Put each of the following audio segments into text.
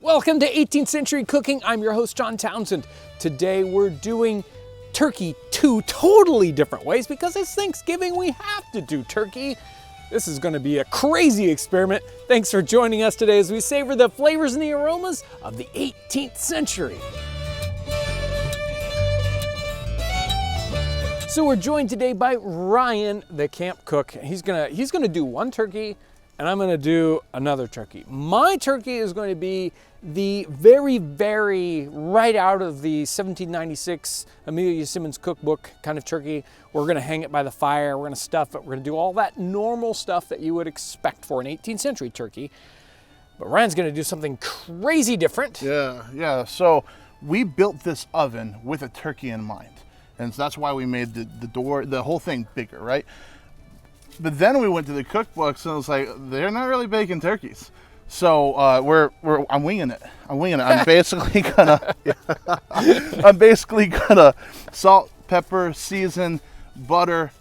Welcome to 18th Century Cooking. I'm your host, John Townsend. Today we're doing turkey two totally different ways because it's Thanksgiving, we have to do turkey. This is going to be a crazy experiment. Thanks for joining us today as we savor the flavors and the aromas of the 18th century. So we're joined today by Ryan, the camp cook. He's gonna do one turkey, and I'm gonna do another turkey. My turkey is going to be the very right out of the 1796 Amelia Simmons cookbook kind of turkey. We're gonna hang it by the fire, we're gonna stuff it, we're gonna do all that normal stuff that you would expect for an 18th century turkey. But Ryan's gonna do something crazy different. Yeah, so we built this oven with a turkey in mind. And so that's why we made the whole thing bigger, right? But then we went to the cookbooks and it was like, they're not really baking turkeys. So I'm winging it. I'm basically gonna salt, pepper, season, butter,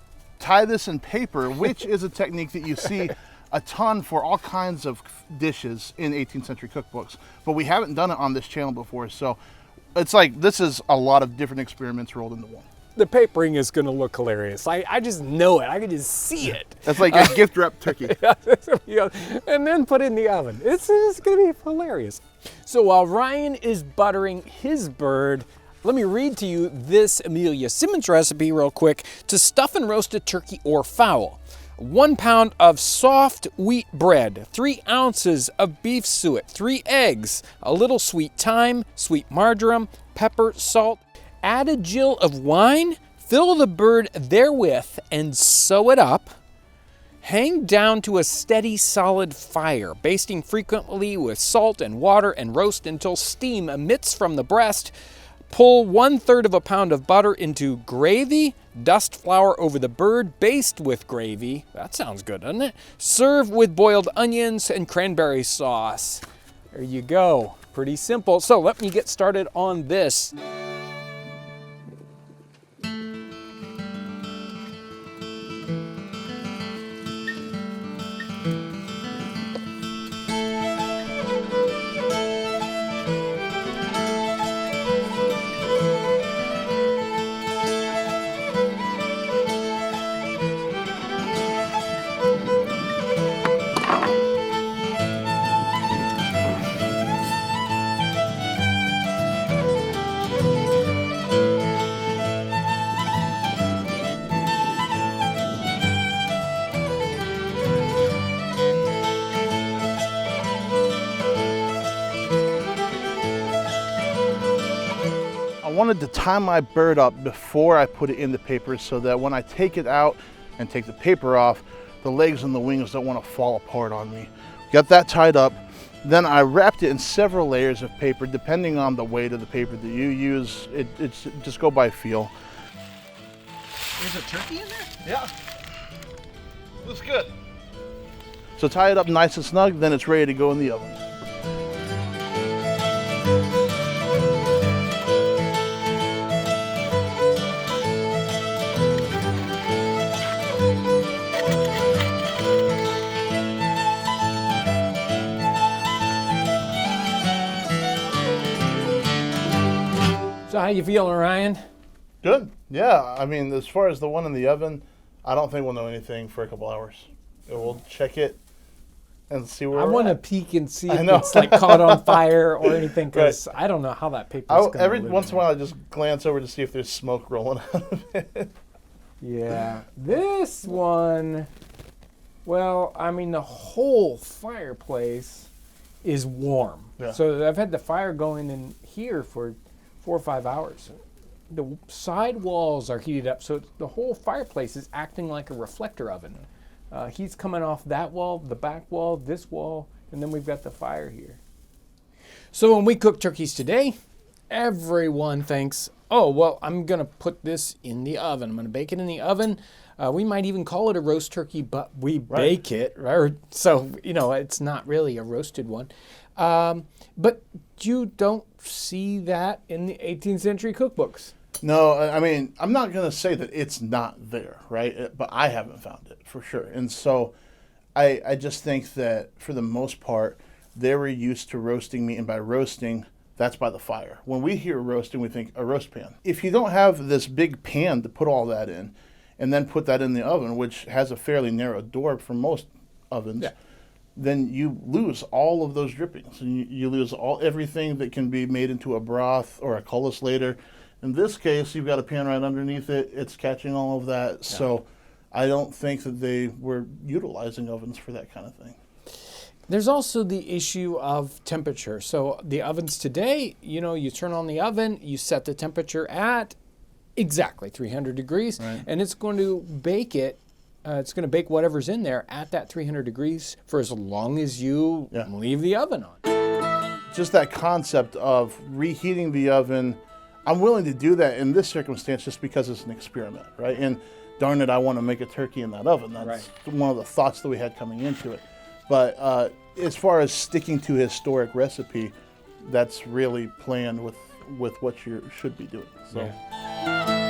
tie this in paper, which is a technique that you see a ton for all kinds of dishes in 18th century cookbooks. But we haven't done it on this channel before, so it's like this is a lot of different experiments rolled into one. The papering is going to look hilarious. I just know it. I can just see it. That's like a gift wrap turkey. And then put it in the oven. It's going to be hilarious. So while Ryan is buttering his bird, let me read to you this Amelia Simmons recipe real quick to stuff and roast a turkey or fowl. 1 pound of soft wheat bread, 3 ounces of beef suet, 3 eggs, a little sweet thyme, sweet marjoram, pepper, salt. Add a gill of wine, fill the bird therewith, and sew it up. Hang down to a steady, solid fire, basting frequently with salt and water, and roast until steam emits from the breast. Pull 1/3 of a pound of butter into gravy, dust flour over the bird, baste with gravy. That sounds good, doesn't it? Serve with boiled onions and cranberry sauce. There you go. Pretty simple. So let me get started on this. I wanted to tie my bird up before I put it in the paper so that when I take it out and take the paper off, the legs and the wings don't want to fall apart on me. Got that tied up. Then I wrapped it in several layers of paper, depending on the weight of the paper that you use. It's just go by feel. There's a turkey in there? Yeah. Looks good. So tie it up nice and snug, then it's ready to go in the oven. So how you feeling, Ryan? Good. Yeah. I mean, as far as the one in the oven, I don't think we'll know anything for a couple hours. We'll check it and see where I want to peek and see if it's like caught on fire or anything, because I don't know how that paper is going to every once in a while I just glance over to see if there's smoke rolling out of it. Yeah. This one, well, I mean, the whole fireplace is warm. Yeah. So I've had the fire going in here for 4 or 5 hours. The side walls are heated up, so the whole fireplace is acting like a reflector oven. Heat's coming off that wall, the back wall, this wall, and then we've got the fire here. So when we cook turkeys today, everyone thinks, oh, well, I'm going to put this in the oven. I'm going to bake it in the oven. We might even call it a roast turkey, but we bake it, right? So, it's not really a roasted one. But you don't see that in the 18th century cookbooks. No, I mean, I'm not going to say that it's not there, right? But I haven't found it for sure. And so I just think that for the most part, they were used to roasting meat, and by roasting, that's by the fire. When we hear roasting, we think a roast pan. If you don't have this big pan to put all that in, and then put that in the oven, which has a fairly narrow door for most ovens, then you lose all of those drippings. And you lose everything that can be made into a broth or a cullis later. In this case, you've got a pan right underneath it. It's catching all of that. Yeah. So I don't think that they were utilizing ovens for that kind of thing. There's also the issue of temperature. So the ovens today, you turn on the oven, you set the temperature at exactly 300 degrees, right, and it's going to bake it. It's going to bake whatever's in there at that 300 degrees for as long as you leave the oven on. Just that concept of reheating the oven, I'm willing to do that in this circumstance just because it's an experiment, right? And darn it, I want to make a turkey in that oven. That's one of the thoughts that we had coming into it. But as far as sticking to historic recipe, that's really playing with what you should be doing. So. Yeah.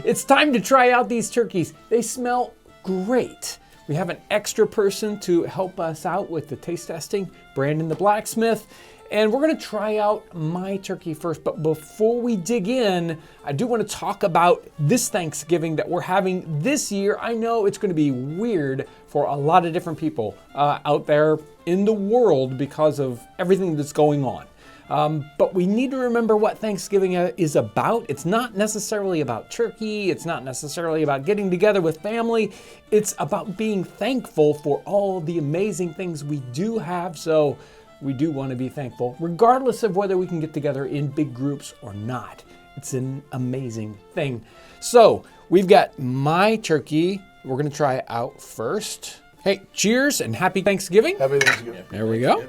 It's time to try out these turkeys. They smell great. We have an extra person to help us out with the taste testing, Brandon the blacksmith, and we're gonna try out my turkey first. But before we dig in, I do wanna talk about this Thanksgiving that we're having this year. I know it's gonna be weird for a lot of different people out there in the world because of everything that's going on. But we need to remember what Thanksgiving is about. It's not necessarily about turkey. It's not necessarily about getting together with family. It's about being thankful for all the amazing things we do have. So we do want to be thankful, regardless of whether we can get together in big groups or not. It's an amazing thing. So we've got my turkey. We're going to try it out first. Hey, cheers and happy Thanksgiving. Happy Thanksgiving. There we go.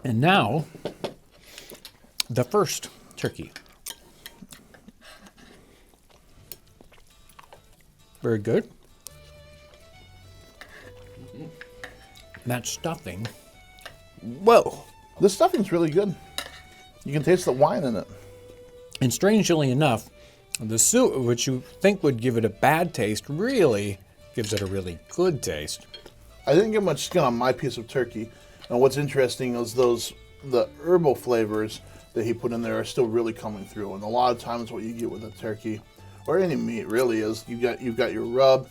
And now, the first turkey. Very good. That stuffing, whoa. This stuffing's really good. You can taste the wine in it. And strangely enough, the soup, which you think would give it a bad taste, really gives it a really good taste. I didn't get much skin on my piece of turkey. And what's interesting is the herbal flavors that he put in there are still really coming through. And a lot of times what you get with a turkey, or any meat really, is you've got your rub,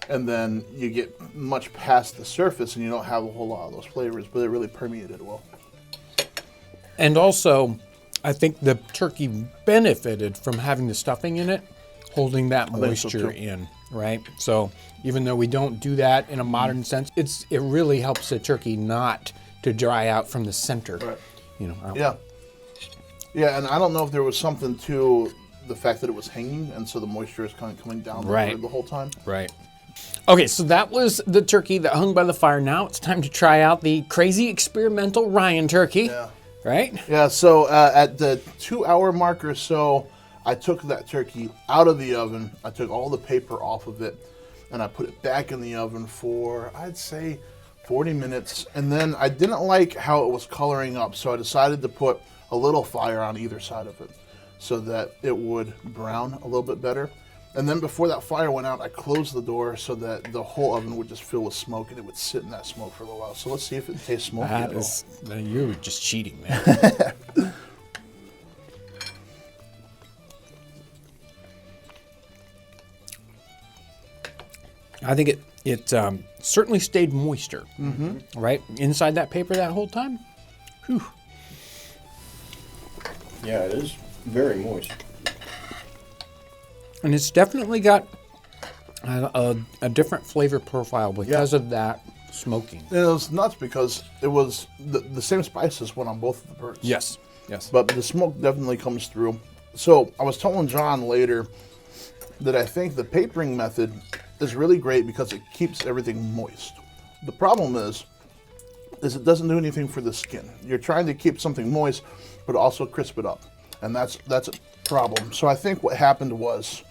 and then you get much past the surface and you don't have a whole lot of those flavors, but it really permeated well. And also, I think the turkey benefited from having the stuffing in it, holding that moisture in, right? So even though we don't do that in a modern sense, it really helps the turkey not to dry out from the center. Right. You know. Yeah, and I don't know if there was something to the fact that it was hanging, and so the moisture is kind of coming down the whole time. Right. Okay, so that was the turkey that hung by the fire. Now it's time to try out the crazy experimental Ryan turkey. Yeah. Right? Yeah, so at the 2-hour mark or so, I took that turkey out of the oven. I took all the paper off of it, and I put it back in the oven for, I'd say, 40 minutes. And then I didn't like how it was coloring up, so I decided to put a little fire on either side of it so that it would brown a little bit better. And then before that fire went out, I closed the door so that the whole oven would just fill with smoke, and it would sit in that smoke for a little while. So let's see if it tastes smoky at all. You were just cheating, man. I think it certainly stayed moisture, right? Inside that paper that whole time. Whew. Yeah, it is very moist. And it's definitely got a different flavor profile because of that smoking. It was nuts because it was the same spices went on both of the birds. Yes. But the smoke definitely comes through. So I was telling John later that I think the papering method is really great because it keeps everything moist. The problem is it doesn't do anything for the skin. You're trying to keep something moist, but also crisp it up, and that's a problem. So I think what happened was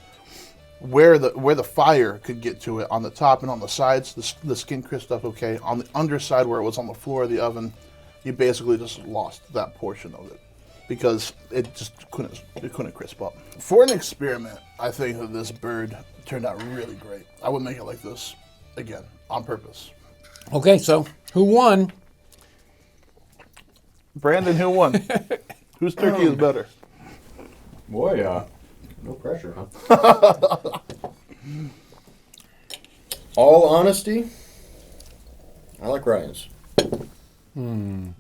where the fire could get to it on the top and on the sides, the skin crisped up okay. On the underside where it was on the floor of the oven, you basically just lost that portion of it because it just couldn't crisp up. For an experiment, I think that this bird turned out really great. I would make it like this again on purpose. Okay, so who won? Brandon, who won? Whose turkey is better? Boy, no pressure, huh? All honesty, I like Ryan's.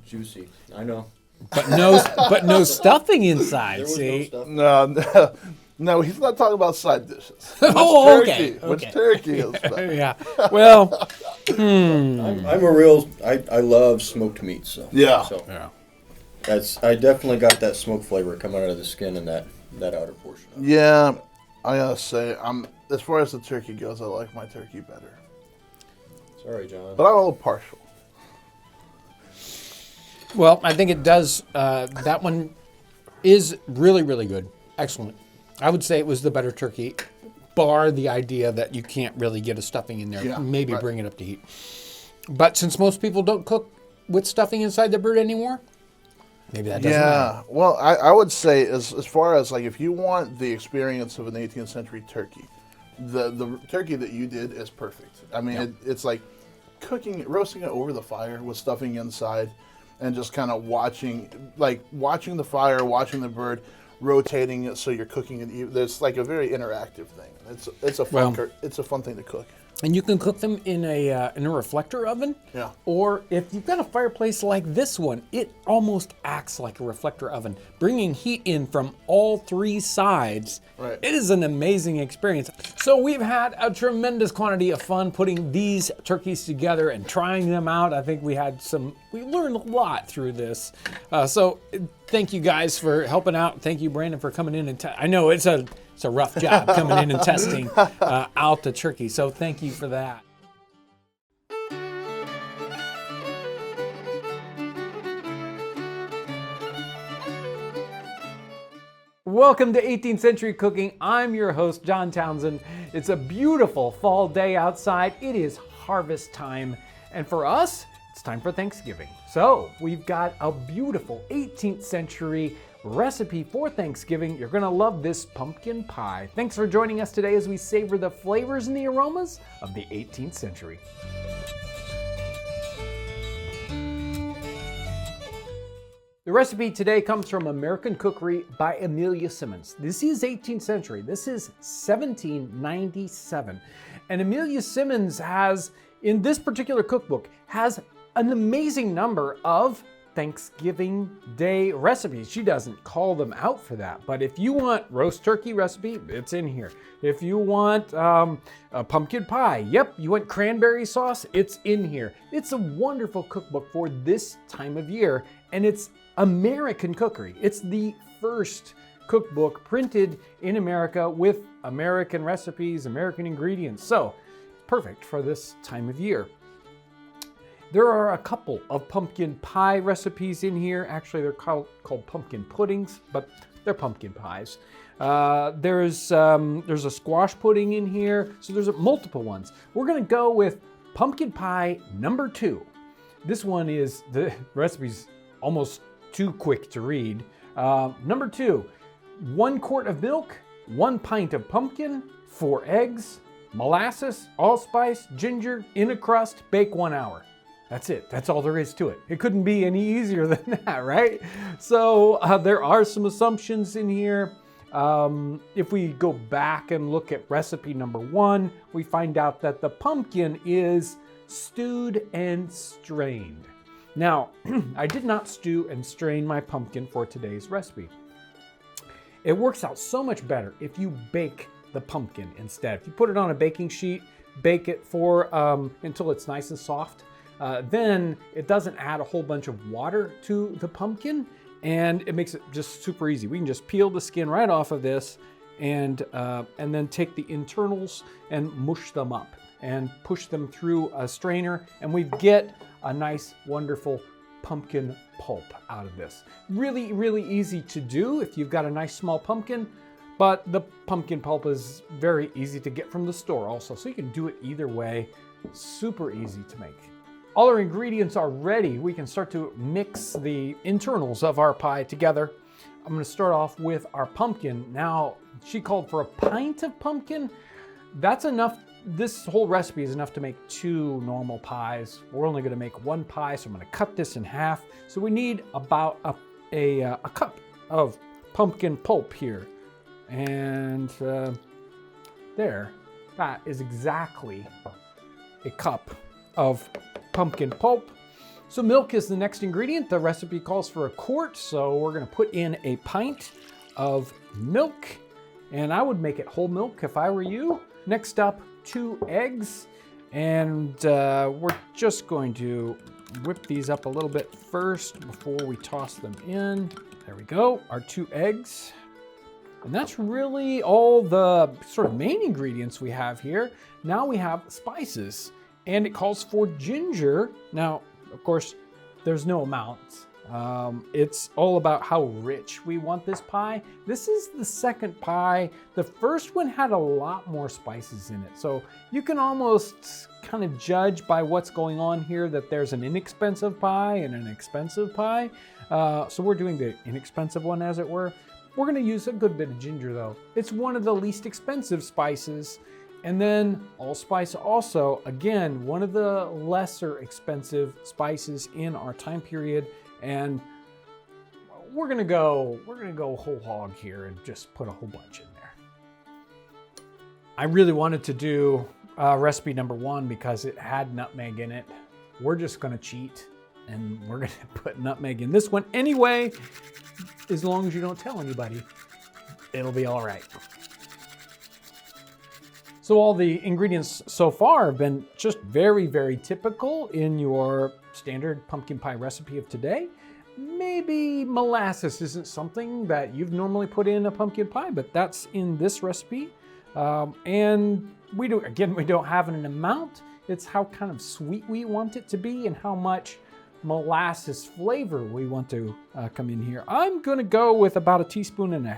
Juicy, I know. But no stuffing inside. There was See? no stuff. No, he's not talking about side dishes. Oh, okay. Which turkey is better? Yeah. Well, I'm a real. I love smoked meat, so Yeah. So yeah. I definitely got that smoke flavor coming out of the skin and that outer portion. Yeah, I gotta say, as far as the turkey goes, I like my turkey better. Sorry, John. But I'm a little partial. Well, I think it does. That one is really, really good. Excellent. I would say it was the better turkey, bar the idea that you can't really get a stuffing in there. Yeah, Maybe right. bring it up to heat. But since most people don't cook with stuffing inside the bird anymore, maybe that doesn't matter. Well, I would say as far as like if you want the experience of an 18th century turkey, the turkey that you did is perfect. I mean, it's like roasting it over the fire with stuffing inside, and just kind of watching the fire, watching the bird, rotating it so you're cooking it. There's like a very interactive thing. It's a fun thing to cook. And you can cook them in a reflector oven. Yeah. Or if you've got a fireplace like this one, it almost acts like a reflector oven, bringing heat in from all three sides. Right. It is an amazing experience. So we've had a tremendous quantity of fun putting these turkeys together and trying them out. I think we learned a lot through this. So thank you guys for helping out. Thank you, Brandon, for coming in and I know it's a rough job coming in and testing out the turkey. So thank you for that. Welcome to 18th Century Cooking. I'm your host, John Townsend. It's a beautiful fall day outside. It is harvest time. And for us, it's time for Thanksgiving. So we've got a beautiful 18th century recipe for Thanksgiving. You're gonna love this pumpkin pie. Thanks for joining us today as we savor the flavors and the aromas of the 18th century. The recipe today comes from American Cookery by Amelia Simmons. This is 18th century. This is 1797. And Amelia Simmons has, in this particular cookbook, has an amazing number of Thanksgiving Day recipes. She doesn't call them out for that, but if you want roast turkey recipe, it's in here. If you want a pumpkin pie, yep, you want cranberry sauce, it's in here. It's a wonderful cookbook for this time of year, and it's American cookery. It's the first cookbook printed in America with American recipes, American ingredients. So it's perfect for this time of year. There are a couple of pumpkin pie recipes in here. Actually, they're called pumpkin puddings, but they're pumpkin pies. There's a squash pudding in here, so there's multiple ones. We're gonna go with pumpkin pie number 2. This one is, the recipe's almost too quick to read. Number 2, 1 quart of milk, 1 pint of pumpkin, 4 eggs, molasses, allspice, ginger, in a crust, bake 1 hour. That's it. That's all there is to it. It couldn't be any easier than that, right? So there are some assumptions in here. If we go back and look at recipe number 1, we find out that the pumpkin is stewed and strained. Now, I did not stew and strain my pumpkin for today's recipe. It works out so much better if you bake the pumpkin instead. If you put it on a baking sheet, bake it for until it's nice and soft. Then it doesn't add a whole bunch of water to the pumpkin, and it makes it just super easy. We can just peel the skin right off of this and then take the internals and mush them up and push them through a strainer, and we get a nice, wonderful pumpkin pulp out of this. Really, really easy to do if you've got a nice small pumpkin, but the pumpkin pulp is very easy to get from the store also, so you can do it either way. Super easy to make. All our ingredients are ready. We can start to mix the internals of our pie together. I'm gonna start off with our pumpkin. Now, she called for a pint of pumpkin. That's enough. This whole recipe is enough to make 2 normal pies. We're only gonna make 1 pie, so I'm gonna cut this in half. So we need about a cup of pumpkin pulp here. And there, that is exactly a cup of pumpkin pulp. So milk is the next ingredient. The recipe calls for 1 quart, so we're gonna put in a pint of milk, and I would make it whole milk if I were you. Next up, 2 eggs, and we're just going to whip these up a little bit first before we toss them in. There we go, our 2 eggs. And that's really all the sort of main ingredients we have here. Now we have spices. And it calls for ginger. Now, of course, there's no amounts. It's all about how rich we want this pie. This is the second pie. The first one had a lot more spices in it. So you can almost kind of judge by what's going on here that there's an inexpensive pie and an expensive pie. So we're doing the inexpensive one, as it were. We're gonna use a good bit of ginger though. It's one of the least expensive spices. And then allspice also, again, one of the lesser expensive spices in our time period. And we're gonna go whole hog here and just put a whole bunch in there. I really wanted to do recipe number 1 because it had nutmeg in it. We're just gonna cheat and we're gonna put nutmeg in this one anyway. As long as you don't tell anybody, it'll be all right. So all the ingredients so far have been just very, very typical in your standard pumpkin pie recipe of today. Maybe molasses isn't something that you've normally put in a pumpkin pie, but that's in this recipe. And we don't have an amount. It's how kind of sweet we want it to be and how much molasses flavor we want to come in here. I'm gonna go with about 1.5 teaspoons.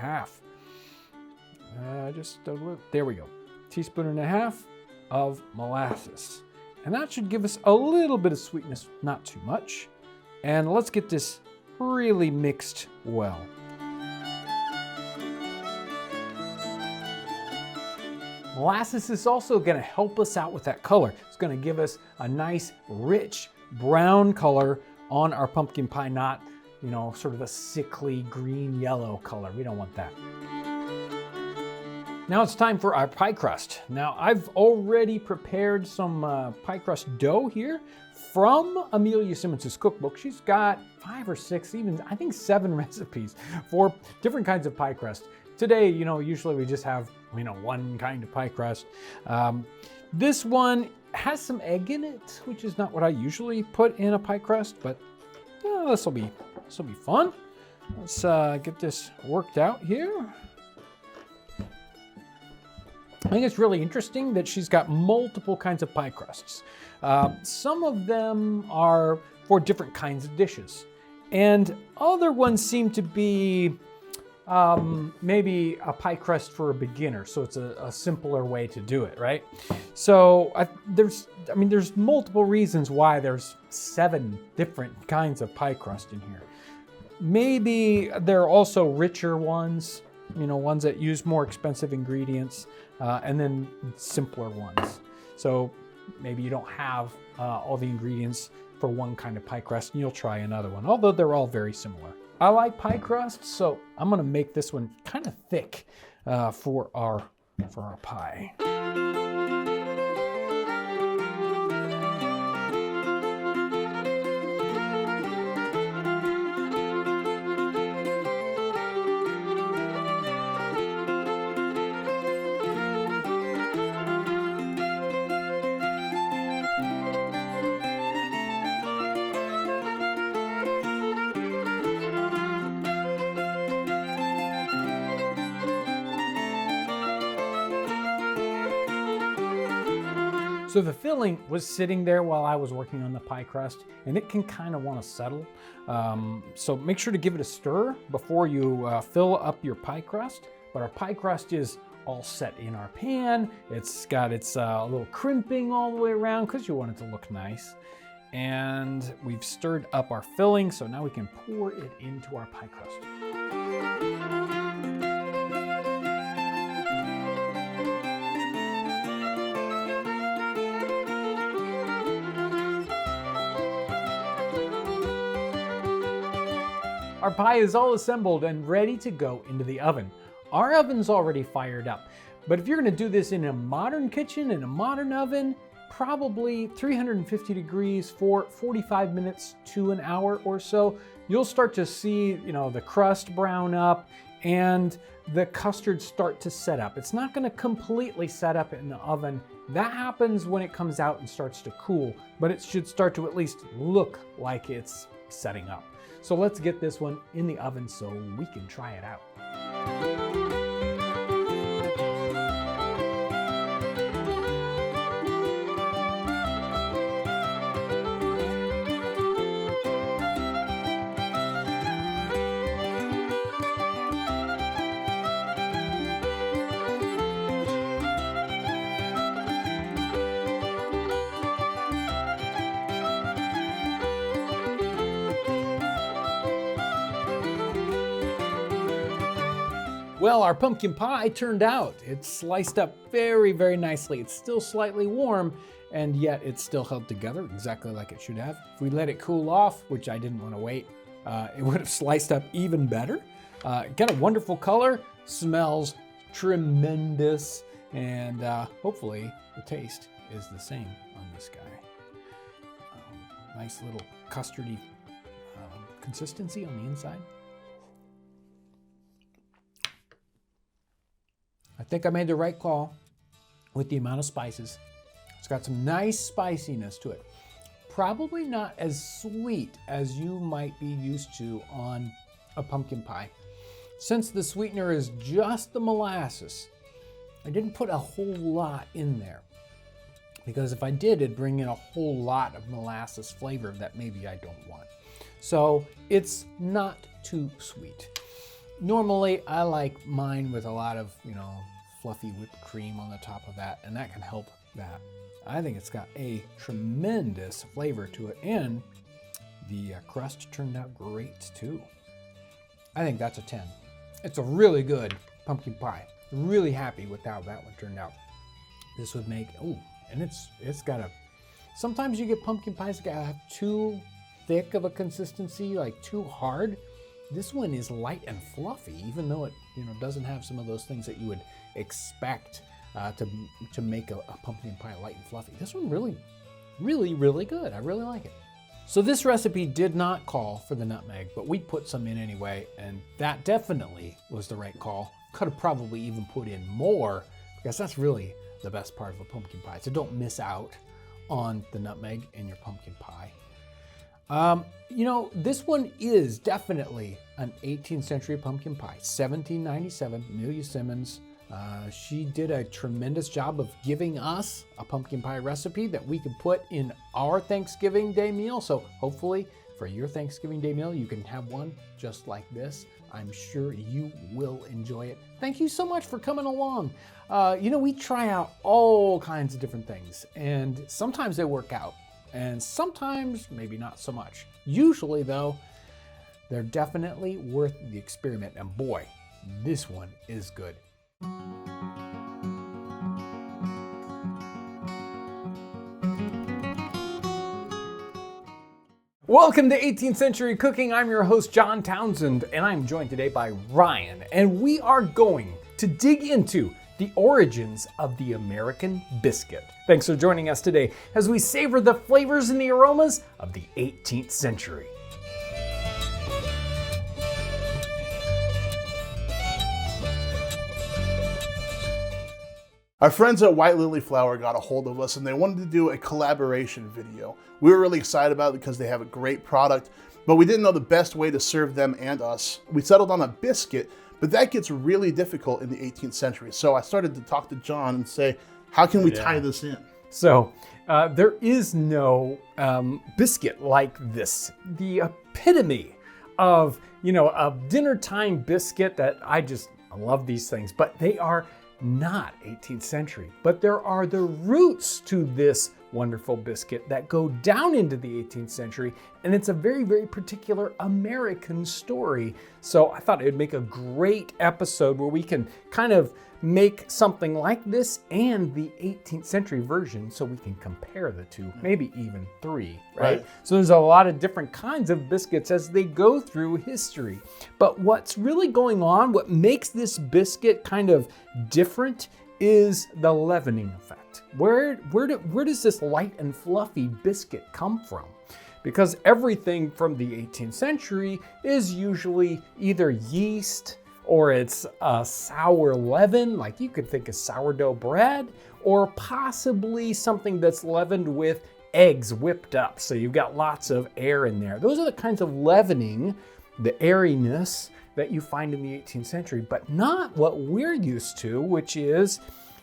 Just a little, there we go. 1.5 teaspoons of molasses. And that should give us a little bit of sweetness, not too much. And let's get this really mixed well. Molasses is also gonna help us out with that color. It's gonna give us a nice, rich brown color on our pumpkin pie, not, sort of a sickly green-yellow color. We don't want that. Now it's time for our pie crust. Now I've already prepared some pie crust dough here from Amelia Simmons' cookbook. She's got 5 or 6, even I think 7 recipes for different kinds of pie crust. Today, usually we just have, one kind of pie crust. This one has some egg in it, which is not what I usually put in a pie crust, but this will be fun. Let's get this worked out here. I think it's really interesting that she's got multiple kinds of pie crusts. Some of them are for different kinds of dishes, and other ones seem to be maybe a pie crust for a beginner, so it's a simpler way to do it, right? So there's multiple reasons why there's 7 different kinds of pie crust in here. Maybe there are also richer ones, ones that use more expensive ingredients, and then simpler ones. So maybe you don't have all the ingredients for one kind of pie crust and you'll try another one, although they're all very similar. I like pie crust, so I'm gonna make this one kind of thick for our pie. So the filling was sitting there while I was working on the pie crust, and it can kind of want to settle. So make sure to give it a stir before you fill up your pie crust. But our pie crust is all set in our pan. It's got its little crimping all the way around because you want it to look nice. And we've stirred up our filling, so now we can pour it into our pie crust. Our pie is all assembled and ready to go into the oven. Our oven's already fired up, but if you're gonna do this in a modern kitchen, in a modern oven, probably 350 degrees for 45 minutes to an hour or so, you'll start to see, the crust brown up and the custard start to set up. It's not gonna completely set up in the oven. That happens when it comes out and starts to cool, but it should start to at least look like it's setting up. So let's get this one in the oven so we can try it out. Well, our pumpkin pie turned out. It's sliced up very, very nicely. It's still slightly warm, and yet it's still held together exactly like it should have. If we let it cool off, which I didn't want to wait, it would have sliced up even better. Got a wonderful color, smells tremendous, and hopefully the taste is the same on this guy. Nice little custardy consistency on the inside. I think I made the right call with the amount of spices. It's got some nice spiciness to it. Probably not as sweet as you might be used to on a pumpkin pie. Since the sweetener is just the molasses, I didn't put a whole lot in there, because if I did, it'd bring in a whole lot of molasses flavor that maybe I don't want. So it's not too sweet. Normally, I like mine with a lot of, fluffy whipped cream on the top of that, and that can help that. I think it's got a tremendous flavor to it, and the crust turned out great too. I think that's a 10. It's a really good pumpkin pie. Really happy with how that one turned out. This would make, and it's got a, sometimes you get pumpkin pies that have too thick of a consistency, like too hard. This one is light and fluffy, even though it doesn't have some of those things that you would expect to make a pumpkin pie light and fluffy. This one really really, really good. I really like it. So this recipe did not call for the nutmeg, but we put some in anyway, and that definitely was the right call. Could have probably even put in more, because that's really the best part of a pumpkin pie. So don't miss out on the nutmeg in your pumpkin pie. This one is definitely an 18th century pumpkin pie. 1797, Amelia Simmons. She did a tremendous job of giving us a pumpkin pie recipe that we could put in our Thanksgiving Day meal. So hopefully for your Thanksgiving Day meal, you can have one just like this. I'm sure you will enjoy it. Thank you so much for coming along. We try out all kinds of different things, and sometimes they work out, and sometimes maybe not so much. Usually though, they're definitely worth the experiment, and boy, this one is good. Welcome to 18th Century Cooking. I'm your host, John Townsend, and I'm joined today by Ryan, and we are going to dig into the origins of the American biscuit. Thanks for joining us today as we savor the flavors and the aromas of the 18th century. Our friends at White Lily Flour got a hold of us and they wanted to do a collaboration video. We were really excited about it because they have a great product, but we didn't know the best way to serve them and us. We settled on a biscuit, but that gets really difficult in the 18th century. So I started to talk to John and say, how can we tie this in? So there is no biscuit like this. The epitome of, a dinner time biscuit that I love these things, but they are not 18th century, but there are the roots to this wonderful biscuit that go down into the 18th century, and it's a very, very particular American story. So I thought it would make a great episode where we can kind of make something like this and the 18th century version so we can compare the two, maybe even three, right? So there's a lot of different kinds of biscuits as they go through history. But what's really going on, what makes this biscuit kind of different is the leavening effect. Where does this light and fluffy biscuit come from? Because everything from the 18th century is usually either yeast, or it's a sour leaven, like you could think of sourdough bread, or possibly something that's leavened with eggs whipped up. So you've got lots of air in there. Those are the kinds of leavening, the airiness that you find in the 18th century, but not what we're used to, which is,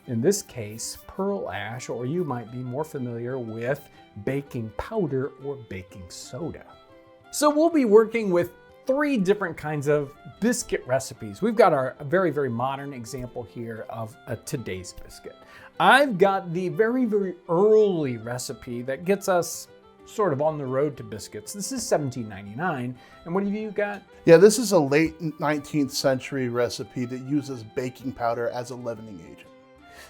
in this case, pearl ash, or you might be more familiar with baking powder or baking soda. So we'll be working with 3 different kinds of biscuit recipes. We've got our very, very modern example here of a today's biscuit. I've got the very, very early recipe that gets us sort of on the road to biscuits. This is 1799. And what have you got? Yeah, this is a late 19th century recipe that uses baking powder as a leavening agent.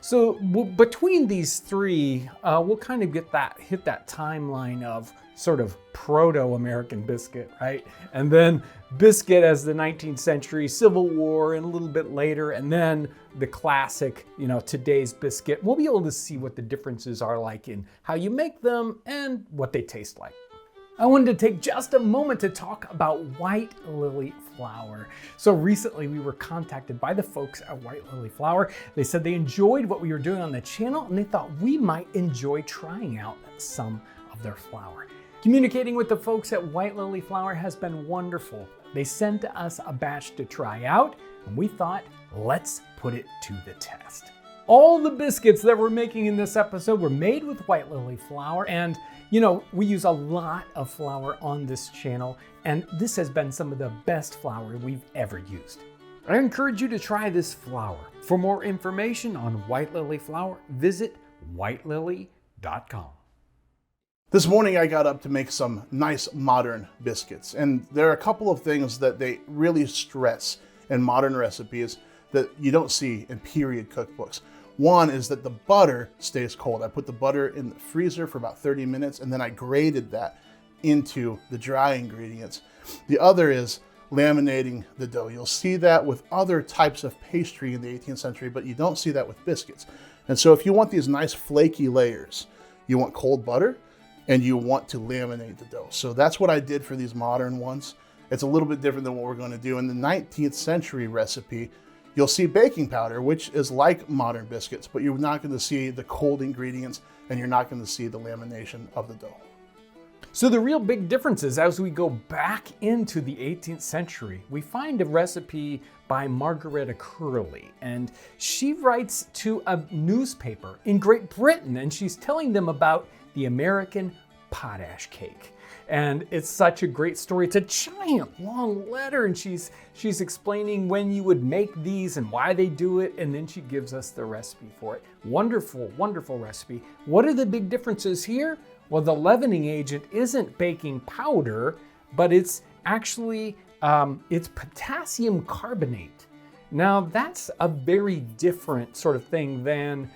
So between these 3, we'll kind of hit that timeline of sort of proto-American biscuit, right? And then biscuit as the 19th century, Civil War, and a little bit later, and then the classic, today's biscuit. We'll be able to see what the differences are like in how you make them and what they taste like. I wanted to take just a moment to talk about White Lily Flour. So recently we were contacted by the folks at White Lily Flour. They said they enjoyed what we were doing on the channel and they thought we might enjoy trying out some of their flour. Communicating with the folks at White Lily Flour has been wonderful. They sent us a batch to try out and we thought, let's put it to the test. All the biscuits that we're making in this episode were made with White Lily Flour, and we use a lot of flour on this channel, and this has been some of the best flour we've ever used. I encourage you to try this flour. For more information on White Lily Flour, visit whitelily.com. This morning I got up to make some nice modern biscuits, and there are a couple of things that they really stress in modern recipes that you don't see in period cookbooks. One is that the butter stays cold. I put the butter in the freezer for about 30 minutes and then I grated that into the dry ingredients. The other is laminating the dough. You'll see that with other types of pastry in the 18th century, but you don't see that with biscuits. And so if you want these nice flaky layers, you want cold butter, and you want to laminate the dough. So that's what I did for these modern ones. It's a little bit different than what we're going to do. In the 19th century recipe, you'll see baking powder, which is like modern biscuits, but you're not going to see the cold ingredients, and you're not going to see the lamination of the dough. So the real big difference is, as we go back into the 18th century, we find a recipe by Margaretta Curley, and she writes to a newspaper in Great Britain, and she's telling them about the American potash cake. And it's such a great story. It's a giant long letter, and she's explaining when you would make these and why they do it, and then she gives us the recipe for it. Wonderful, wonderful recipe. What are the big differences here? Well, the leavening agent isn't baking powder, but it's actually it's potassium carbonate. Now, that's a very different sort of thing than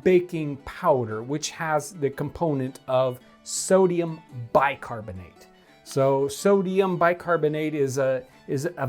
baking powder, which has the component of sodium bicarbonate. So sodium bicarbonate is a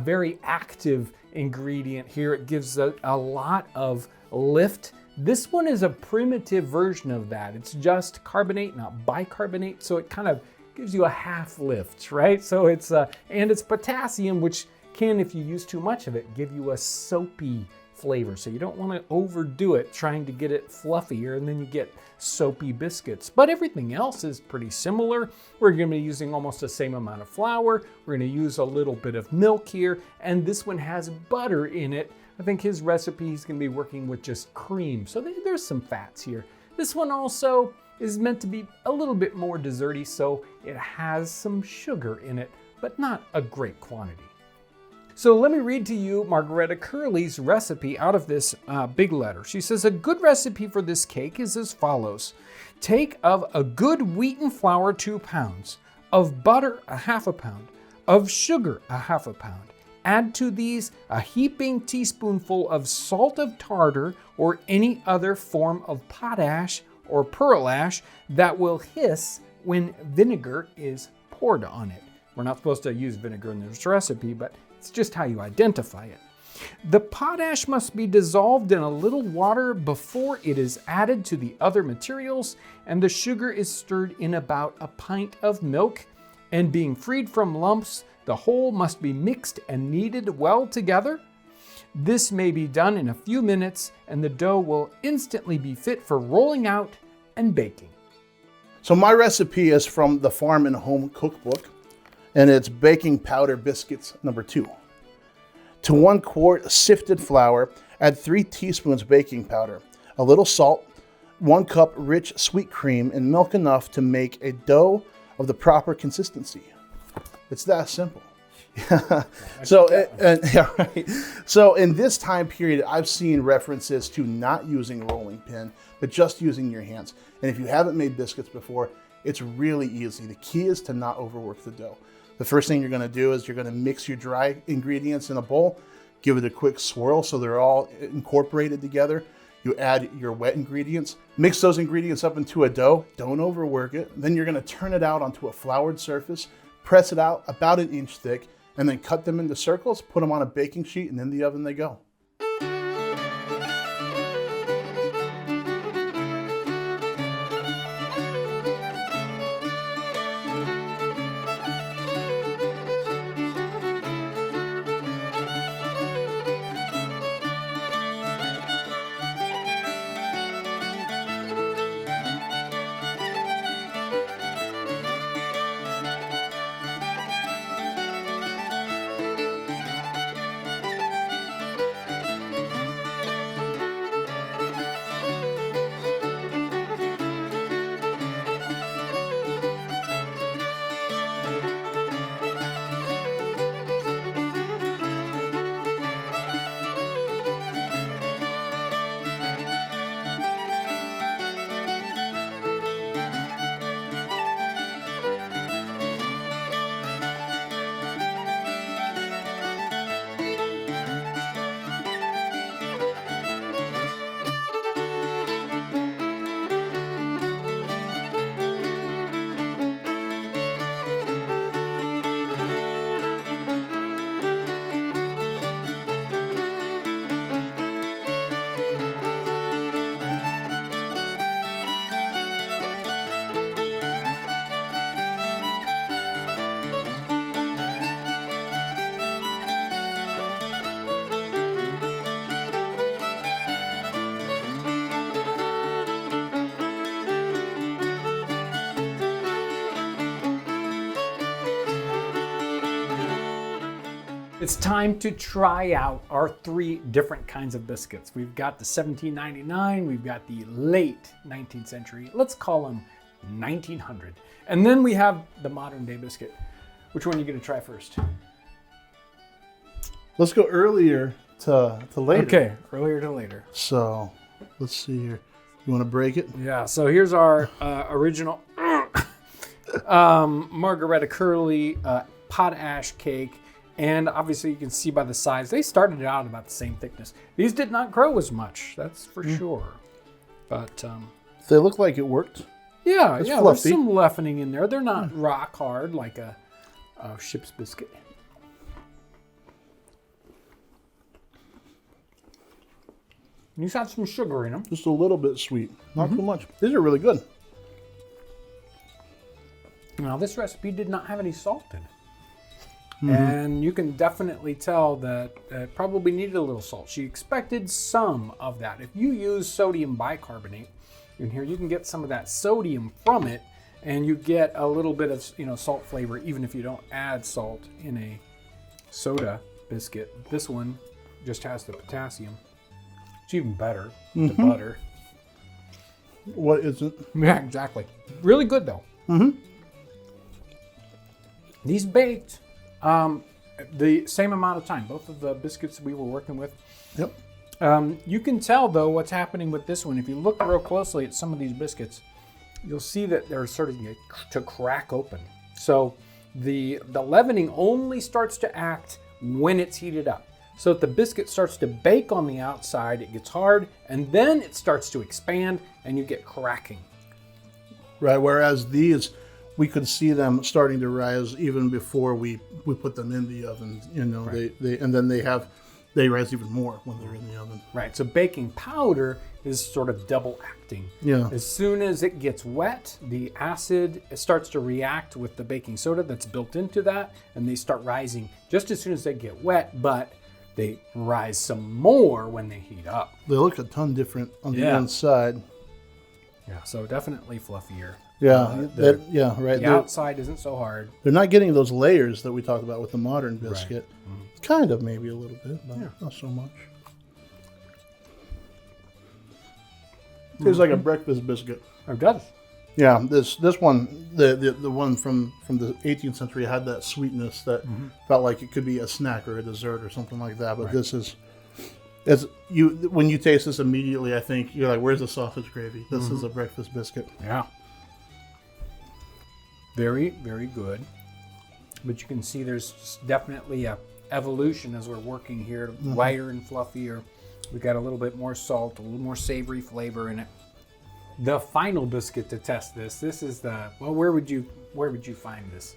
very active ingredient here. It gives a lot of lift. This one is a primitive version of that. It's just carbonate, not bicarbonate, so it kind of gives you a half lift, right? So it's and it's potassium, which can, if you use too much of it, give you a soapy flavor. So you don't want to overdo it trying to get it fluffier, and then you get soapy biscuits. But everything else is pretty similar. We're going to be using almost the same amount of flour. We're going to use a little bit of milk here, and this one has butter in it. I think his recipe is going to be working with just cream, so there's some fats here. This one also is meant to be a little bit more desserty, so it has some sugar in it, but not a great quantity. So let me read to you Margaretta Curley's recipe out of this big letter. She says, a good recipe for this cake is as follows. Take of a good wheaten flour 2 pounds, of butter 1/2 pound, of sugar 1/2 pound. Add to these a heaping teaspoonful of salt of tartar or any other form of potash or pearl ash that will hiss when vinegar is poured on it. We're not supposed to use vinegar in this recipe, but it's just how you identify it. The potash must be dissolved in a little water before it is added to the other materials, and the sugar is stirred in about a pint of milk, and being freed from lumps, the whole must be mixed and kneaded well together. This may be done in a few minutes, and the dough will instantly be fit for rolling out and baking. So my recipe is from the Farm and Home Cookbook, and it's baking powder biscuits number 2. To 1 quart sifted flour, add 3 teaspoons baking powder, a little salt, 1 cup rich sweet cream, and milk enough to make a dough of the proper consistency. It's that simple. So in this time period, I've seen references to not using rolling pin, but just using your hands. And if you haven't made biscuits before, it's really easy. The key is to not overwork the dough. The first thing you're going to do is you're going to mix your dry ingredients in a bowl, give it a quick swirl so they're all incorporated together. You add your wet ingredients, mix those ingredients up into a dough, don't overwork it. Then you're going to turn it out onto a floured surface, press it out about 1 inch thick, and then cut them into circles, put them on a baking sheet, and in the oven they go. It's time to try out our 3 different kinds of biscuits. We've got the 1799, we've got the late 19th century, let's call them 1900. And then we have the modern day biscuit. Which one are you gonna try first? Let's go earlier to later. Okay, earlier to later. So, let's see here. You want to break it? Yeah, so here's our original Margaretta Curly potash cake. And obviously you can see by the size, they started out about the same thickness. These did not grow as much, that's for sure. But they look like it worked. yeah, It's there's fluffy. some leavening in there. They're not rock hard like a ship's biscuit. These have some sugar in them. Just a little bit sweet, not too much. These are really good. Now this recipe did not have any salt in it. And you can definitely tell that it probably needed a little salt. She expected some of that. If you use sodium bicarbonate in here, you can get some of that sodium from it, and you get a little bit of salt flavor even if you don't add salt in a soda biscuit. This one just has the potassium. It's even better with the butter. What isn't? Yeah, exactly. Really good though. These baked the same amount of time. Both of the biscuits we were working with. Yep. You can tell though what's happening with this one. If you look real closely at some of these biscuits, you'll see that they're starting to crack open. So the leavening only starts to act when it's heated up. So if the biscuit starts to bake on the outside, it gets hard, and then it starts to expand, and you get cracking. Right. Whereas these, we could see them starting to rise even before we put them in the oven. Right. And then they rise even more when they're in the oven. Right, so baking powder is sort of double acting. Yeah. As soon as it gets wet, the acid starts to react with the baking soda that's built into that, and they start rising just as soon as they get wet, but they rise some more when they heat up. They look a ton different on the Yeah. inside. Yeah, so definitely fluffier. Yeah. Right. The outside isn't so hard. They're not getting those layers that we talked about with the modern biscuit. Kind of, maybe a little bit, but not so much. Tastes like a breakfast biscuit. It does. Yeah, this one, the one from the 18th century had that sweetness that felt like it could be a snack or a dessert or something like that. But this is, when you taste this immediately, I think you're like, "Where's the sausage gravy?" This is a breakfast biscuit. Yeah. Very, very good. But you can see there's definitely a evolution as we're working here, lighter and fluffier. We got a little bit more salt, a little more savory flavor in it. The final biscuit to test this is the, well, where would you find this?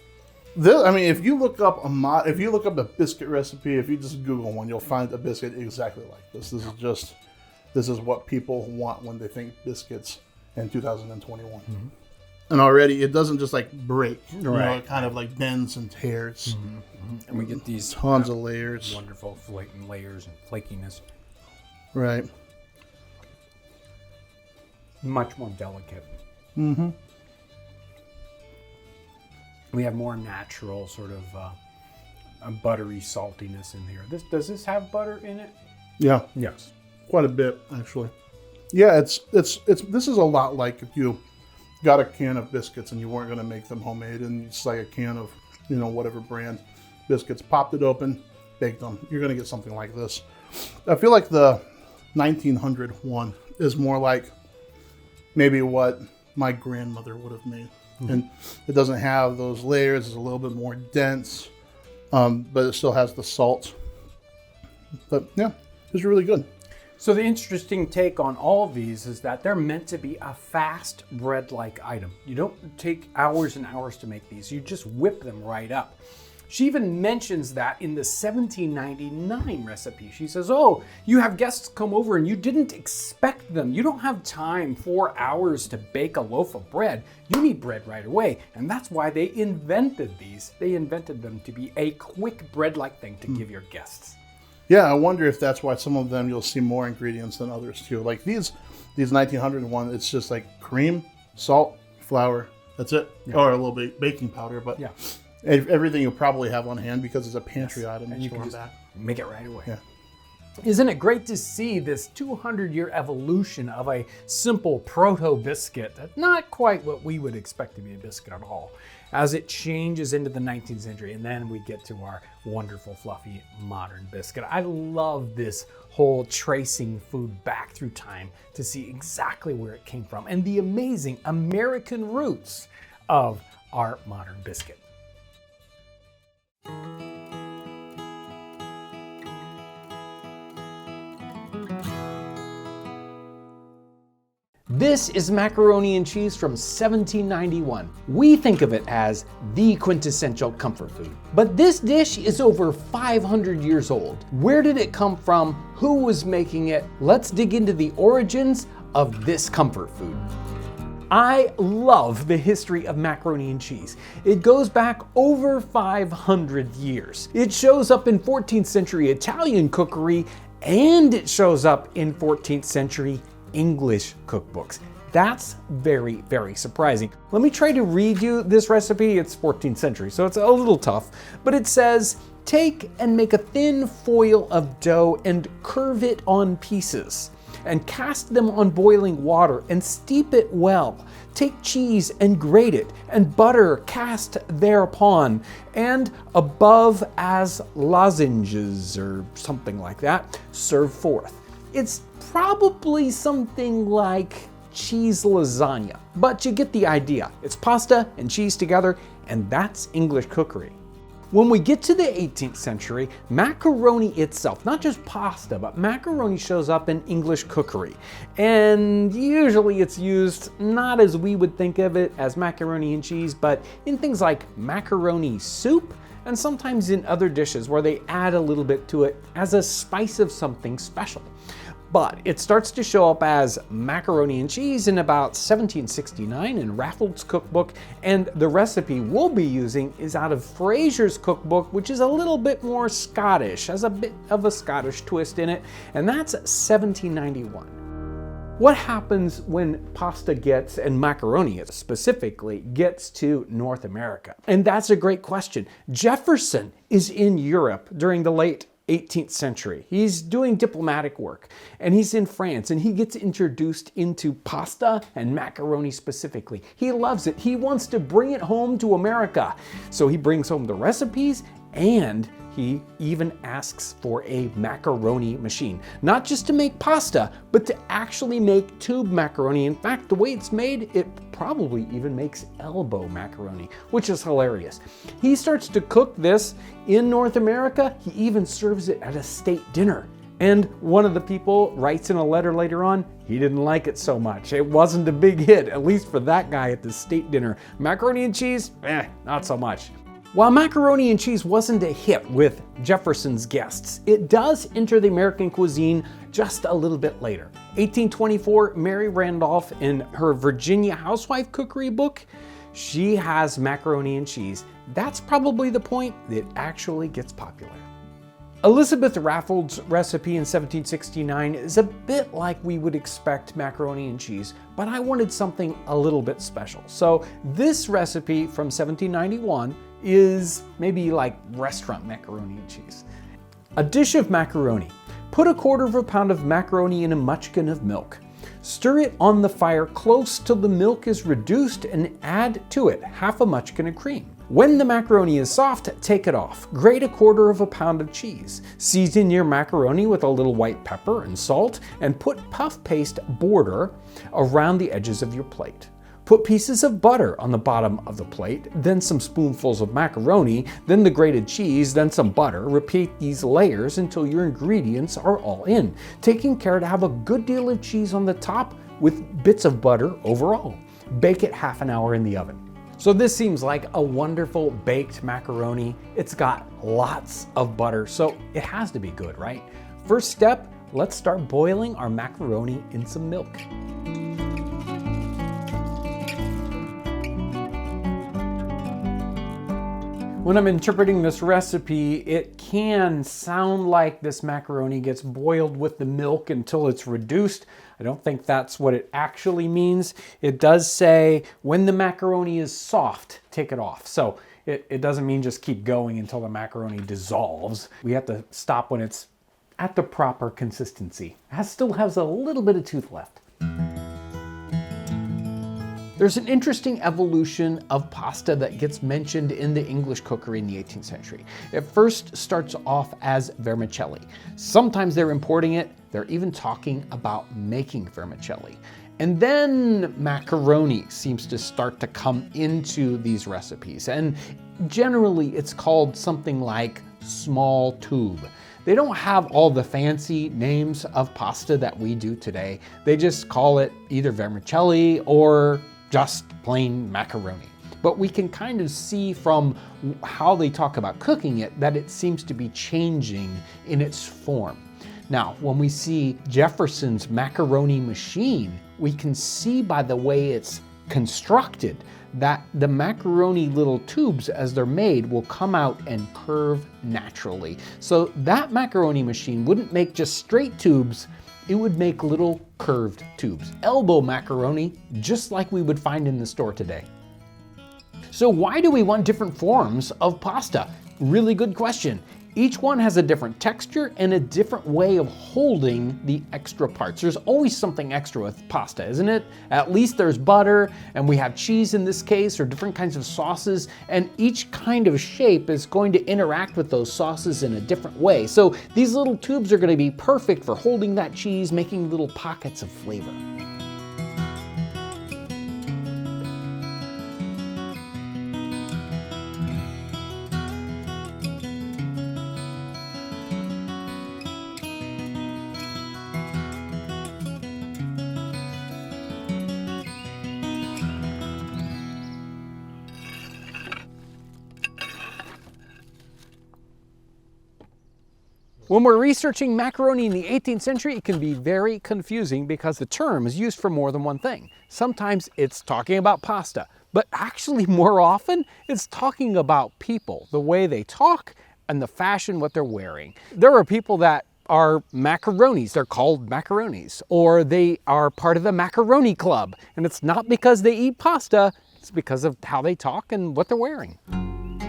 I mean, if you look up a biscuit recipe, if you just Google one, you'll find a biscuit exactly like this. This is what people want when they think biscuits in 2021. And already it doesn't just like break, it kind of like bends and tears. And we get these tons of layers, wonderful flaking layers and flakiness. Right. Much more delicate. We have more natural sort of a buttery saltiness in here. Does this have butter in it? Yeah. Yes. Quite a bit, actually. Yeah, it's this is a lot like if you got a can of biscuits and you weren't going to make them homemade, and it's like a can of whatever brand biscuits, popped it open, baked them. You're going to get something like this. I feel like the 1900 one is more like maybe what my grandmother would have made. And it doesn't have those layers. It's a little bit more dense, but it still has the salt. But yeah, it's really good. So the interesting take on all of these is that they're meant to be a fast bread-like item. You don't take hours and hours to make these. You just whip them right up. She even mentions that in the 1799 recipe. She says, oh, you have guests come over and you didn't expect them. You don't have time 4 hours to bake a loaf of bread. You need bread right away. And that's why they invented these. They invented them to be a quick bread-like thing to give your guests. Yeah, I wonder if that's why some of them you'll see more ingredients than others too. Like these 1900 one, it's just like cream, salt, flour. That's it. Yeah. Or a little bit baking powder, but Everything you'll probably have on hand because it's a pantry item. And you can just make it right away. Yeah. Isn't it great to see this 200-year evolution of a simple proto-biscuit that's not quite what we would expect to be a biscuit at all, as it changes into the 19th century, and then we get to our wonderful, fluffy, modern biscuit. I love this whole tracing food back through time to see exactly where it came from and the amazing American roots of our modern biscuit. This is macaroni and cheese from 1791. We think of it as the quintessential comfort food. But this dish is over 500 years old. Where did it come from? Who was making it? Let's dig into the origins of this comfort food. I love the history of macaroni and cheese. It goes back over 500 years. It shows up in 14th century Italian cookery, and it shows up in 14th century English cookbooks. That's very, very surprising. Let me try to read you this recipe. It's 14th century, so it's a little tough, but it says, take and make a thin foil of dough and curve it on pieces, and cast them on boiling water and steep it well. Take cheese and grate it, and butter cast thereupon, and above as lozenges or something like that, serve forth. It's probably something like cheese lasagna, but you get the idea. It's pasta and cheese together, and that's English cookery. When we get to the 18th century, macaroni itself, not just pasta, but macaroni shows up in English cookery. And usually it's used not as we would think of it as macaroni and cheese, but in things like macaroni soup, and sometimes in other dishes where they add a little bit to it as a spice of something special. But it starts to show up as macaroni and cheese in about 1769 in Raffles cookbook, and the recipe we'll be using is out of Fraser's cookbook, which is a little bit more Scottish, has a bit of a Scottish twist in it, and that's 1791. What happens when pasta gets, and macaroni specifically, gets to North America? And that's a great question. Jefferson is in Europe during the late 18th century. He's doing diplomatic work, and he's in France, and he gets introduced into pasta and macaroni specifically. He loves it. He wants to bring it home to America. So he brings home the recipes, and he even asks for a macaroni machine. Not just to make pasta, but to actually make tube macaroni. In fact, the way it's made, it probably even makes elbow macaroni, which is hilarious. He starts to cook this in North America. He even serves it at a state dinner. And one of the people writes in a letter later on, he didn't like it so much. It wasn't a big hit, at least for that guy at the state dinner. Macaroni and cheese, not so much. While macaroni and cheese wasn't a hit with Jefferson's guests, it does enter the American cuisine just a little bit later. 1824, Mary Randolph, in her Virginia Housewife Cookery book, she has macaroni and cheese. That's probably the point that it actually gets popular. Elizabeth Raffles' recipe in 1769 is a bit like we would expect macaroni and cheese, but I wanted something a little bit special. So this recipe from 1791 is maybe like restaurant macaroni and cheese. A dish of macaroni. Put 1/4 pound of macaroni in a munchkin of milk. Stir it on the fire close till the milk is reduced and add to it 1/2 munchkin of cream. When the macaroni is soft, take it off. Grate 1/4 pound of cheese. Season your macaroni with a little white pepper and salt, and put puff paste border around the edges of your plate. Put pieces of butter on the bottom of the plate, then some spoonfuls of macaroni, then the grated cheese, then some butter. Repeat these layers until your ingredients are all in, taking care to have a good deal of cheese on the top with bits of butter overall. Bake it 1/2 hour in the oven. So this seems like a wonderful baked macaroni. It's got lots of butter, so it has to be good, right? First step, let's start boiling our macaroni in some milk. When I'm interpreting this recipe, it can sound like this macaroni gets boiled with the milk until it's reduced. I don't think that's what it actually means. It does say when the macaroni is soft, take it off. So it doesn't mean just keep going until the macaroni dissolves. We have to stop when it's at the proper consistency. It still has a little bit of tooth left. There's an interesting evolution of pasta that gets mentioned in the English cookery in the 18th century. It first starts off as vermicelli. Sometimes they're importing it. They're even talking about making vermicelli. And then macaroni seems to start to come into these recipes. And generally it's called something like small tube. They don't have all the fancy names of pasta that we do today. They just call it either vermicelli or just plain macaroni. But we can kind of see from how they talk about cooking it that it seems to be changing in its form. Now, when we see Jefferson's macaroni machine, we can see by the way it's constructed that the macaroni little tubes as they're made will come out and curve naturally. So that macaroni machine wouldn't make just straight tubes, it would make little curved tubes. Elbow macaroni, just like we would find in the store today. So why do we want different forms of pasta? Really good question. Each one has a different texture and a different way of holding the extra parts. There's always something extra with pasta, isn't it? At least there's butter, and we have cheese in this case, or different kinds of sauces, and each kind of shape is going to interact with those sauces in a different way. So these little tubes are going to be perfect for holding that cheese, making little pockets of flavor. When we're researching macaroni in the 18th century, it can be very confusing because the term is used for more than one thing. Sometimes it's talking about pasta, but actually more often it's talking about people, the way they talk and the fashion, what they're wearing. There are people that are macaronis, they're called macaronis, or they are part of the macaroni club. And it's not because they eat pasta, it's because of how they talk and what they're wearing.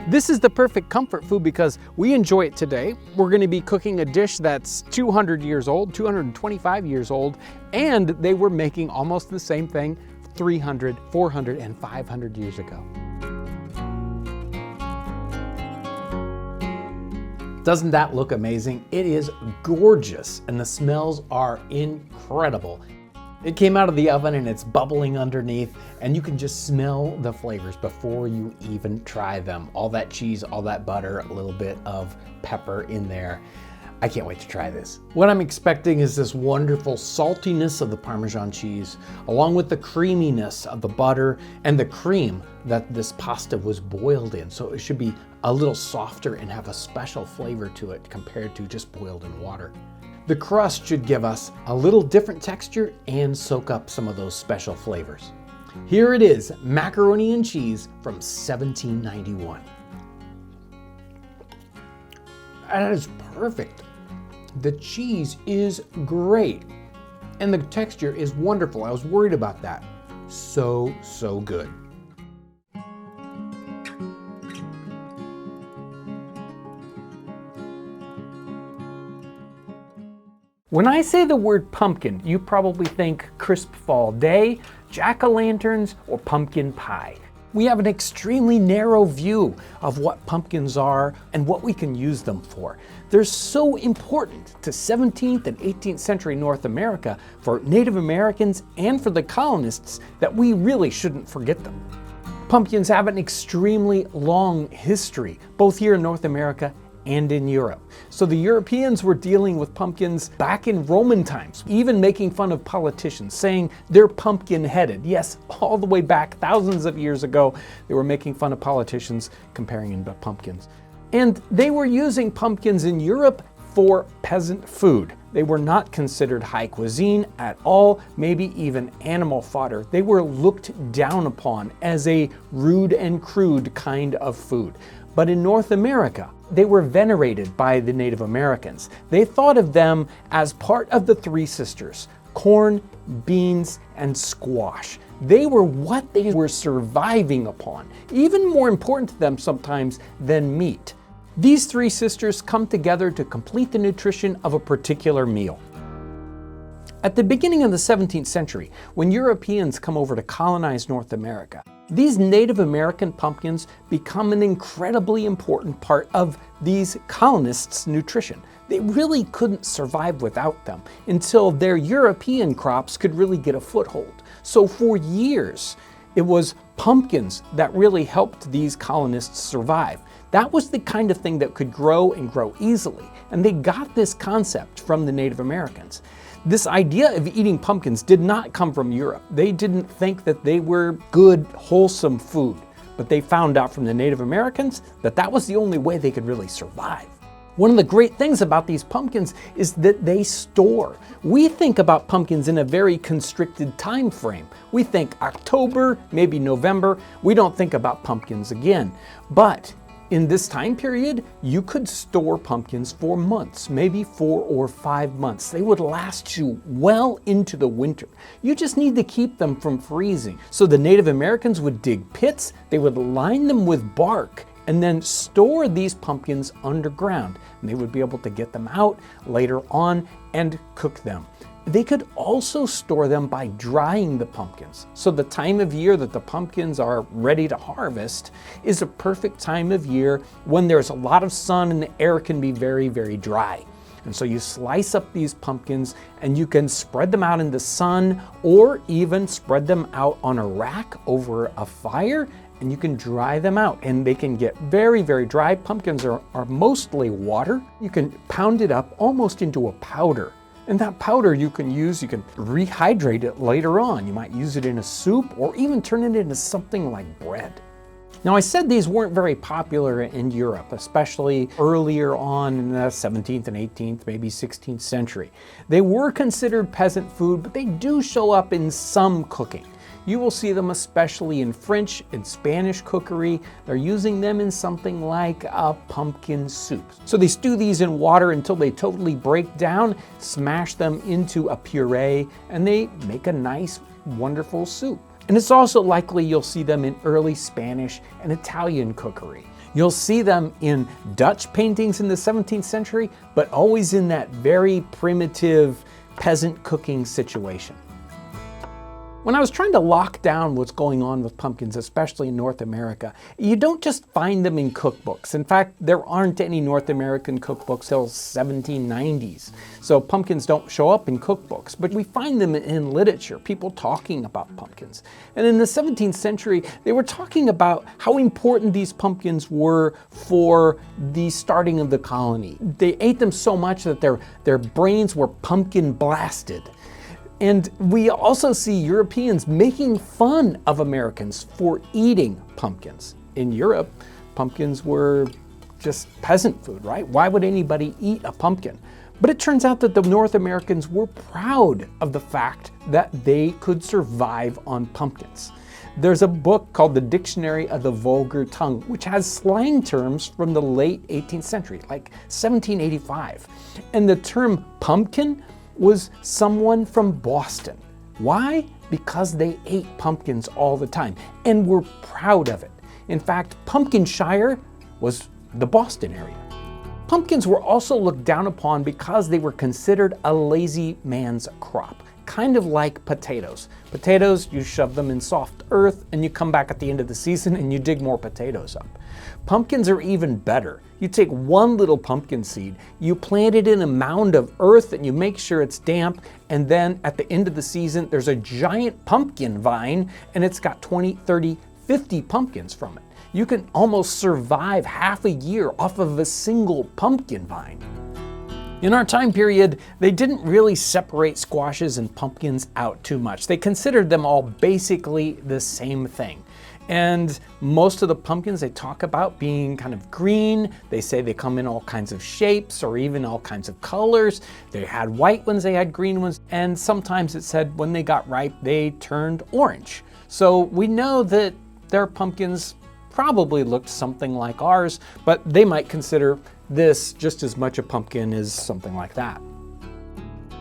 This is the perfect comfort food because we enjoy it today. We're going to be cooking a dish that's 200 years old, 225 years old, and they were making almost the same thing 300, 400, and 500 years ago. Doesn't that look amazing? It is gorgeous, and the smells are incredible. It came out of the oven and it's bubbling underneath, and you can just smell the flavors before you even try them. All that cheese, all that butter, a little bit of pepper in there. I can't wait to try this. What I'm expecting is this wonderful saltiness of the Parmesan cheese, along with the creaminess of the butter and the cream that this pasta was boiled in. So it should be a little softer and have a special flavor to it compared to just boiled in water. The crust should give us a little different texture and soak up some of those special flavors. Here it is, macaroni and cheese from 1791. That is perfect. The cheese is great, and the texture is wonderful. I was worried about that. So good. When I say the word pumpkin, you probably think crisp fall day, jack-o'-lanterns, or pumpkin pie. We have an extremely narrow view of what pumpkins are and what we can use them for. They're so important to 17th and 18th century North America for Native Americans and for the colonists that we really shouldn't forget them. Pumpkins have an extremely long history, both here in North America and in Europe. So the Europeans were dealing with pumpkins back in Roman times, even making fun of politicians, saying they're pumpkin-headed. Yes, all the way back thousands of years ago, they were making fun of politicians, comparing them to pumpkins. And they were using pumpkins in Europe for peasant food. They were not considered high cuisine at all, maybe even animal fodder. They were looked down upon as a rude and crude kind of food. But in North America, they were venerated by the Native Americans. They thought of them as part of the three sisters: corn, beans, and squash. They were what they were surviving upon, even more important to them sometimes than meat. These three sisters come together to complete the nutrition of a particular meal. At the beginning of the 17th century, when Europeans come over to colonize North America, these Native American pumpkins become an incredibly important part of these colonists' nutrition. They really couldn't survive without them until their European crops could really get a foothold. So for years, it was pumpkins that really helped these colonists survive. That was the kind of thing that could grow and grow easily, and they got this concept from the Native Americans. This idea of eating pumpkins did not come from Europe. They didn't think that they were good, wholesome food, but they found out from the Native Americans that that was the only way they could really survive. One of the great things about these pumpkins is that they store. We think about pumpkins in a very constricted time frame. We think October, maybe November. We don't think about pumpkins again. But in this time period, you could store pumpkins for months, maybe 4 or 5 months. They would last you well into the winter. You just need to keep them from freezing. So the Native Americans would dig pits, they would line them with bark, and then store these pumpkins underground. And they would be able to get them out later on and cook them. They could also store them by drying the pumpkins. So the time of year that the pumpkins are ready to harvest is a perfect time of year when there's a lot of sun and the air can be very, very dry. And so you slice up these pumpkins and you can spread them out in the sun or even spread them out on a rack over a fire, and you can dry them out and they can get very, very dry. Pumpkins are mostly water. You can pound it up almost into a powder. And that powder you can use, you can rehydrate it later on. You might use it in a soup or even turn it into something like bread. Now, I said these weren't very popular in Europe, especially earlier on in the 17th and 18th, maybe 16th century. They were considered peasant food, but they do show up in some cooking. You will see them especially in French and Spanish cookery. They're using them in something like a pumpkin soup. So they stew these in water until they totally break down, smash them into a puree, and they make a nice, wonderful soup. And it's also likely you'll see them in early Spanish and Italian cookery. You'll see them in Dutch paintings in the 17th century, but always in that very primitive peasant cooking situation. When I was trying to lock down what's going on with pumpkins, especially in North America, you don't just find them in cookbooks. In fact, there aren't any North American cookbooks till 1790s. So pumpkins don't show up in cookbooks, but we find them in literature, people talking about pumpkins. And in the 17th century, they were talking about how important these pumpkins were for the starting of the colony. They ate them so much that their brains were pumpkin blasted. And we also see Europeans making fun of Americans for eating pumpkins. In Europe, pumpkins were just peasant food, right? Why would anybody eat a pumpkin? But it turns out that the North Americans were proud of the fact that they could survive on pumpkins. There's a book called The Dictionary of the Vulgar Tongue, which has slang terms from the late 18th century, like 1785. And the term pumpkin was someone from Boston. Why? Because they ate pumpkins all the time and were proud of it. In fact, Pumpkinshire was the Boston area. Pumpkins were also looked down upon because they were considered a lazy man's crop, kind of like potatoes. Potatoes, you shove them in soft earth and you come back at the end of the season and you dig more potatoes up. Pumpkins are even better. You take one little pumpkin seed, you plant it in a mound of earth and you make sure it's damp, and then at the end of the season there's a giant pumpkin vine and it's got 20, 30, 50 pumpkins from it. You can almost survive half a year off of a single pumpkin vine. In our time period, they didn't really separate squashes and pumpkins out too much. They considered them all basically the same thing. And most of the pumpkins they talk about being kind of green. They say they come in all kinds of shapes or even all kinds of colors. They had white ones, they had green ones, and sometimes it said when they got ripe, they turned orange. So we know that they're pumpkins probably looked something like ours, but they might consider this just as much a pumpkin as something like that.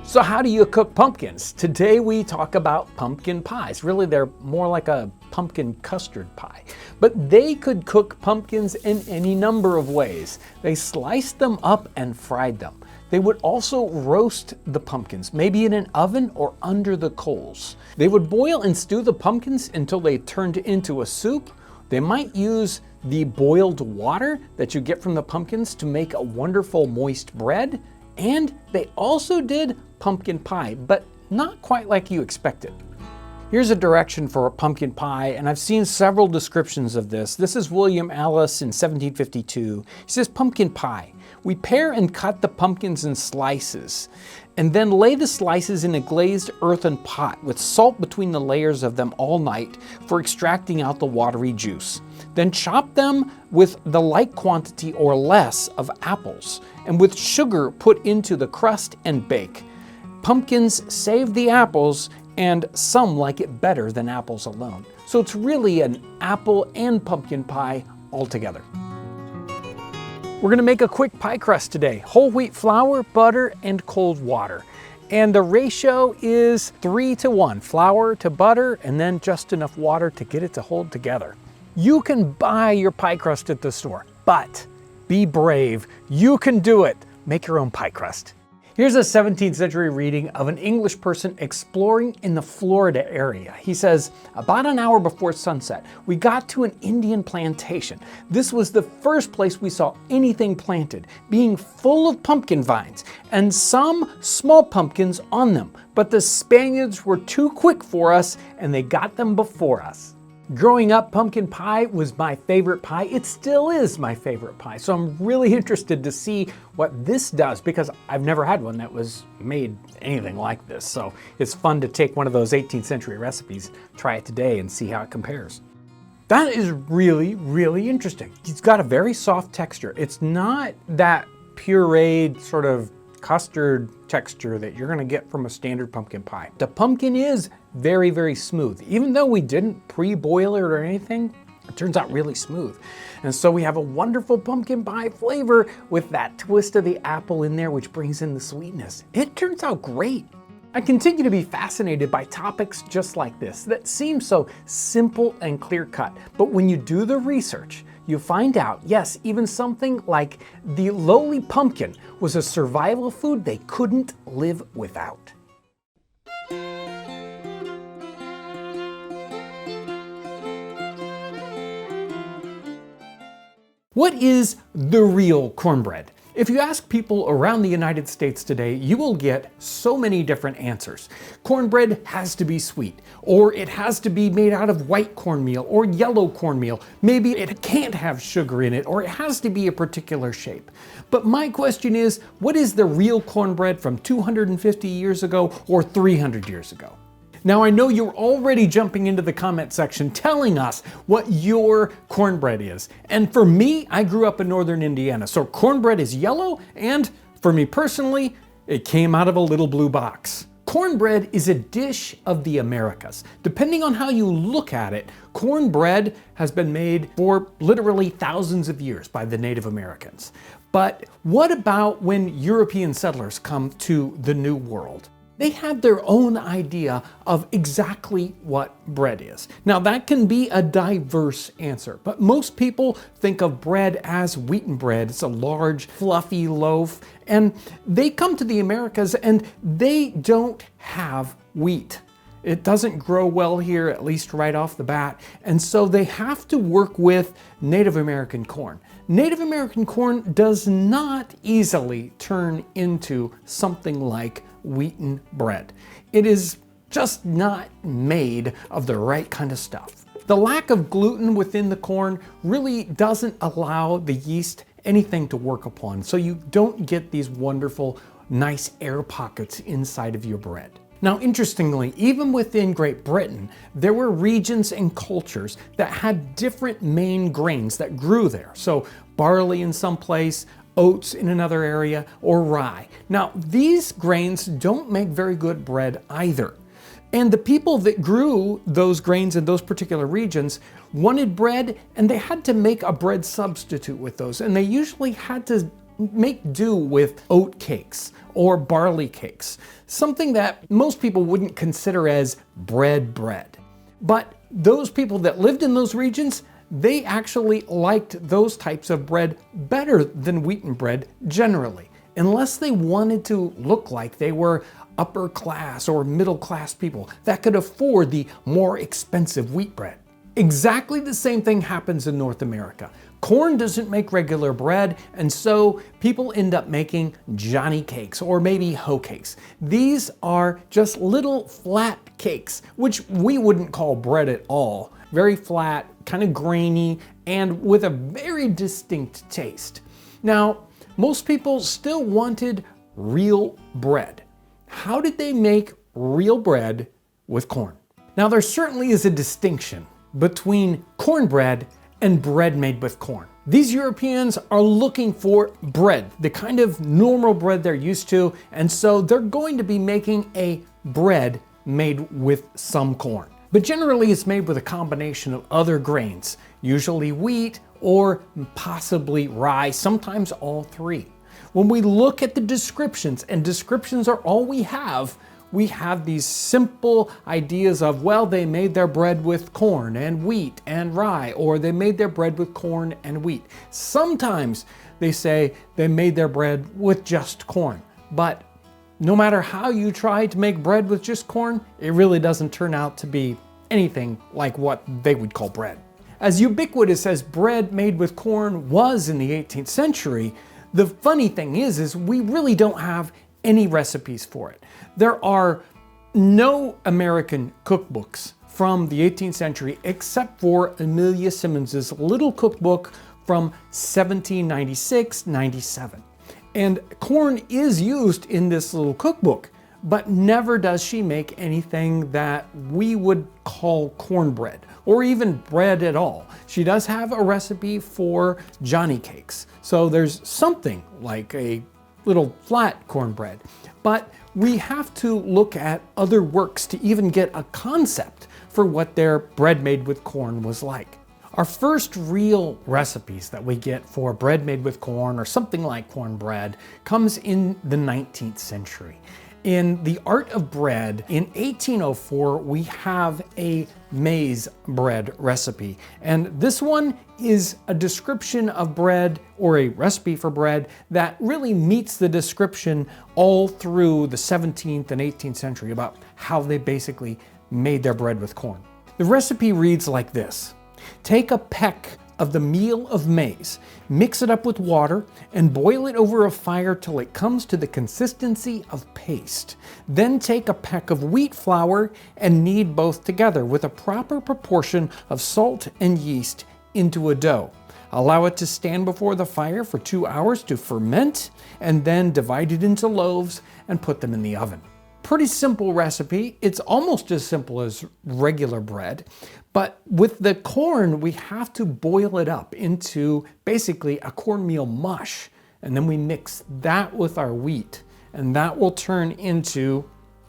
So how do you cook pumpkins? Today we talk about pumpkin pies. Really, they're more like a pumpkin custard pie. But they could cook pumpkins in any number of ways. They sliced them up and fried them. They would also roast the pumpkins, maybe in an oven or under the coals. They would boil and stew the pumpkins until they turned into a soup. They might use the boiled water that you get from the pumpkins to make a wonderful moist bread. And they also did pumpkin pie, but not quite like you expected. Here's a direction for a pumpkin pie, and I've seen several descriptions of this. This is William Ellis in 1752. He says, pumpkin pie. We pare and cut the pumpkins in slices, and then lay the slices in a glazed earthen pot with salt between the layers of them all night for extracting out the watery juice. Then chop them with the like quantity or less of apples, and with sugar put into the crust and bake. Pumpkins save the apples, and some like it better than apples alone. So it's really an apple and pumpkin pie all together. We're gonna make a quick pie crust today. Whole wheat flour, butter, and cold water. And the ratio is 3-to-1, flour to butter, and then just enough water to get it to hold together. You can buy your pie crust at the store, but be brave. You can do it. Make your own pie crust. Here's a 17th century reading of an English person exploring in the Florida area. He says, about an hour before sunset, we got to an Indian plantation. This was the first place we saw anything planted, being full of pumpkin vines and some small pumpkins on them. But the Spaniards were too quick for us and they got them before us. Growing up, pumpkin pie was my favorite pie. It still is my favorite pie. So I'm really interested to see what this does because I've never had one that was made anything like this. So it's fun to take one of those 18th century recipes, try it today and see how it compares. That is really, really interesting. It's got a very soft texture. It's not that pureed sort of custard texture that you're gonna get from a standard pumpkin pie. The pumpkin is very, very smooth. Even though we didn't pre-boil it or anything, it turns out really smooth. And so we have a wonderful pumpkin pie flavor with that twist of the apple in there, which brings in the sweetness. It turns out great. I continue to be fascinated by topics just like this that seem so simple and clear-cut, but when you do the research, you find out, yes, even something like the lowly pumpkin was a survival food they couldn't live without. What is the real cornbread? If you ask people around the United States today, you will get so many different answers. Cornbread has to be sweet, or it has to be made out of white cornmeal or yellow cornmeal. Maybe it can't have sugar in it, or it has to be a particular shape. But my question is, what is the real cornbread from 250 years ago or 300 years ago? Now I know you're already jumping into the comment section telling us what your cornbread is. And for me, I grew up in northern Indiana, so cornbread is yellow, and for me personally, it came out of a little blue box. Cornbread is a dish of the Americas. Depending on how you look at it, cornbread has been made for literally thousands of years by the Native Americans. But what about when European settlers come to the New World? They have their own idea of exactly what bread is. Now that can be a diverse answer, but most people think of bread as wheaten bread. It's a large, fluffy loaf, and they come to the Americas and they don't have wheat. It doesn't grow well here, at least right off the bat, and so they have to work with Native American corn. Native American corn does not easily turn into something like wheaten bread. It is just not made of the right kind of stuff. The lack of gluten within the corn really doesn't allow the yeast anything to work upon, so you don't get these wonderful, nice air pockets inside of your bread. Now, interestingly, even within Great Britain, there were regions and cultures that had different main grains that grew there. So barley in some place, oats in another area, or rye. Now, these grains don't make very good bread either. And the people that grew those grains in those particular regions wanted bread, and they had to make a bread substitute with those. And they usually had to make do with oat cakes or barley cakes, something that most people wouldn't consider as bread. But those people that lived in those regions, they actually liked those types of bread better than wheaten bread generally, unless they wanted to look like they were upper class or middle class people that could afford the more expensive wheat bread. Exactly the same thing happens in North America. Corn doesn't make regular bread, and so people end up making Johnny cakes or maybe hoe cakes. These are just little flat cakes, which we wouldn't call bread at all. Very flat, kind of grainy, and with a very distinct taste. Now, most people still wanted real bread. How did they make real bread with corn? Now, there certainly is a distinction between cornbread and bread made with corn. These Europeans are looking for bread, the kind of normal bread they're used to, and so they're going to be making a bread made with some corn. But generally it's made with a combination of other grains, usually wheat or possibly rye, sometimes all three. When we look at the descriptions, and descriptions are all we have these simple ideas of, well, they made their bread with corn and wheat and rye, or they made their bread with corn and wheat. Sometimes they say they made their bread with just corn. But no matter how you try to make bread with just corn, it really doesn't turn out to be anything like what they would call bread. As ubiquitous as bread made with corn was in the 18th century, the funny thing is we really don't have any recipes for it. There are no American cookbooks from the 18th century except for Amelia Simmons's little cookbook from 1796-97. And corn is used in this little cookbook, but never does she make anything that we would call cornbread or even bread at all. She does have a recipe for Johnny cakes. So there's something like a little flat cornbread, but we have to look at other works to even get a concept for what their bread made with corn was like. Our first real recipes that we get for bread made with corn or something like cornbread comes in the 19th century. In The Art of Bread, in 1804, we have a maize bread recipe. And this one is a description of bread, or a recipe for bread, that really meets the description all through the 17th and 18th century about how they basically made their bread with corn. The recipe reads like this: take a peck of the meal of maize, mix it up with water, and boil it over a fire till it comes to the consistency of paste. Then take a peck of wheat flour and knead both together with a proper proportion of salt and yeast into a dough. Allow it to stand before the fire for 2 hours to ferment, and then divide it into loaves and put them in the oven. Pretty simple recipe. It's almost as simple as regular bread, but with the corn, we have to boil it up into basically a cornmeal mush, and then we mix that with our wheat, and that will turn into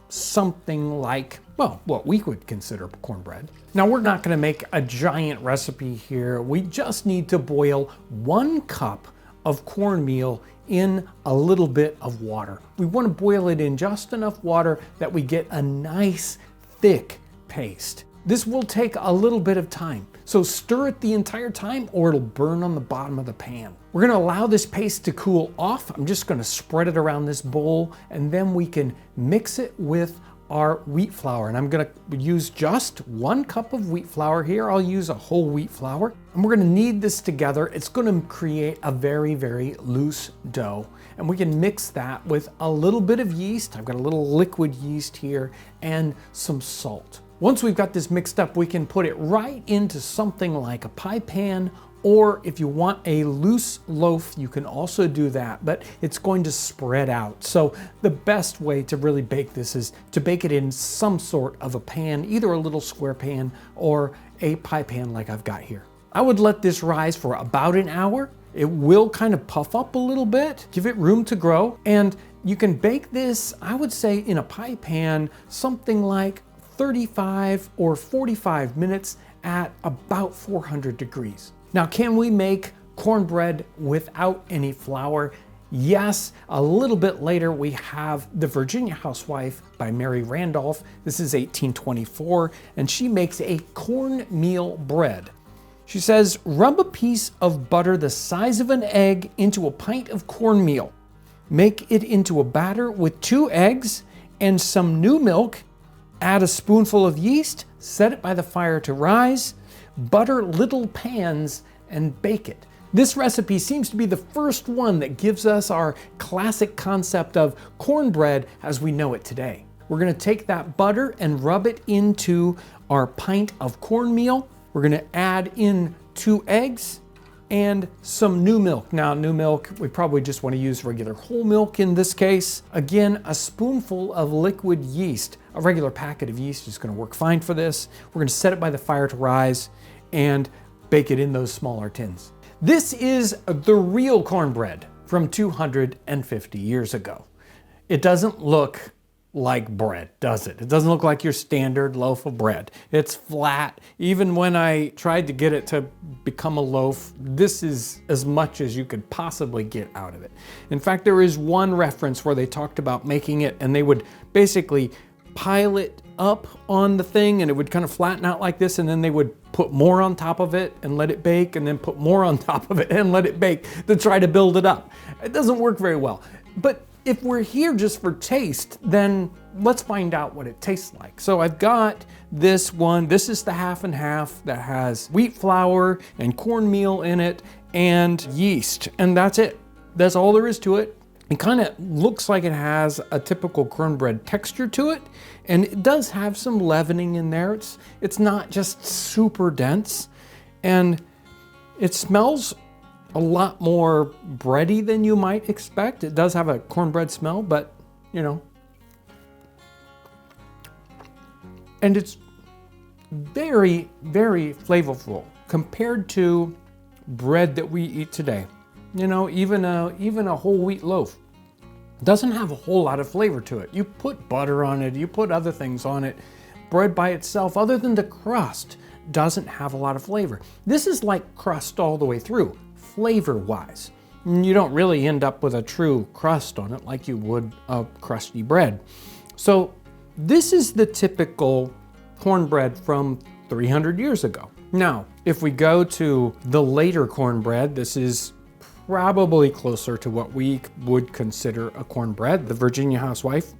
something like, well, what we would consider cornbread. Now, we're not going to make a giant recipe here. We just need to boil 1 cup of cornmeal in a little bit of water. We want to boil it in just enough water that we get a nice thick paste. This will take a little bit of time, so stir it the entire time or it'll burn on the bottom of the pan. We're going to allow this paste to cool off. I'm just going to spread it around this bowl, and then we can mix it with our wheat flour. And I'm going to use just 1 cup of wheat flour here. I'll use a whole wheat flour, and we're going to knead this together. It's going to create a very, very loose dough, and we can mix that with a little bit of yeast. I've got a little liquid yeast here and some salt. Once we've got this mixed up, we can put it right into something like a pie pan, or if you want a loose loaf, you can also do that, but it's going to spread out. So the best way to really bake this is to bake it in some sort of a pan, either a little square pan or a pie pan like I've got here. I would let this rise for about an hour. It will kind of puff up a little bit, give it room to grow, and you can bake this, I would say, in a pie pan, something like 35 or 45 minutes at about 400 degrees. Now, can we make cornbread without any flour? Yes. A little bit later, we have The Virginia Housewife by Mary Randolph. This is 1824, and she makes a cornmeal bread. She says, rub a piece of butter the size of an egg into a pint of cornmeal. Make it into a batter with 2 eggs and some new milk. Add a spoonful of yeast, set it by the fire to rise, butter little pans, and bake it. This recipe seems to be the first one that gives us our classic concept of cornbread as we know it today. We're going to take that butter and rub it into our pint of cornmeal. We're going to add in 2 eggs and some new milk. Now, new milk, we probably just want to use regular whole milk in this case. Again, a spoonful of liquid yeast. A regular packet of yeast is going to work fine for this. We're going to set it by the fire to rise and bake it in those smaller tins. This is the real cornbread from 250 years ago. It doesn't look like bread, does it? It doesn't look like your standard loaf of bread. It's flat. Even when I tried to get it to become a loaf, this is as much as you could possibly get out of it. In fact, there is one reference where they talked about making it and they would basically pile it up on the thing and it would kind of flatten out like this, and then they would put more on top of it and let it bake, and then put more on top of it and let it bake to try to build it up. It doesn't work very well. But if we're here just for taste, then let's find out what it tastes like. So I've got this one. This is the half and half that has wheat flour and cornmeal in it and yeast, and that's it. That's all there is to it. It kind of looks like it has a typical cornbread texture to it, and it does have some leavening in there. It's not just super dense, and it smells a lot more bready than you might expect. It does have a cornbread smell, but you know. And it's very, very flavorful compared to bread that we eat today. You know, even a whole wheat loaf doesn't have a whole lot of flavor to it. You put butter on it, you put other things on it. Bread by itself, other than the crust, doesn't have a lot of flavor. This is like crust all the way through, flavor-wise. You don't really end up with a true crust on it like you would a crusty bread. So this is the typical cornbread from 300 years ago. Now, if we go to the later cornbread, this is probably closer to what we would consider a cornbread, the Virginia Housewife.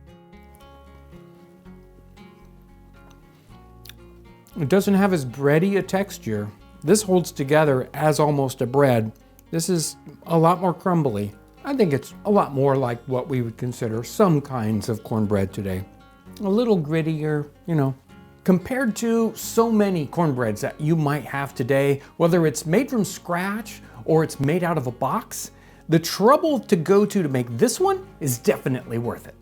It doesn't have as bready a texture. This holds together as almost a bread. This is a lot more crumbly. I think it's a lot more like what we would consider some kinds of cornbread today. A little grittier, you know. Compared to so many cornbreads that you might have today, whether it's made from scratch or it's made out of a box, the trouble to go to make this one is definitely worth it.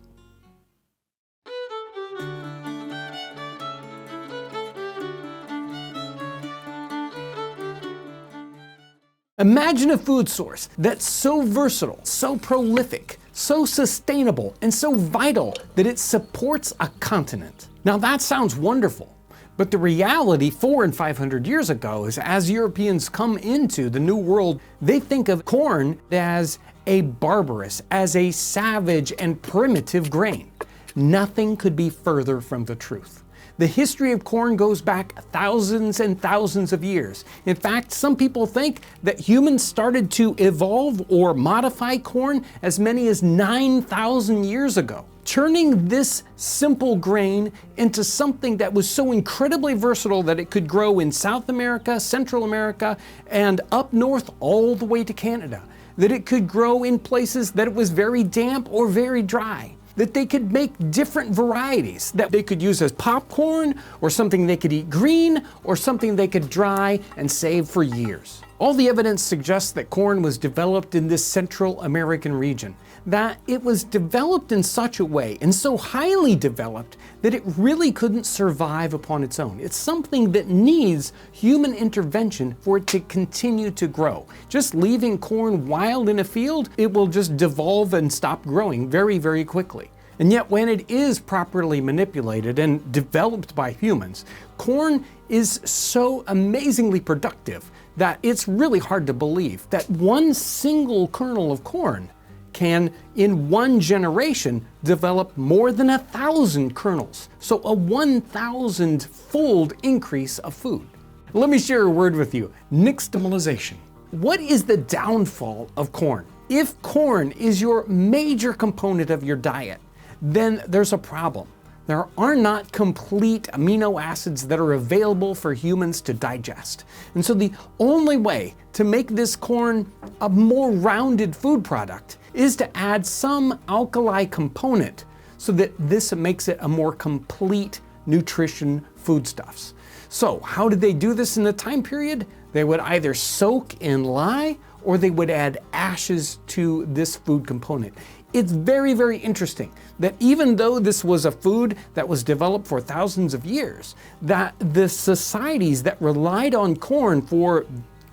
Imagine a food source that's so versatile, so prolific, so sustainable, and so vital that it supports a continent. Now that sounds wonderful, but the reality 400 and 500 years ago is as Europeans come into the New World, they think of corn as a barbarous, as a savage and primitive grain. Nothing could be further from the truth. The history of corn goes back thousands and thousands of years. In fact, some people think that humans started to evolve or modify corn as many as 9,000 years ago, turning this simple grain into something that was so incredibly versatile that it could grow in South America, Central America, and up north all the way to Canada. That it could grow in places that it was very damp or very dry. That they could make different varieties that they could use as popcorn, or something they could eat green, or something they could dry and save for years. All the evidence suggests that corn was developed in this Central American region, that it was developed in such a way, and so highly developed, that it really couldn't survive upon its own. It's something that needs human intervention for it to continue to grow. Just leaving corn wild in a field, it will just devolve and stop growing very, very quickly. And yet when it is properly manipulated and developed by humans, corn is so amazingly productive that it's really hard to believe that one single kernel of corn can, in one generation, develop more than 1,000 kernels. So a 1,000-fold increase of food. Let me share a word with you, nixtamalization. What is the downfall of corn? If corn is your major component of your diet, then there's a problem. There are not complete amino acids that are available for humans to digest. And so the only way to make this corn a more rounded food product is to add some alkali component so that this makes it a more complete nutrition foodstuffs. So how did they do this in the time period? They would either soak in lye or they would add ashes to this food component. It's very, very interesting that even though this was a food that was developed for thousands of years, that the societies that relied on corn for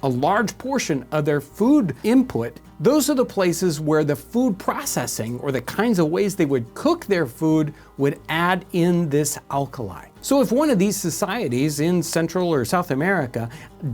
a large portion of their food input, those are the places where the food processing or the kinds of ways they would cook their food would add in this alkali. So if one of these societies in Central or South America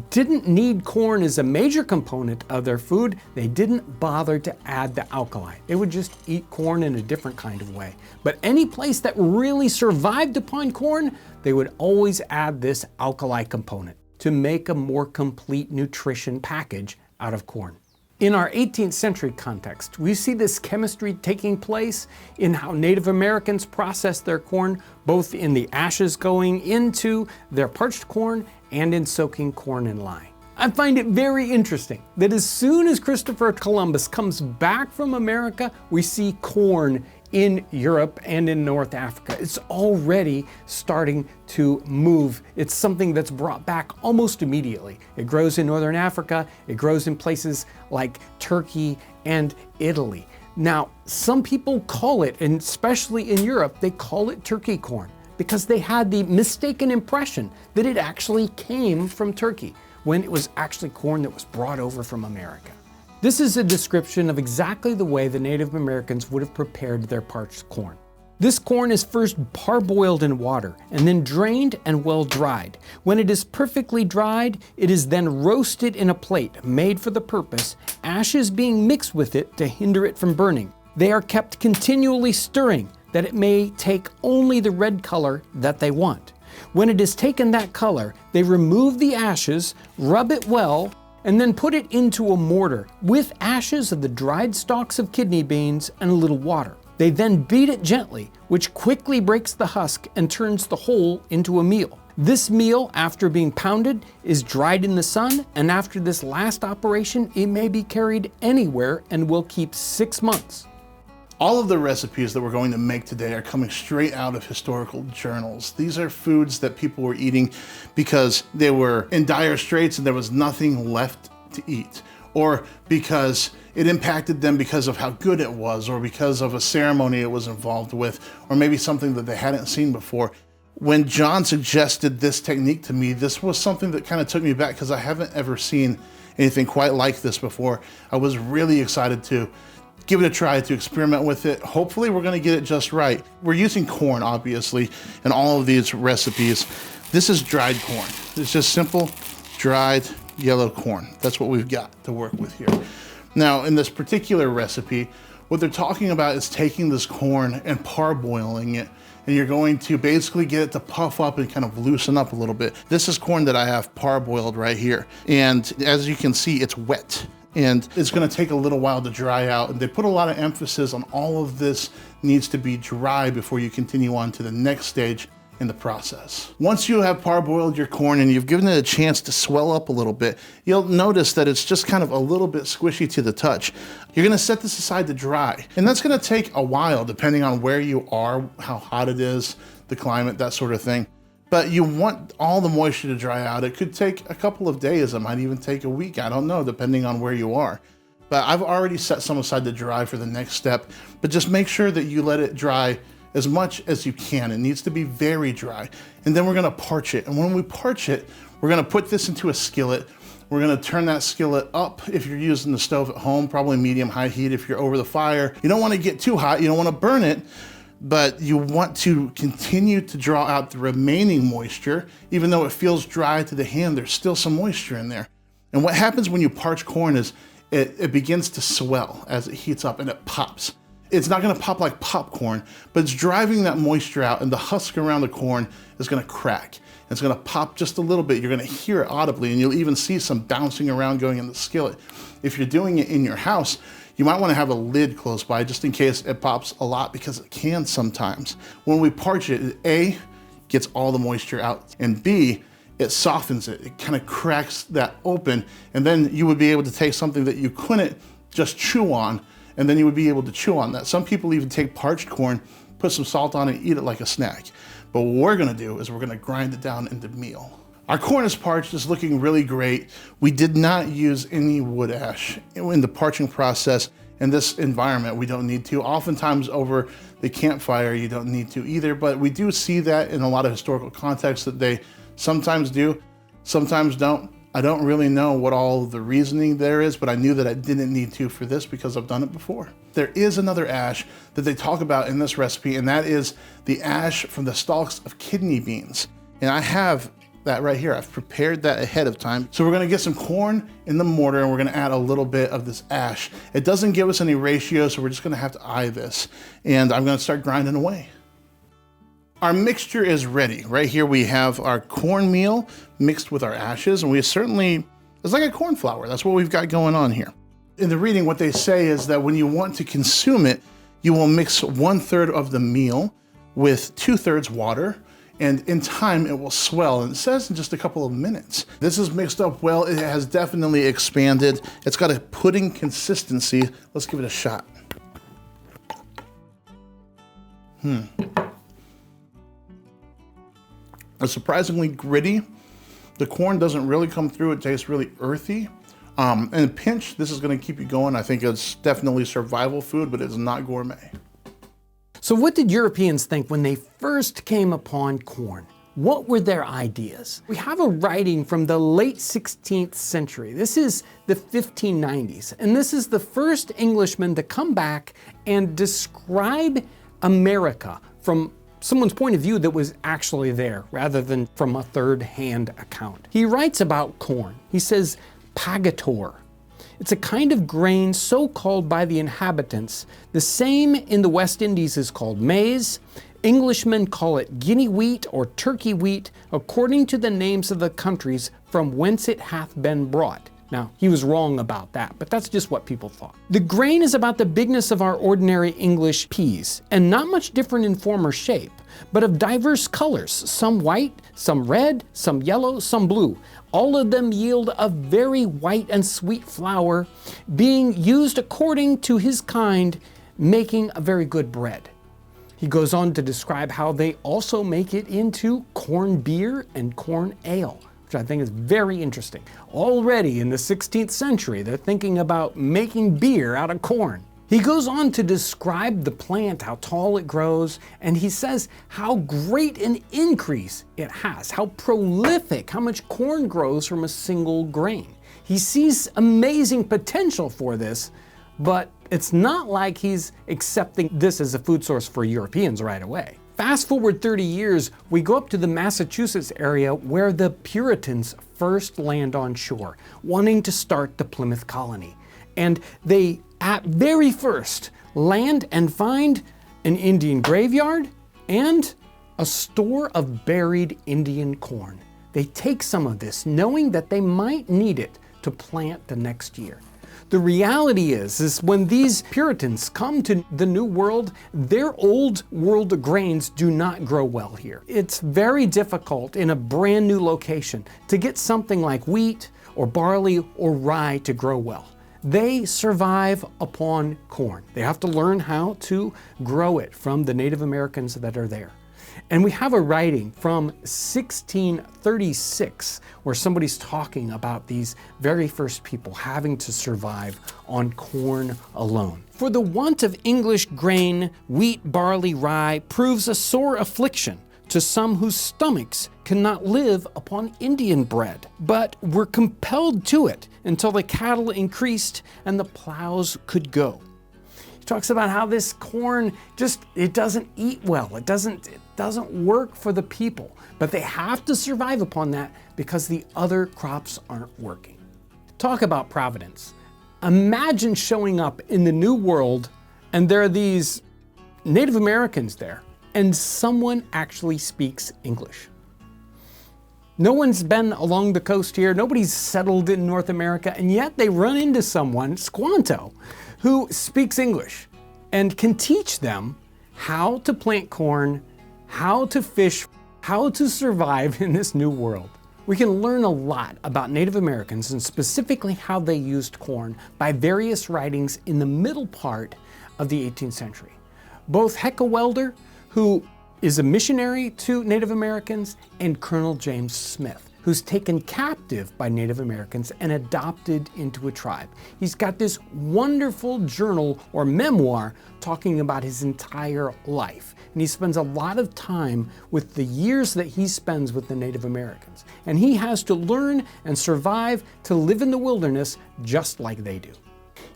didn't need corn as a major component of their food, they didn't bother to add the alkali. They would just eat corn in a different kind of way. But any place that really survived upon corn, they would always add this alkali component to make a more complete nutrition package out of corn. In our 18th century context, we see this chemistry taking place in how Native Americans process their corn, both in the ashes going into their parched corn and in soaking corn in lye. I find it very interesting that as soon as Christopher Columbus comes back from America, we see corn in Europe and in North Africa. It's already starting to move. It's something that's brought back almost immediately. It grows in Northern Africa, it grows in places like Turkey and Italy. Now, some people call it, and especially in Europe, they call it turkey corn because they had the mistaken impression that it actually came from Turkey when it was actually corn that was brought over from America. This is a description of exactly the way the Native Americans would have prepared their parched corn. This corn is first parboiled in water and then drained and well dried. When it is perfectly dried, it is then roasted in a plate made for the purpose, ashes being mixed with it to hinder it from burning. They are kept continually stirring that it may take only the red color that they want. When it has taken that color, they remove the ashes, rub it well, and then put it into a mortar with ashes of the dried stalks of kidney beans and a little water. They then beat it gently, which quickly breaks the husk and turns the whole into a meal. This meal, after being pounded, is dried in the sun, and after this last operation, it may be carried anywhere and will keep 6 months. All of the recipes that we're going to make today are coming straight out of historical journals. These are foods that people were eating because they were in dire straits and there was nothing left to eat, or because it impacted them because of how good it was, or because of a ceremony it was involved with, or maybe something that they hadn't seen before. When John suggested this technique to me, this was something that kind of took me back because I haven't ever seen anything quite like this before. I was really excited to give it a try, to experiment with it. Hopefully we're gonna get it just right. We're using corn, obviously, in all of these recipes. This is dried corn. It's just simple, dried yellow corn. That's what we've got to work with here. Now, in this particular recipe, what they're talking about is taking this corn and parboiling it, and you're going to basically get it to puff up and kind of loosen up a little bit. This is corn that I have parboiled right here. And as you can see, it's wet. And it's gonna take a little while to dry out. And they put a lot of emphasis on all of this needs to be dry before you continue on to the next stage in the process. Once you have parboiled your corn and you've given it a chance to swell up a little bit, you'll notice that it's just kind of a little bit squishy to the touch. You're gonna set this aside to dry. And that's gonna take a while depending on where you are, how hot it is, the climate, that sort of thing. But you want all the moisture to dry out. It could take a couple of days. It might even take a week. I don't know, depending on where you are. But I've already set some aside to dry for the next step. But just make sure that you let it dry as much as you can. It needs to be very dry. And then we're gonna parch it. And when we parch it, we're gonna put this into a skillet. We're gonna turn that skillet up if you're using the stove at home, probably medium-high heat if you're over the fire. You don't wanna get too hot, you don't wanna burn it. but you want to continue to draw out the remaining moisture. Even though it feels dry to the hand, there's still some moisture in there. And what happens when you parch corn is it begins to swell as it heats up and it pops. It's not gonna pop like popcorn, but it's driving that moisture out, and the husk around the corn is gonna crack. It's gonna pop just a little bit. You're gonna hear it audibly, and you'll even see some bouncing around going in the skillet. If you're doing it in your house, you might wanna have a lid close by just in case it pops a lot, because it can sometimes. When we parch it, A, gets all the moisture out, and B, it softens it. It kind of cracks that open, and then you would be able to take something that you couldn't just chew on, and then you would be able to chew on that. Some people even take parched corn, put some salt on it, and eat it like a snack. But what we're gonna do is we're gonna grind it down into meal. Our corn is parched, it's looking really great. We did not use any wood ash in the parching process. In this environment, we don't need to. Oftentimes over the campfire, you don't need to either, but we do see that in a lot of historical contexts that they sometimes do, sometimes don't. I don't really know what all the reasoning there is, but I knew that I didn't need to for this because I've done it before. There is another ash that they talk about in this recipe, and that is the ash from the stalks of kidney beans. And I have that right here. I've prepared that ahead of time. So we're gonna get some corn in the mortar, and we're gonna add a little bit of this ash. It doesn't give us any ratio, so we're just gonna have to eye this. And I'm gonna start grinding away. Our mixture is ready. Right here we have our cornmeal mixed with our ashes, and it's like a corn flour. That's what we've got going on here. In the reading, what they say is that when you want to consume it, you will mix 1/3 of the meal with 2/3 water, and in time it will swell, and it says in just a couple of minutes. This is mixed up well. It has definitely expanded. It's got a pudding consistency. Let's give it a shot. It's surprisingly gritty. The corn doesn't really come through. It tastes really earthy. And a pinch, this is gonna keep you going. I think it's definitely survival food, but it's not gourmet. So what did Europeans think when they first came upon corn? What were their ideas? We have a writing from the late 16th century. This is the 1590s, and this is the first Englishman to come back and describe America from someone's point of view that was actually there, rather than from a third-hand account. He writes about corn. He says, pagator. It's a kind of grain so called by the inhabitants. The same in the West Indies is called maize. Englishmen call it Guinea wheat or Turkey wheat, according to the names of the countries from whence it hath been brought. Now, he was wrong about that, but that's just what people thought. The grain is about the bigness of our ordinary English peas, and not much different in form or shape, but of diverse colors, some white, some red, some yellow, some blue. All of them yield a very white and sweet flour, being used according to his kind, making a very good bread. He goes on to describe how they also make it into corn beer and corn ale, which I think is very interesting. Already in the 16th century, they're thinking about making beer out of corn. He goes on to describe the plant, how tall it grows, and he says how great an increase it has, how prolific, how much corn grows from a single grain. He sees amazing potential for this, but it's not like he's accepting this as a food source for Europeans right away. Fast forward 30 years, we go up to the Massachusetts area where the Puritans first land on shore, wanting to start the Plymouth colony. And they, at very first, land and find an Indian graveyard and a store of buried Indian corn. They take some of this, knowing that they might need it to plant the next year. The reality is when these Puritans come to the New World, their old world grains do not grow well here. It's very difficult in a brand new location to get something like wheat or barley or rye to grow well. They survive upon corn. They have to learn how to grow it from the Native Americans that are there. And we have a writing from 1636 where somebody's talking about these very first people having to survive on corn alone. For the want of English grain, wheat, barley, rye proves a sore affliction to some whose stomachs cannot live upon Indian bread, but were compelled to it until the cattle increased and the plows could go. He talks about how this corn it doesn't eat well. It doesn't work for the people, but they have to survive upon that because the other crops aren't working. Talk about providence. Imagine showing up in the New World and there are these Native Americans there and someone actually speaks English. No one's been along the coast here, nobody's settled in North America, and yet they run into someone, Squanto, who speaks English and can teach them how to plant corn, how to fish, how to survive in this new world. We can learn a lot about Native Americans and specifically how they used corn by various writings in the middle part of the 18th century. Both Heckewelder, who is a missionary to Native Americans, and Colonel James Smith, who's taken captive by Native Americans and adopted into a tribe. He's got this wonderful journal or memoir talking about his entire life. And he spends a lot of time with the years that he spends with the Native Americans. And he has to learn and survive to live in the wilderness just like they do.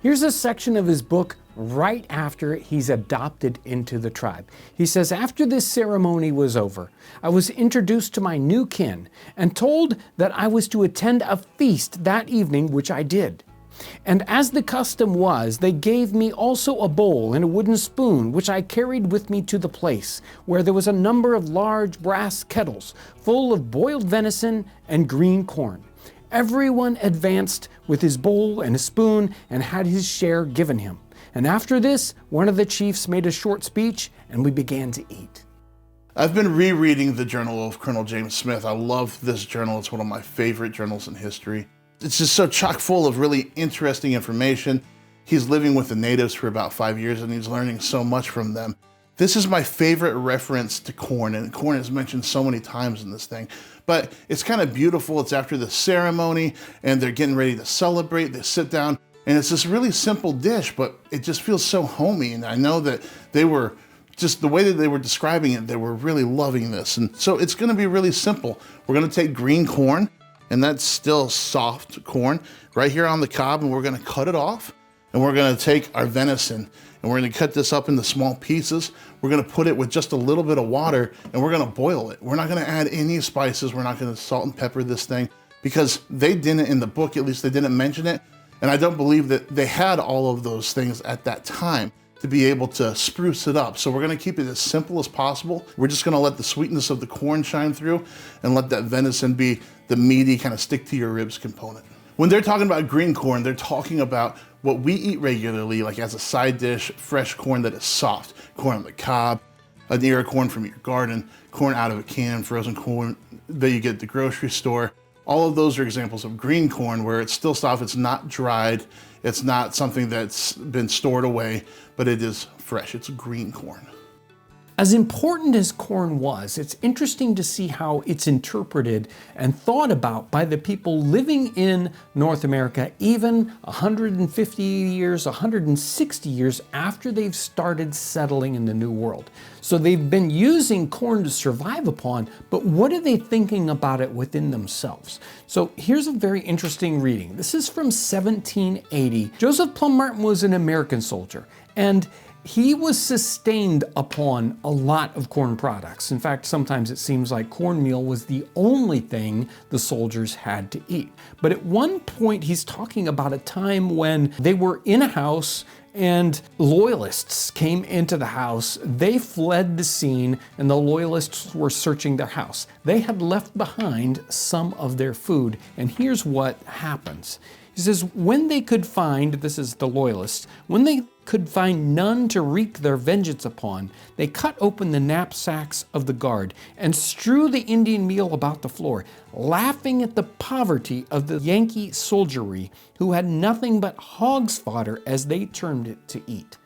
Here's a section of his book right after he's adopted into the tribe. He says, after this ceremony was over, I was introduced to my new kin and told that I was to attend a feast that evening, which I did. And as the custom was, they gave me also a bowl and a wooden spoon, which I carried with me to the place, where there was a number of large brass kettles full of boiled venison and green corn. Everyone advanced with his bowl and a spoon and had his share given him. And after this, one of the chiefs made a short speech and we began to eat. I've been rereading the journal of Colonel James Smith. I love this journal. It's one of my favorite journals in history. It's just so chock full of really interesting information. He's living with the natives for about 5 years and he's learning so much from them. This is my favorite reference to corn, and corn is mentioned so many times in this thing. But it's kind of beautiful. It's after the ceremony and they're getting ready to celebrate. They sit down and it's this really simple dish, but it just feels so homey. And I know that they were just the way that they were describing it, they were really loving this. And so it's gonna be really simple. We're gonna take green corn, and that's still soft corn, right here on the cob, and we're gonna cut it off. And we're gonna take our venison and we're gonna cut this up into small pieces. We're gonna put it with just a little bit of water and we're gonna boil it. We're not gonna add any spices. We're not gonna salt and pepper this thing because they didn't, in the book at least, they didn't mention it. And I don't believe that they had all of those things at that time to be able to spruce it up. So we're gonna keep it as simple as possible. We're just gonna let the sweetness of the corn shine through and let that venison be the meaty kind of stick to your ribs component. When they're talking about green corn, they're talking about what we eat regularly, like as a side dish, fresh corn that is soft. Corn on the cob, an ear of corn from your garden, corn out of a can, frozen corn that you get at the grocery store. All of those are examples of green corn where it's still soft, it's not dried, it's not something that's been stored away, but it is fresh, it's green corn. As important as corn was, it's interesting to see how it's interpreted and thought about by the people living in North America even 150 years, 160 years after they've started settling in the New World. So they've been using corn to survive upon, but what are they thinking about it within themselves? So here's a very interesting reading. This is from 1780. Joseph Plum Martin was an American soldier, and he was sustained upon a lot of corn products. In fact, sometimes it seems like cornmeal was the only thing the soldiers had to eat. But at one point, he's talking about a time when they were in a house and loyalists came into the house. They fled the scene and the loyalists were searching their house. They had left behind some of their food, and here's what happens. He says, when they could find, this is the loyalists, when they could find none to wreak their vengeance upon, they cut open the knapsacks of the guard and strew the Indian meal about the floor, laughing at the poverty of the Yankee soldiery who had nothing but hog's fodder, as they termed it, to eat.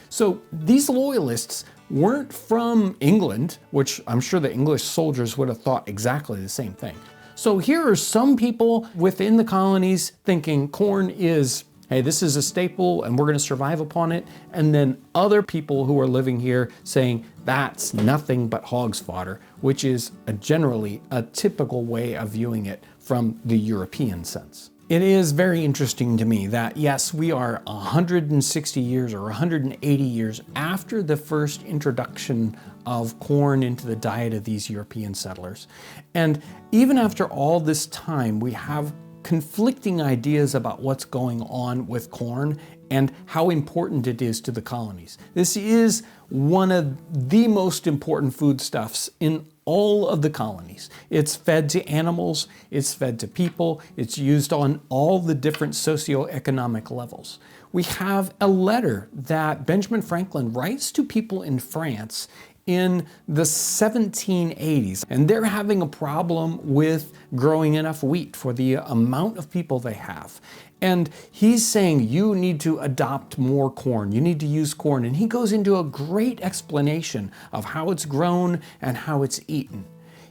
So these loyalists weren't from England, which I'm sure the English soldiers would have thought exactly the same thing. So here are some people within the colonies thinking corn is, hey, this is a staple and we're gonna survive upon it. And then other people who are living here saying that's nothing but hog's fodder, which is generally a typical way of viewing it from the European sense. It is very interesting to me that, yes, we are 160 years or 180 years after the first introduction of corn into the diet of these European settlers. And even after all this time, we have conflicting ideas about what's going on with corn and how important it is to the colonies. This is one of the most important foodstuffs in all of the colonies. It's fed to animals, it's fed to people, it's used on all the different socioeconomic levels. We have a letter that Benjamin Franklin writes to people in France in the 1780s, and they're having a problem with growing enough wheat for the amount of people they have. And he's saying, you need to adopt more corn, you need to use corn. And he goes into a great explanation of how it's grown and how it's eaten.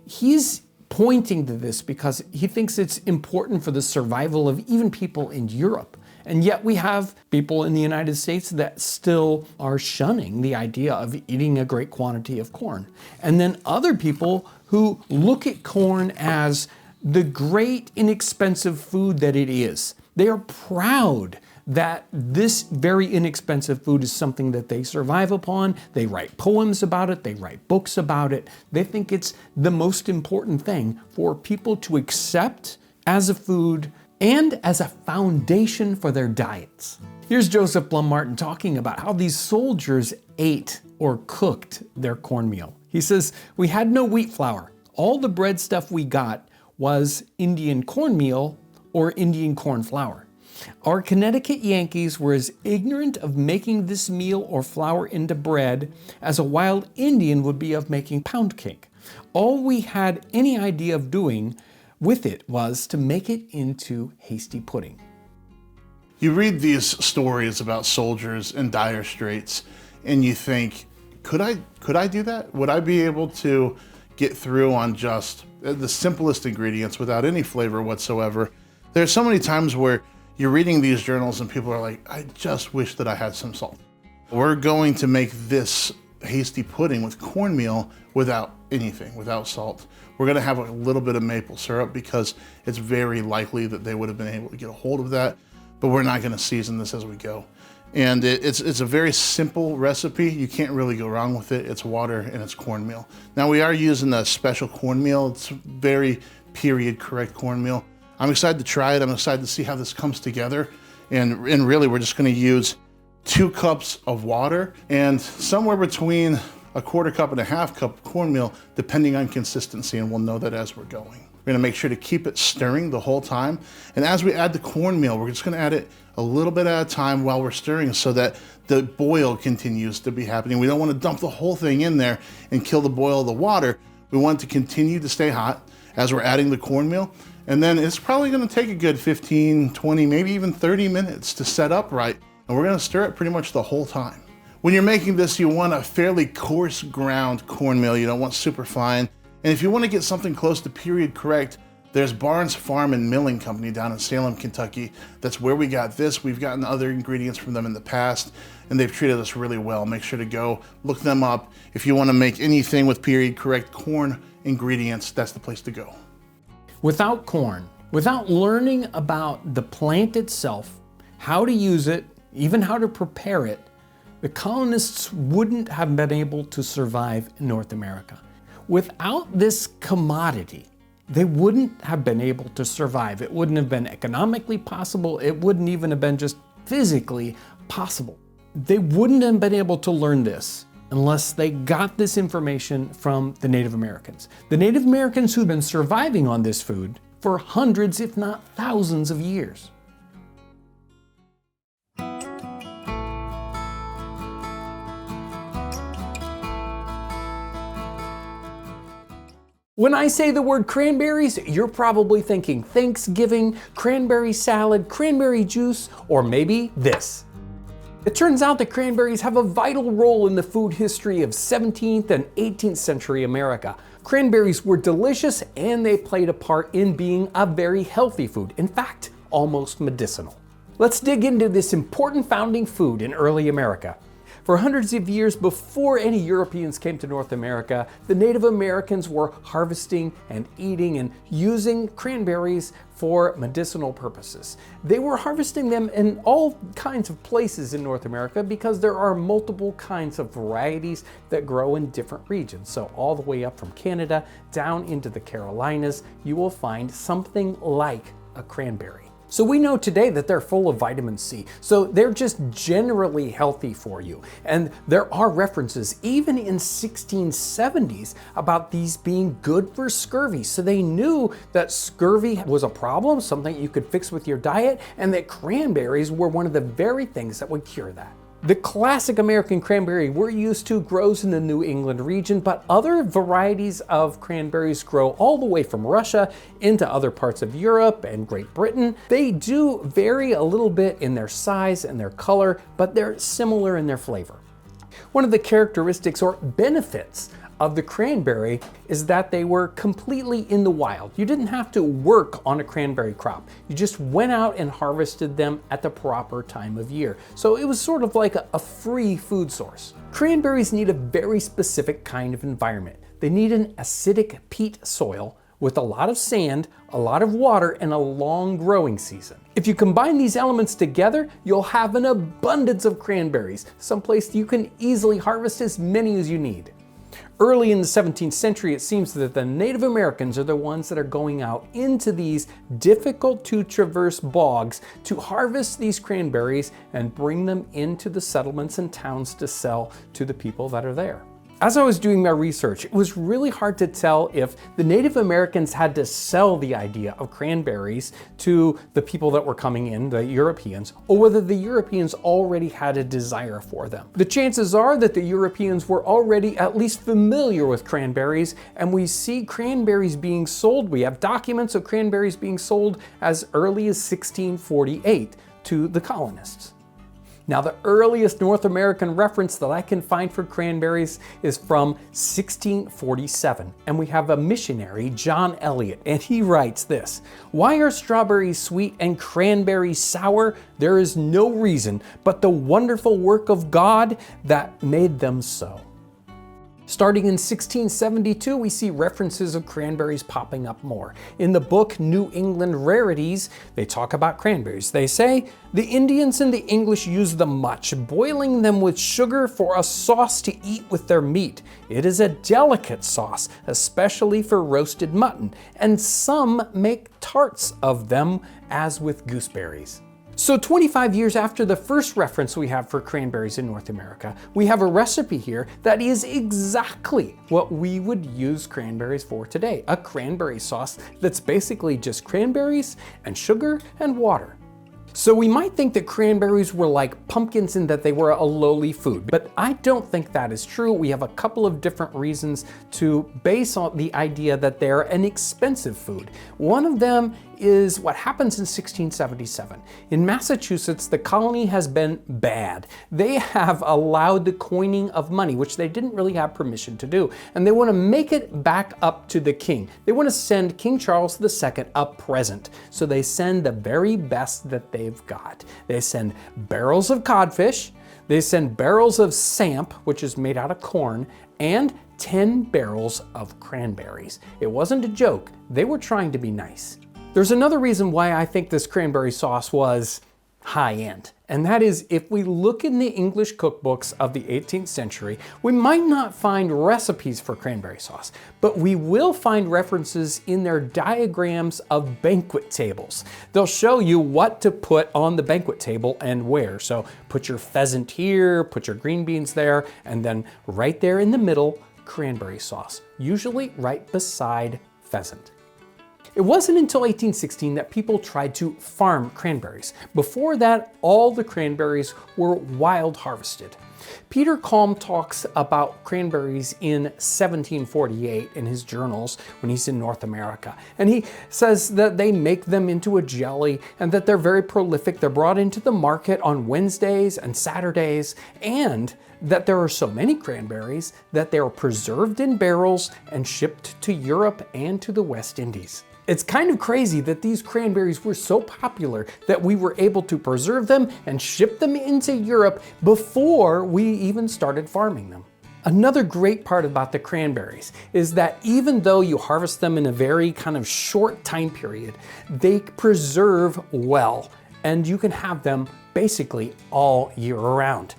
He's pointing to this because he thinks it's important for the survival of even people in Europe. And yet we have people in the United States that still are shunning the idea of eating a great quantity of corn. And then other people who look at corn as the great inexpensive food that it is. They are proud that this very inexpensive food is something that they survive upon. They write poems about it, they write books about it. They think it's the most important thing for people to accept as a food and as a foundation for their diets. Here's Joseph Blum Martin talking about how these soldiers ate or cooked their cornmeal. He says, "We had no wheat flour. All the bread stuff we got was Indian cornmeal or Indian corn flour. Our Connecticut Yankees were as ignorant of making this meal or flour into bread as a wild Indian would be of making pound cake. All we had any idea of doing with it was to make it into hasty pudding." You read these stories about soldiers in dire straits and you think, could I do that? Would I be able to get through on just the simplest ingredients without any flavor whatsoever? There's so many times where you're reading these journals and people are like, I just wish that I had some salt. We're going to make this hasty pudding with cornmeal without anything, without salt. We're gonna have a little bit of maple syrup because it's very likely that they would have been able to get a hold of that, but we're not gonna season this as we go. And it's a very simple recipe. You can't really go wrong with it. It's water and it's cornmeal. Now we are using a special cornmeal. It's very period correct cornmeal. I'm excited to try it. I'm excited to see how this comes together. And really we're just gonna use 2 cups of water and somewhere between a 1/4 cup and a 1/2 cup of cornmeal, depending on consistency, and we'll know that as we're going. We're gonna make sure to keep it stirring the whole time. And as we add the cornmeal, we're just gonna add it a little bit at a time while we're stirring so that the boil continues to be happening. We don't wanna dump the whole thing in there and kill the boil of the water. We want it to continue to stay hot as we're adding the cornmeal. And then it's probably gonna take a good 15, 20, maybe even 30 minutes to set up right. And we're gonna stir it pretty much the whole time. When you're making this, you want a fairly coarse ground cornmeal. You don't want super fine. And if you want to get something close to period correct, there's Barnes Farm and Milling Company down in Salem, Kentucky. That's where we got this. We've gotten other ingredients from them in the past, and they've treated us really well. Make sure to go look them up. If you want to make anything with period correct corn ingredients, that's the place to go. Without corn, without learning about the plant itself, how to use it, even how to prepare it, the colonists wouldn't have been able to survive in North America. Without this commodity, they wouldn't have been able to survive. It wouldn't have been economically possible. It wouldn't even have been just physically possible. They wouldn't have been able to learn this unless they got this information from the Native Americans. The Native Americans who've been surviving on this food for hundreds, if not thousands of years. When I say the word cranberries, you're probably thinking Thanksgiving, cranberry salad, cranberry juice, or maybe this. It turns out that cranberries have a vital role in the food history of 17th and 18th century America. Cranberries were delicious and they played a part in being a very healthy food. In fact, almost medicinal. Let's dig into this important founding food in early America. For hundreds of years before any Europeans came to North America, the Native Americans were harvesting and eating and using cranberries for medicinal purposes. They were harvesting them in all kinds of places in North America because there are multiple kinds of varieties that grow in different regions. So all the way up from Canada down into the Carolinas, you will find something like a cranberry. So we know today that they're full of vitamin C, so they're just generally healthy for you. And there are references even in 1670s about these being good for scurvy. So they knew that scurvy was a problem, something you could fix with your diet, and that cranberries were one of the very things that would cure that. The classic American cranberry we're used to grows in the New England region, but other varieties of cranberries grow all the way from Russia into other parts of Europe and Great Britain. They do vary a little bit in their size and their color, but they're similar in their flavor. One of the characteristics or benefits of the cranberry is that they were completely in the wild. You didn't have to work on a cranberry crop. You just went out and harvested them at the proper time of year. So it was sort of like a free food source. Cranberries need a very specific kind of environment. They need an acidic peat soil with a lot of sand, a lot of water, and a long growing season. If you combine these elements together, you'll have an abundance of cranberries, someplace you can easily harvest as many as you need. Early in the 17th century, it seems that the Native Americans are the ones that are going out into these difficult to traverse bogs to harvest these cranberries and bring them into the settlements and towns to sell to the people that are there. As I was doing my research, it was really hard to tell if the Native Americans had to sell the idea of cranberries to the people that were coming in, the Europeans, or whether the Europeans already had a desire for them. The chances are that the Europeans were already at least familiar with cranberries, and we see cranberries being sold. We have documents of cranberries being sold as early as 1648 to the colonists. Now, the earliest North American reference that I can find for cranberries is from 1647, and we have a missionary, John Eliot, and he writes this: "Why are strawberries sweet and cranberries sour? There is no reason but the wonderful work of God that made them so." Starting in 1672, we see references of cranberries popping up more. In the book New England Rarities, they talk about cranberries. They say, "The Indians and the English use them much, boiling them with sugar for a sauce to eat with their meat. It is a delicate sauce, especially for roasted mutton, and some make tarts of them as with gooseberries." So 25 years after the first reference we have for cranberries in North America, we have a recipe here that is exactly what we would use cranberries for today. A cranberry sauce that's basically just cranberries and sugar and water. So we might think that cranberries were like pumpkins and that they were a lowly food, but I don't think that is true. We have a couple of different reasons to base on the idea that they're an expensive food. One of them is what happens in 1677. In Massachusetts, the colony has been bad. They have allowed the coining of money, which they didn't really have permission to do, and they want to make it back up to the king. They want to send King Charles II a present, so they send the very best that they've got. They send barrels of codfish, they send barrels of samp, which is made out of corn, and 10 barrels of cranberries. It wasn't a joke. They were trying to be nice. There's another reason why I think this cranberry sauce was high-end, and that is if we look in the English cookbooks of the 18th century, we might not find recipes for cranberry sauce, but we will find references in their diagrams of banquet tables. They'll show you what to put on the banquet table and where. So put your pheasant here, put your green beans there, and then right there in the middle, cranberry sauce, usually right beside pheasant. It wasn't until 1816 that people tried to farm cranberries. Before that, all the cranberries were wild harvested. Peter Kalm talks about cranberries in 1748 in his journals when he's in North America. And he says that they make them into a jelly and that they're very prolific. They're brought into the market on Wednesdays and Saturdays, and that there are so many cranberries that they are preserved in barrels and shipped to Europe and to the West Indies. It's kind of crazy that these cranberries were so popular that we were able to preserve them and ship them into Europe before we even started farming them. Another great part about the cranberries is that even though you harvest them in a very kind of short time period, they preserve well, and you can have them basically all year around.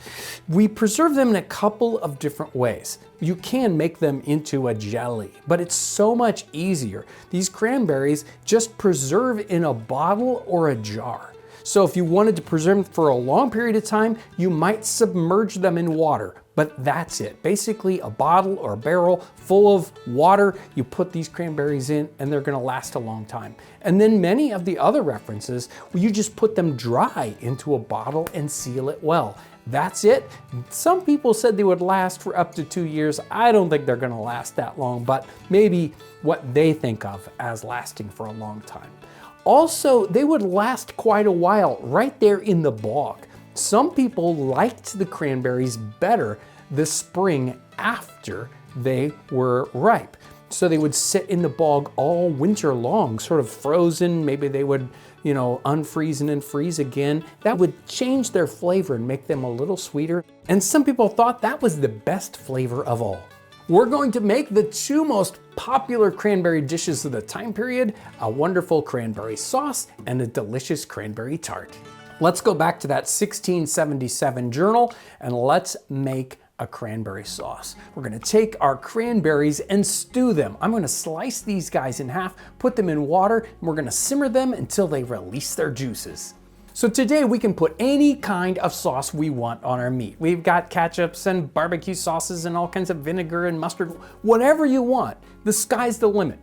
We preserve them in a couple of different ways. You can make them into a jelly, but it's so much easier. These cranberries just preserve in a bottle or a jar. So if you wanted to preserve them for a long period of time, you might submerge them in water, but that's it. Basically a bottle or a barrel full of water, you put these cranberries in and they're gonna last a long time. And then many of the other references, you just put them dry into a bottle and seal it well. That's it. Some people said they would last for up to 2 years. I don't think they're gonna last that long, but maybe what they think of as lasting for a long time. Also, they would last quite a while right there in the bog. Some people liked the cranberries better the spring after they were ripe. So they would sit in the bog all winter long, sort of frozen. Maybe they would, unfreeze and then freeze again. That would change their flavor and make them a little sweeter. And some people thought that was the best flavor of all. We're going to make the two most popular cranberry dishes of the time period, a wonderful cranberry sauce and a delicious cranberry tart. Let's go back to that 1677 journal and let's make a cranberry sauce. We're gonna take our cranberries and stew them. I'm gonna slice these guys in half, put them in water, and we're gonna simmer them until they release their juices. So today we can put any kind of sauce we want on our meat. We've got ketchups and barbecue sauces and all kinds of vinegar and mustard, whatever you want. The sky's the limit.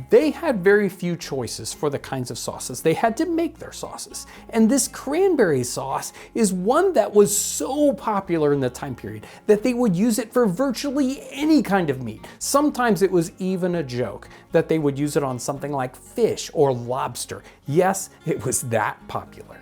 They had very few choices for the kinds of sauces. They had to make their sauces. And this cranberry sauce is one that was so popular in the time period that they would use it for virtually any kind of meat. Sometimes it was even a joke that they would use it on something like fish or lobster. Yes, it was that popular.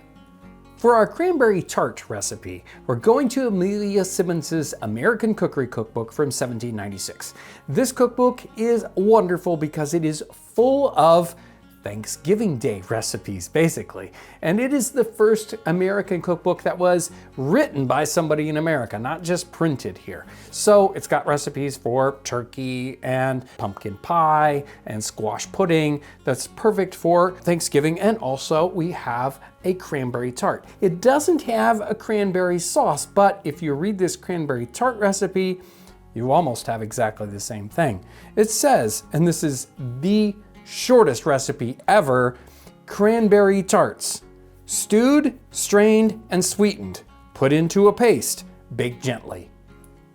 For our cranberry tart recipe, we're going to Amelia Simmons's American Cookery Cookbook from 1796. This cookbook is wonderful because it is full of Thanksgiving Day recipes, basically. And it is the first American cookbook that was written by somebody in America, not just printed here. So it's got recipes for turkey and pumpkin pie and squash pudding that's perfect for Thanksgiving. And also we have a cranberry tart. It doesn't have a cranberry sauce, but if you read this cranberry tart recipe, you almost have exactly the same thing. It says, and this is the shortest recipe ever, cranberry tarts. Stewed, strained, and sweetened. Put into a paste. Bake gently.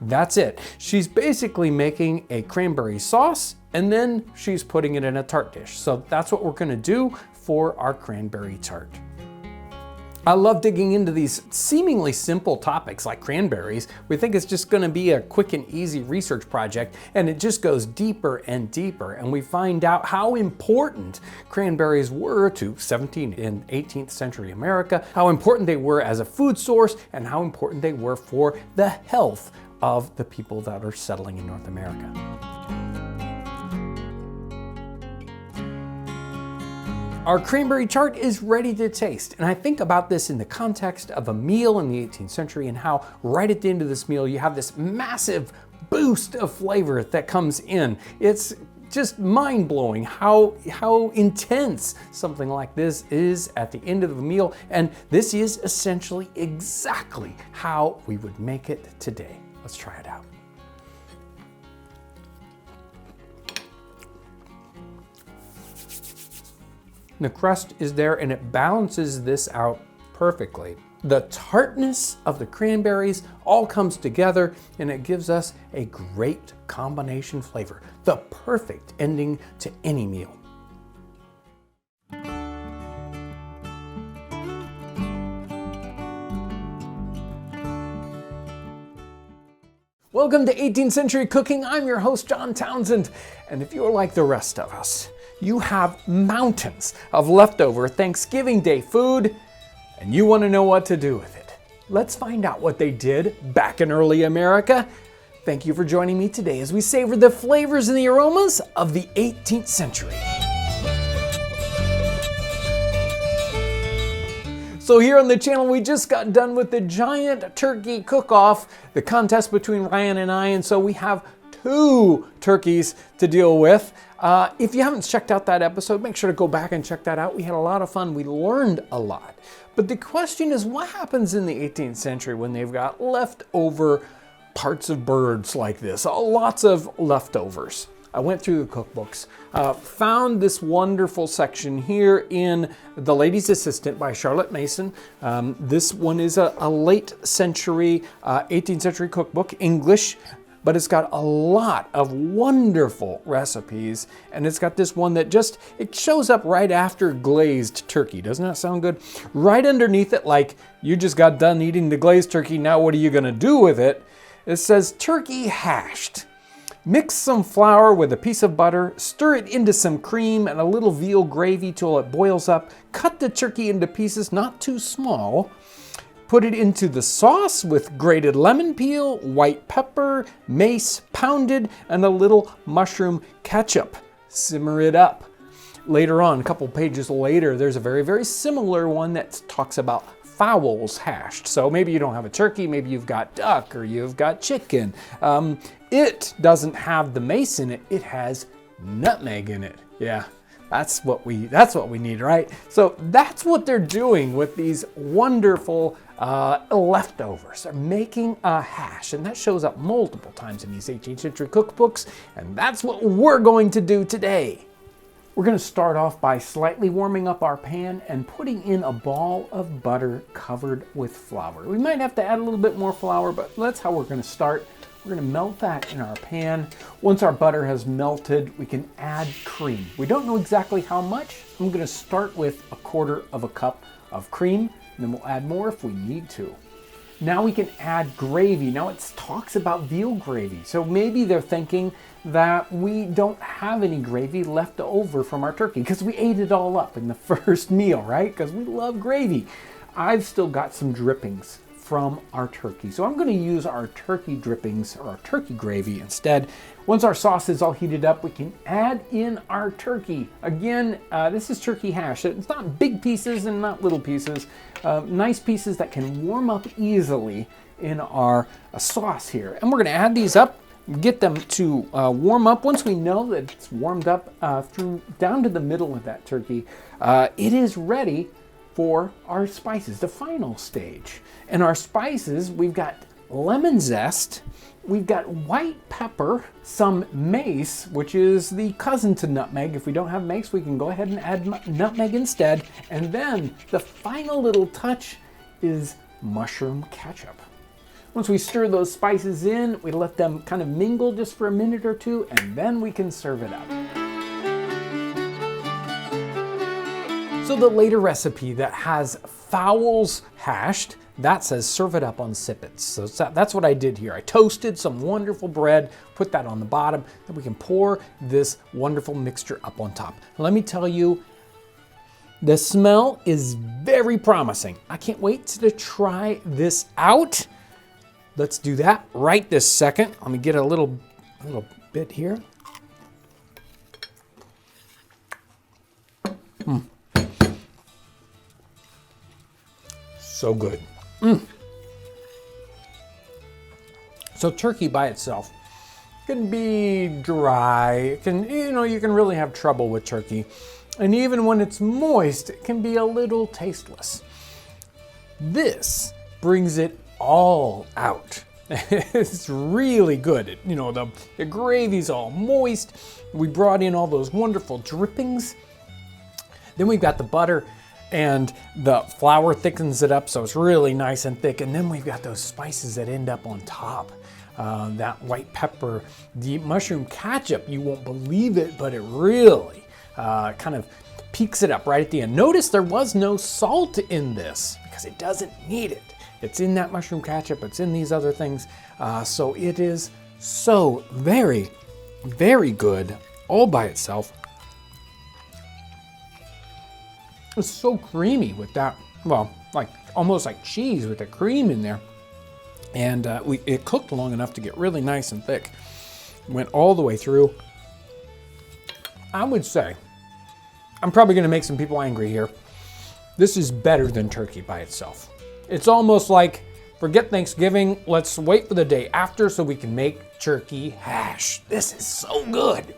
That's it. She's basically making a cranberry sauce and then she's putting it in a tart dish. So that's what we're gonna do for our cranberry tart. I love digging into these seemingly simple topics like cranberries. We think it's just gonna be a quick and easy research project, and it just goes deeper and deeper, and we find out how important cranberries were to 17th and 18th century America, how important they were as a food source, and how important they were for the health of the people that are settling in North America. Our cranberry tart is ready to taste, and I think about this in the context of a meal in the 18th century and how right at the end of this meal you have this massive boost of flavor that comes in. It's just mind-blowing how intense something like this is at the end of the meal, and this is essentially exactly how we would make it today. Let's try it out. The crust is there and it balances this out perfectly. The tartness of the cranberries all comes together and it gives us a great combination flavor, the perfect ending to any meal. Welcome to 18th Century Cooking. I'm your host, John Townsend. And if you're like the rest of us, you have mountains of leftover Thanksgiving Day food, and you want to know what to do with it. Let's find out what they did back in early America. Thank you for joining me today as we savor the flavors and the aromas of the 18th century. So here on the channel, we just got done with the giant turkey cook-off, the contest between Ryan and I, and so we have 2 turkeys to deal with. If you haven't checked out that episode, make sure to go back and check that out. We had a lot of fun. We learned a lot. But the question is, what happens in the 18th century when they've got leftover parts of birds like this? Lots of leftovers. I went through the cookbooks, found this wonderful section here in The Lady's Assistant by Charlotte Mason. This one is a late century, 18th century cookbook, English, but it's got a lot of wonderful recipes. And it's got this one that it shows up right after glazed turkey. Doesn't that sound good? Right underneath it, like you just got done eating the glazed turkey, now what are you gonna do with it? It says turkey hashed. Mix some flour with a piece of butter, stir it into some cream and a little veal gravy till it boils up. Cut the turkey into pieces, not too small. Put it into the sauce with grated lemon peel, white pepper, mace pounded, and a little mushroom ketchup. Simmer it up. Later on, a couple pages later, there's a very, very similar one that talks about fowls hashed. So maybe you don't have a turkey, maybe you've got duck or you've got chicken. It doesn't have the mace in it, it has nutmeg in it. Yeah, that's what we need, right? So that's what they're doing with these wonderful leftovers. They're making a hash, and that shows up multiple times in these 18th century cookbooks, and that's what we're going to do today. We're going to start off by slightly warming up our pan and putting in a ball of butter covered with flour. We might have to add a little bit more flour, but that's how we're going to start. We're going to melt that in our pan. Once our butter has melted, we can add cream. We don't know exactly how much. I'm going to start with 1/4 cup of cream, and then we'll add more if we need to. Now we can add gravy. Now it talks about veal gravy. So maybe they're thinking that we don't have any gravy left over from our turkey because we ate it all up in the first meal, right? Because we love gravy. I've still got some drippings from our turkey. So I'm going to use our turkey drippings or our turkey gravy instead. Once our sauce is all heated up, we can add in our turkey. Again, this is turkey hash. It's not big pieces and not little pieces. Nice pieces that can warm up easily in our sauce here. And we're going to add these up, get them to warm up. Once we know that it's warmed up through down to the middle of that turkey, it is ready for our spices, the final stage. And our spices, we've got lemon zest, we've got white pepper, some mace, which is the cousin to nutmeg. If we don't have mace, we can go ahead and add nutmeg instead. And then the final little touch is mushroom ketchup. Once we stir those spices in, we let them kind of mingle just for a minute or two, and then we can serve it up. So the later recipe that has fowls hashed, that says serve it up on sippets. So that's what I did here. I toasted some wonderful bread, put that on the bottom, then we can pour this wonderful mixture up on top. Let me tell you, the smell is very promising. I can't wait to try this out. Let's do that right this second. Let me get a little bit here. So good. So turkey by itself can be dry. It can, you can really have trouble with turkey. And even when it's moist, it can be a little tasteless. This brings it all out. It's really good. The gravy's all moist. We brought in all those wonderful drippings. Then we've got the butter, and the flour thickens it up so it's really nice and thick. And then we've got those spices that end up on top. That white pepper, the mushroom ketchup, you won't believe it, but it really kind of peaks it up right at the end. Notice there was no salt in this because it doesn't need it. It's in that mushroom ketchup, it's in these other things. So it is so very, very good all by itself. It's so creamy with that, well, like almost like cheese with the cream in there. And it cooked long enough to get really nice and thick. Went all the way through. I would say, I'm probably gonna make some people angry here. This is better than turkey by itself. It's almost like, forget Thanksgiving, let's wait for the day after so we can make turkey hash. This is so good.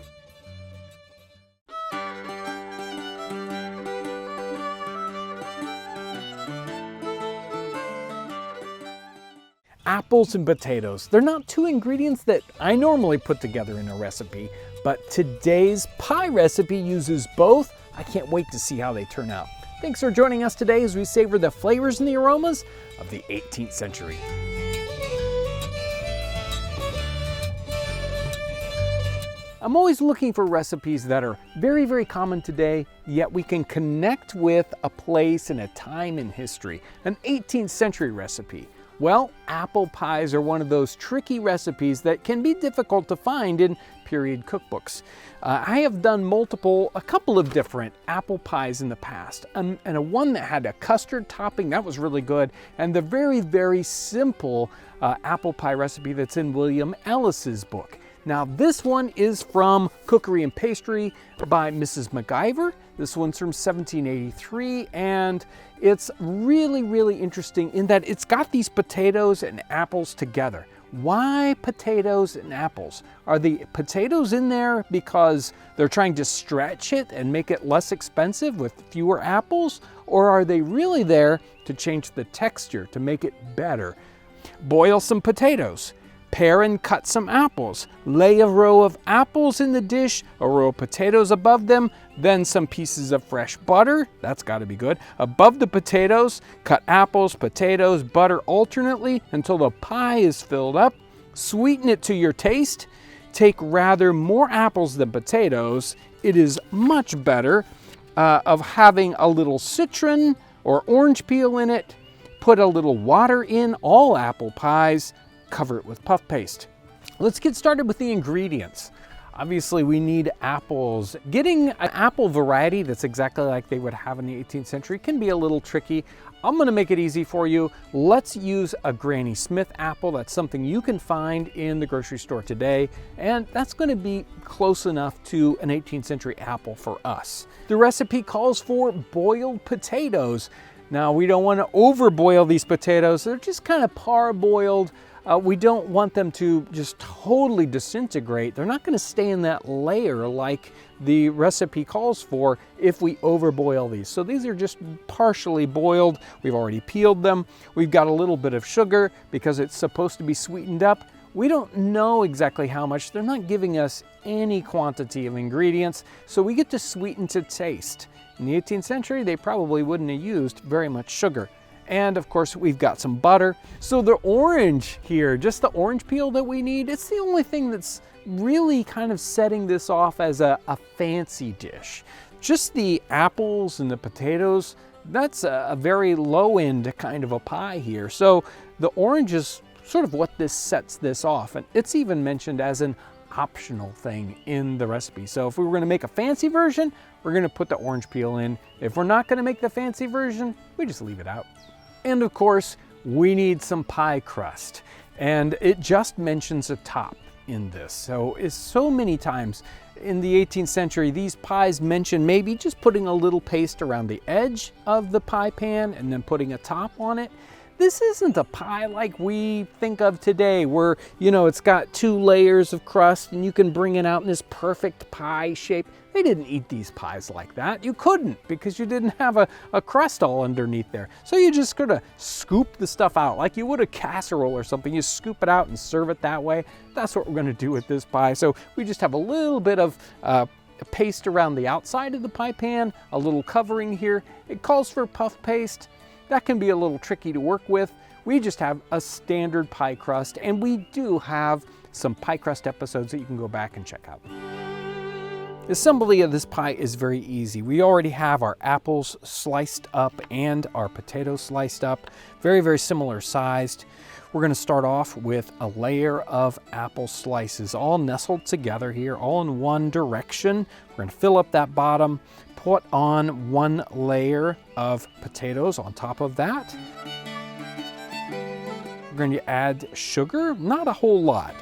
Apples and potatoes. They're not two ingredients that I normally put together in a recipe, but today's pie recipe uses both. I can't wait to see how they turn out. Thanks for joining us today as we savor the flavors and the aromas of the 18th century. I'm always looking for recipes that are very, very common today, yet we can connect with a place and a time in history, an 18th century recipe. Well, apple pies are one of those tricky recipes that can be difficult to find in period cookbooks. I have done a couple of different apple pies in the past, and a one that had a custard topping, that was really good, and the very, very simple apple pie recipe that's in William Ellis's book. Now this one is from Cookery and Pastry by Mrs. MacIver. This one's from 1783, and it's really, really interesting in that it's got these potatoes and apples together. Why potatoes and apples? Are the potatoes in there because they're trying to stretch it and make it less expensive with fewer apples? Or are they really there to change the texture, to make it better? Boil some potatoes. Pare and cut some apples. Lay a row of apples in the dish, a row of potatoes above them, then some pieces of fresh butter, that's got to be good, above the potatoes. Cut apples, potatoes, butter alternately until the pie is filled up. Sweeten it to your taste. Take rather more apples than potatoes. It is much better of having a little citron or orange peel in it. Put a little water in all apple pies. Cover it with puff paste. Let's get started with the ingredients. Obviously, we need apples. Getting an apple variety that's exactly like they would have in the 18th century can be a little tricky. I'm gonna make it easy for you. Let's use a Granny Smith apple. That's something you can find in the grocery store today, and that's gonna be close enough to an 18th century apple for us. The recipe calls for boiled potatoes. Now, we don't wanna overboil these potatoes. They're just kind of parboiled. We don't want them to just totally disintegrate. They're not gonna stay in that layer like the recipe calls for if we overboil these. So these are just partially boiled. We've already peeled them. We've got a little bit of sugar because it's supposed to be sweetened up. We don't know exactly how much. They're not giving us any quantity of ingredients, so we get to sweeten to taste. In the 18th century, they probably wouldn't have used very much sugar. And of course, we've got some butter. So the orange here, just the orange peel that we need, it's the only thing that's really kind of setting this off as a fancy dish. Just the apples and the potatoes, that's a very low end kind of a pie here. So the orange is sort of what this sets this off. And it's even mentioned as an optional thing in the recipe. So if we were gonna make a fancy version, we're gonna put the orange peel in. If we're not gonna make the fancy version, we just leave it out. And of course, we need some pie crust. And it just mentions a top in this. So many times in the 18th century, these pies mention maybe just putting a little paste around the edge of the pie pan and then putting a top on it. This isn't a pie like we think of today where, it's got 2 layers of crust and you can bring it out in this perfect pie shape. They didn't eat these pies like that. You couldn't because you didn't have a crust all underneath there. So you just gotta scoop the stuff out like you would a casserole or something. You scoop it out and serve it that way. That's what we're gonna do with this pie. So we just have a little bit of paste around the outside of the pie pan, a little covering here. It calls for puff paste. That can be a little tricky to work with. We just have a standard pie crust, and we do have some pie crust episodes that you can go back and check out. The assembly of this pie is very easy. We already have our apples sliced up and our potatoes sliced up, very, very similar sized. We're gonna start off with a layer of apple slices, all nestled together here, all in one direction. We're gonna fill up that bottom, put on 1 layer of potatoes on top of that. We're going to add sugar, not a whole lot.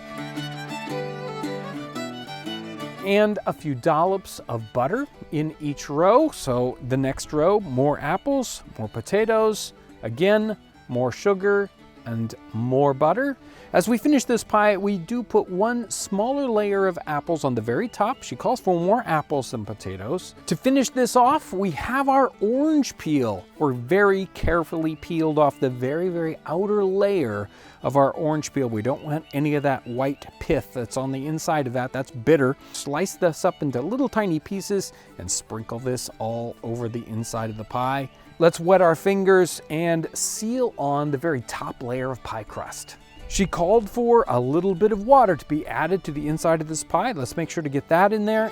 and a few dollops of butter in each row. So the next row, more apples, more potatoes, again, more sugar and more butter. As we finish this pie, we do put one smaller layer of apples on the very top. She calls for more apples than potatoes. To finish this off, we have our orange peel. We're very carefully peeled off the very outer layer of our orange peel. We don't want any of that white pith that's on the inside of that. That's bitter. Slice this up into little tiny pieces and sprinkle this all over the inside of the pie. Let's wet our fingers and seal on the very top layer of pie crust. She called for a little bit of water to be added to the inside of this pie. Let's make sure to get that in there.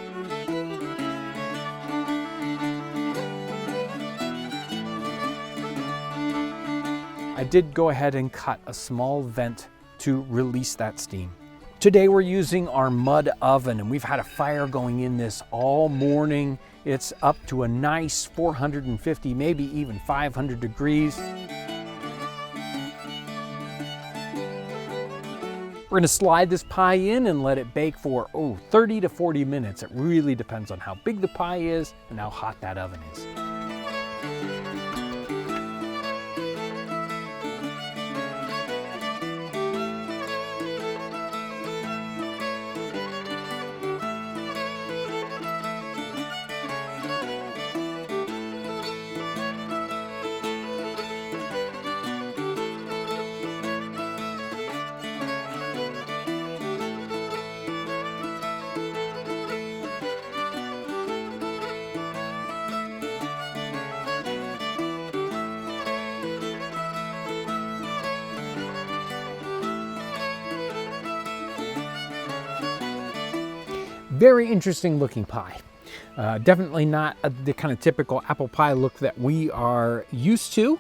I did go ahead and cut a small vent to release that steam. Today we're using our mud oven, and we've had a fire going in this all morning. It's up to a nice 450, maybe even 500 degrees. We're gonna slide this pie in and let it bake for 30 to 40 minutes. It really depends on how big the pie is and how hot that oven is. Very interesting looking pie. Definitely not the kind of typical apple pie look that we are used to,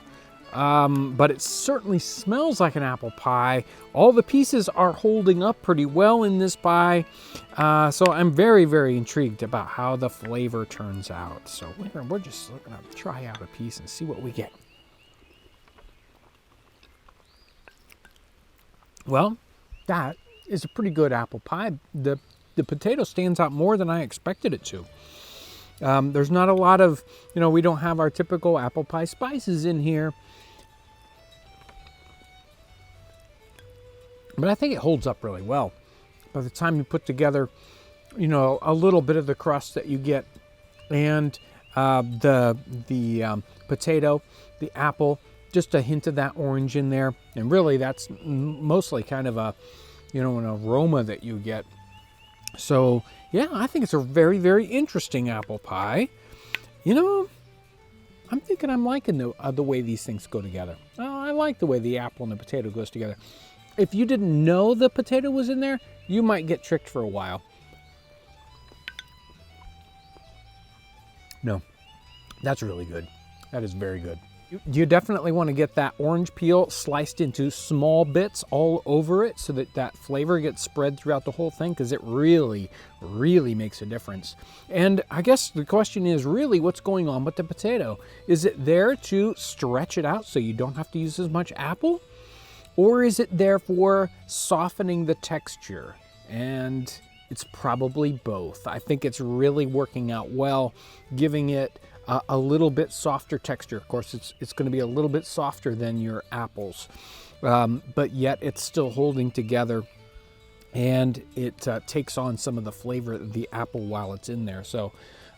but it certainly smells like an apple pie. All the pieces are holding up pretty well in this pie, so I'm very intrigued about how the flavor turns out. So we're just going to try out a piece and see what we get. Well, that is a pretty good apple pie. The potato stands out more than I expected it to. There's not a lot of, we don't have our typical apple pie spices in here. But I think it holds up really well. By the time you put together, a little bit of the crust that you get and the potato, the apple, just a hint of that orange in there. And really that's mostly kind of an aroma that you get. So yeah, I think it's a very interesting apple pie. I'm thinking I'm liking the way these things go together. I like the way the apple and the potato goes together. If you didn't know the potato was in there, you might get tricked for a while. No, that's really good. That is very good. You definitely want to get that orange peel sliced into small bits all over it so that flavor gets spread throughout the whole thing, because it really makes a difference. And I guess the question is really what's going on with the potato. Is it there to stretch it out so you don't have to use as much apple? Or is it there for softening the texture? And it's probably both. I think it's really working out well, giving it a little bit softer texture. Of course, it's going to be a little bit softer than your apples, but yet it's still holding together, and it takes on some of the flavor of the apple while it's in there. So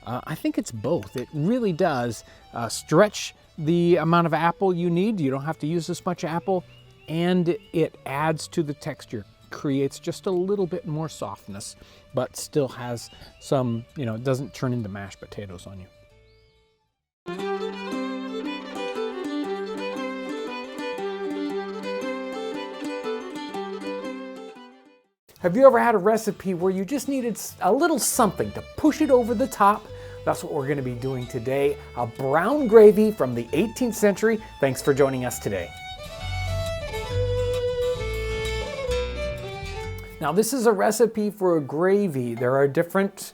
I think it's both. It really does stretch the amount of apple you need. You don't have to use as much apple, and it adds to the texture, creates just a little bit more softness, but still has some, it doesn't turn into mashed potatoes on you. Have you ever had a recipe where you just needed a little something to push it over the top? That's what we're going to be doing today. A brown gravy from the 18th century. Thanks for joining us today. Now this is a recipe for a gravy. There are different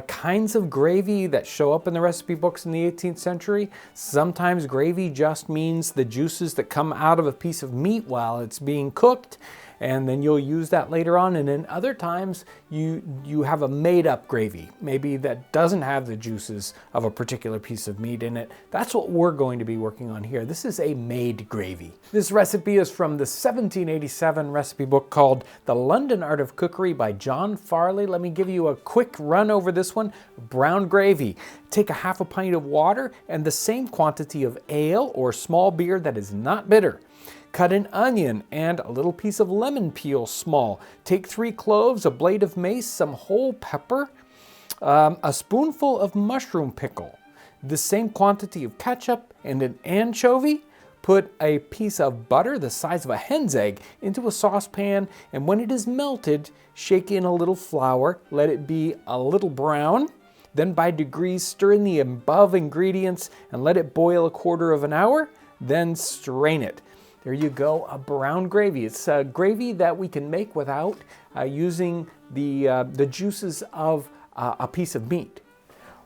kinds of gravy that show up in the recipe books in the 18th century. Sometimes gravy just means the juices that come out of a piece of meat while it's being cooked. and then you'll use that later on. And then other times you have a made up gravy, maybe that doesn't have the juices of a particular piece of meat in it. That's what we're going to be working on here. This is a made gravy. This recipe is from the 1787 recipe book called The London Art of Cookery by John Farley. Let me give you a quick run over this one. Brown gravy. Take a half a pint of water and the same quantity of ale or small beer that is not bitter. Cut an onion and a little piece of lemon peel small. Take 3 cloves, a blade of mace, some whole pepper, a spoonful of mushroom pickle, the same quantity of ketchup and an anchovy. Put a piece of butter the size of a hen's egg into a saucepan, and when it is melted, shake in a little flour, let it be a little brown. Then by degrees stir in the above ingredients and let it boil a quarter of an hour, then strain it. There you go, a brown gravy. It's a gravy that we can make without using the juices of a piece of meat.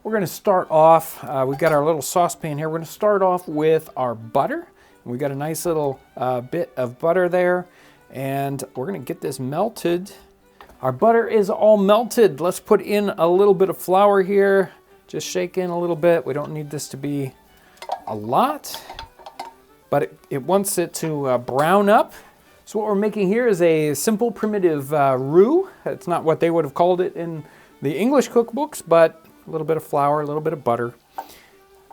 We're going to start off, we've got our little saucepan here. We're going to start off with our butter. We got a nice little bit of butter there, and we're going to get this melted. Our butter is all melted. Let's put in a little bit of flour here. Just shake in a little bit. We don't need this to be a lot, but it wants it to brown up. So what we're making here is a simple primitive roux. It's not what they would have called it in the English cookbooks, but a little bit of flour, a little bit of butter.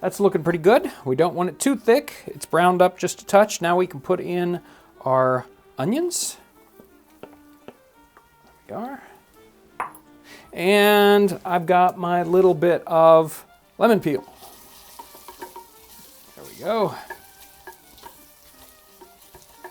That's looking pretty good. We don't want it too thick. It's browned up just a touch. Now we can put in our onions. There we are. And I've got my little bit of lemon peel. There we go.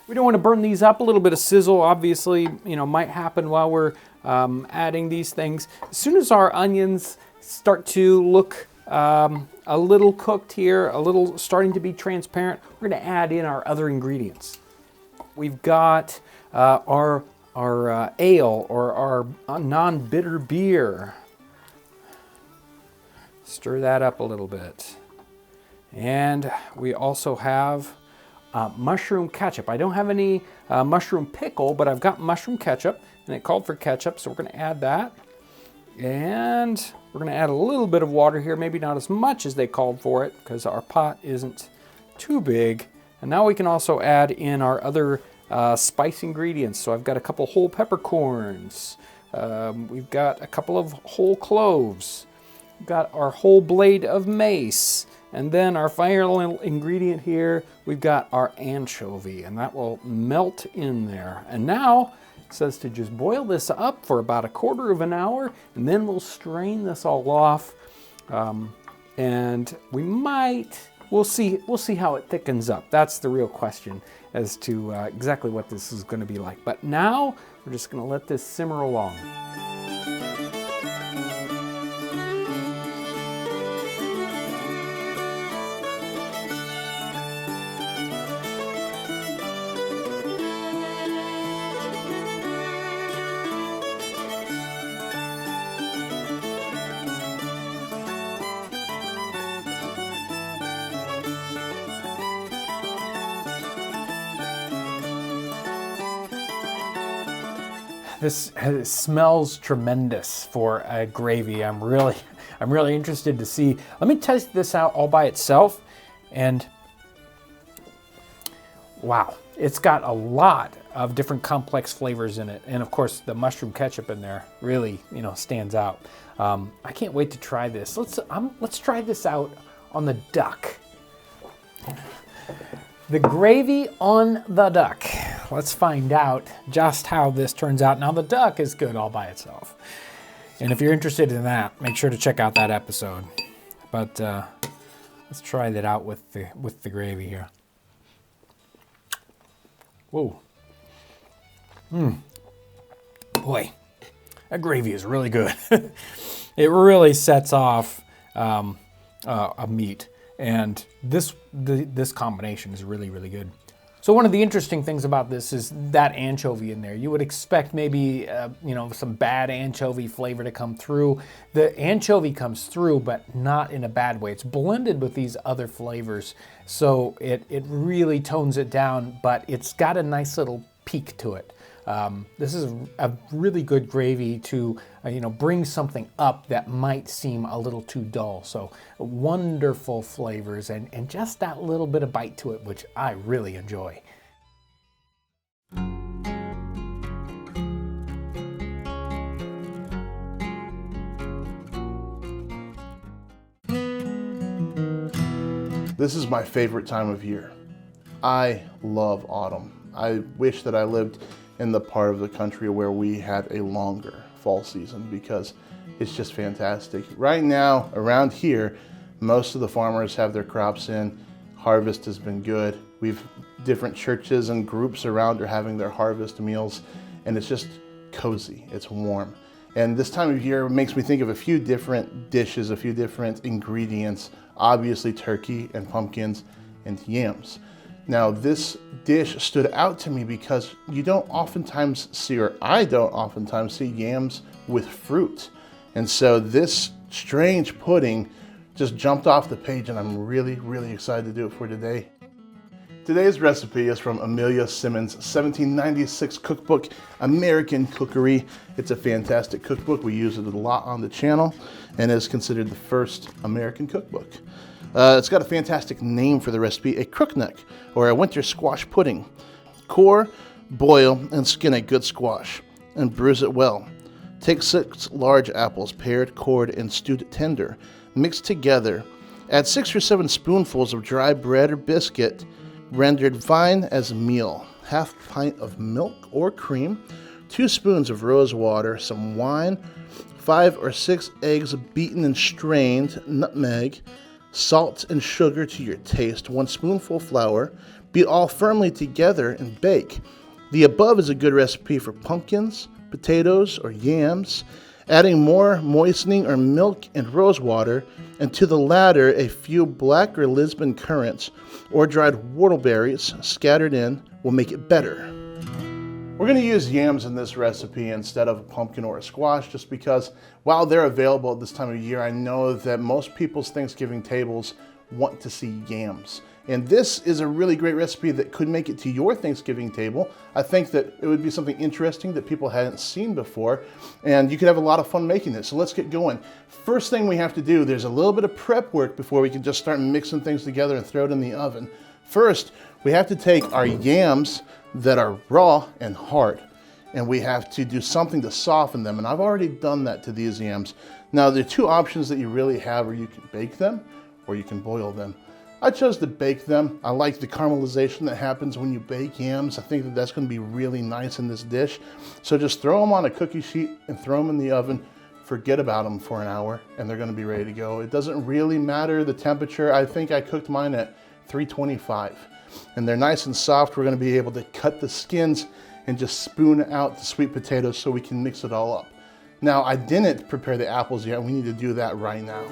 We don't want to burn these up. A little bit of sizzle, obviously, might happen while we're adding these things. As soon as our onions start to look a little cooked here, a little starting to be transparent, we're going to add in our other ingredients. We've got our ale or our non-bitter beer. Stir that up a little bit. And we also have mushroom ketchup. I don't have any mushroom pickle, but I've got mushroom ketchup, and it called for ketchup, so we're going to add that. And we're going to add a little bit of water here, maybe not as much as they called for it, because our pot isn't too big. And now we can also add in our other spice ingredients. So I've got a couple whole peppercorns. We've got a couple of whole cloves. We've got our whole blade of mace. And then our final ingredient here, we've got our anchovy, and that will melt in there. And now it says to just boil this up for about a quarter of an hour, and then we'll strain this all off. And we'll see how it thickens up. That's the real question as to exactly what this is going to be like. But now we're just going to let this simmer along. This smells tremendous for a gravy. I'm really interested to see. Let me test this out all by itself, and wow, it's got a lot of different complex flavors in it, and of course the mushroom ketchup in there really, stands out. I can't wait to try this. Let's try this out on the duck. The gravy on the duck. Let's find out just how this turns out. Now the duck is good all by itself. And if you're interested in that, make sure to check out that episode. But let's try that out with the gravy here. Whoa. Boy, that gravy is really good. It really sets off a meat. And this combination is really, really good. So one of the interesting things about this is that anchovy in there. You would expect maybe, some bad anchovy flavor to come through. The anchovy comes through, but not in a bad way. It's blended with these other flavors. So it really tones it down, but it's got a nice little peak to it. This is a really good gravy to bring something up that might seem a little too dull. So wonderful flavors and just that little bit of bite to it, which I really enjoy. This is my favorite time of year. I love autumn. I wish that I lived in the part of the country where we had a longer fall season because it's just fantastic. Right now, around here, most of the farmers have their crops in. Harvest has been good. We've different churches and groups around are having their harvest meals, and it's just cozy, it's warm. And this time of year makes me think of a few different dishes, a few different ingredients, obviously turkey and pumpkins and yams. Now this dish stood out to me because you don't oftentimes see, or I don't oftentimes see yams with fruit. And so this strange pudding just jumped off the page and I'm really, really excited to do it for today. Today's recipe is from Amelia Simmons' 1796 cookbook, American Cookery. It's a fantastic cookbook. We use it a lot on the channel and is considered the first American cookbook. It's got a fantastic name for the recipe, a crookneck, or a winter squash pudding. Core, boil, and skin a good squash, and bruise it well. Take 6 large apples, pared, cored, and stewed tender. Mix together. Add 6 or 7 spoonfuls of dry bread or biscuit, rendered fine as meal. Half pint of milk or cream, 2 spoons of rose water, some wine, 5 or 6 eggs beaten and strained, nutmeg, salt and sugar to your taste, 1 spoonful flour. Beat all firmly together and bake. The above is a good recipe for pumpkins, potatoes, or yams, adding more moistening or milk and rose water, and to the latter a few black or Lisbon currants or dried whortleberries scattered in will make it better. We're going to use yams in this recipe instead of a pumpkin or a squash just because while they're available at this time of year, I know that most people's Thanksgiving tables want to see yams. And this is a really great recipe that could make it to your Thanksgiving table. I think that it would be something interesting that people hadn't seen before, and you could have a lot of fun making this. So let's get going. First thing we have to do, there's a little bit of prep work before we can just start mixing things together and throw it in the oven. First, we have to take our yams that are raw and hard, and we have to do something to soften them, and I've already done that to these yams. Now, there are 2 options that you really have, or you can bake them, or you can boil them. I chose to bake them. I like the caramelization that happens when you bake yams. I think that that's going to be really nice in this dish. So just throw them on a cookie sheet and throw them in the oven. Forget about them for an hour, and they're going to be ready to go. It doesn't really matter the temperature. I think I cooked mine at 325. And they're nice and soft. We're going to be able to cut the skins and just spoon out the sweet potatoes so we can mix it all up. Now, I didn't prepare the apples yet. We need to do that right now.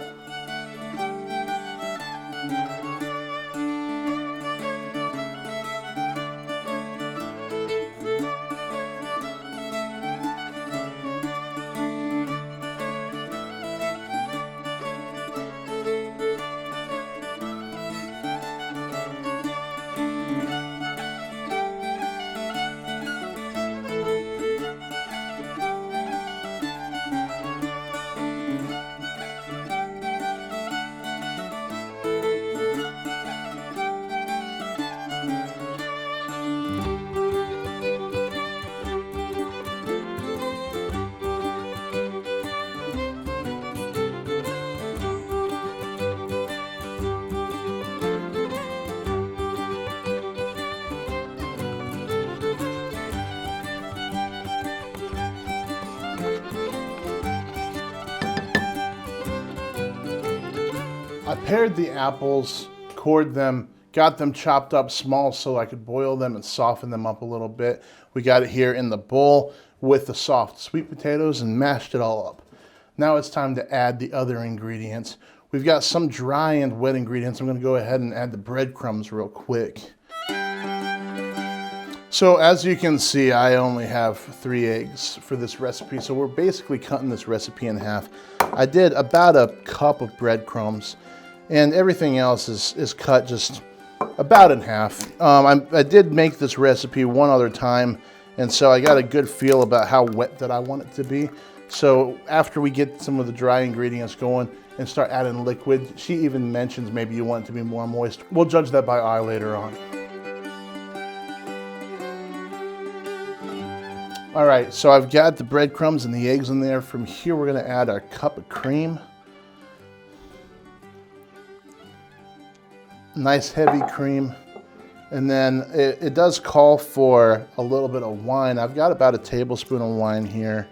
I pared the apples, cored them, got them chopped up small so I could boil them and soften them up a little bit. We got it here in the bowl with the soft sweet potatoes and mashed it all up. Now it's time to add the other ingredients. We've got some dry and wet ingredients. I'm going to go ahead and add the breadcrumbs real quick. So as you can see, I only have 3 eggs for this recipe. So we're basically cutting this recipe in half. I did about a cup of breadcrumbs, and everything else is cut just about in half. I did make this recipe one other time, And so I got a good feel about how wet that I want it to be. So after we get some of the dry ingredients going and start adding liquid, she even mentions maybe you want it to be more moist. We'll judge that by eye later on. All right, so I've got the breadcrumbs and the eggs in there. From here, we're gonna add our cup of cream. Nice heavy cream. And then it does call for a little bit of wine. I've got about a tablespoon of wine here.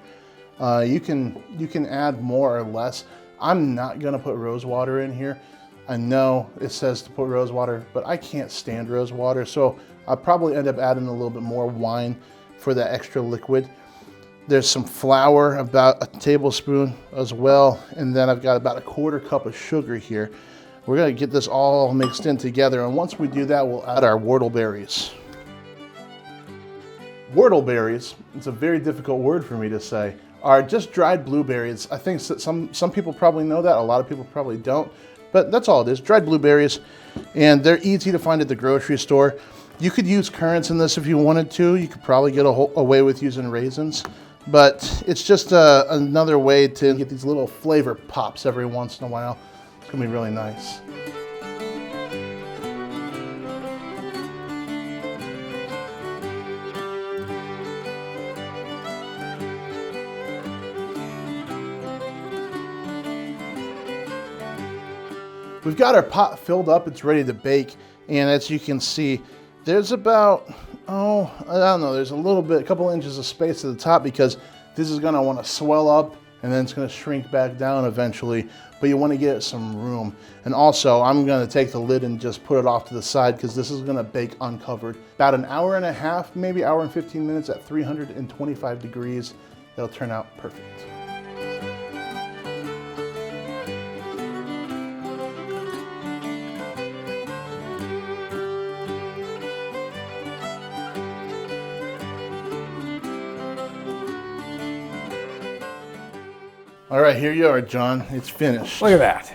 You can add more or less. I'm not gonna put rose water in here. I know it says to put rose water, but I can't stand rose water, so I'll probably end up adding a little bit more wine for that extra liquid. There's some flour, about a tablespoon as well, and then I've got about a 1/4 cup of sugar here. We're gonna get this all mixed in together, and once we do that, we'll add our whortleberries. Whortleberries, it's a very difficult word for me to say, are just dried blueberries. I think some people probably know that, a lot of people probably don't, but that's all it is, dried blueberries, and they're easy to find at the grocery store. You could use currants in this if you wanted to. You could probably get away with using raisins, but it's just another way to get these little flavor pops every once in a while. It's gonna be really nice. We've got our pot filled up, it's ready to bake, and as you can see, there's about, I don't know, there's a couple inches of space at the top because this is gonna wanna swell up and then it's gonna shrink back down eventually, but you wanna get some room. And also, I'm gonna take the lid and just put it off to the side because this is gonna bake uncovered. About an hour and a half, maybe hour and 15 minutes at 325 degrees. It'll turn out perfect. All right, here you are, John. It's finished. Look at that.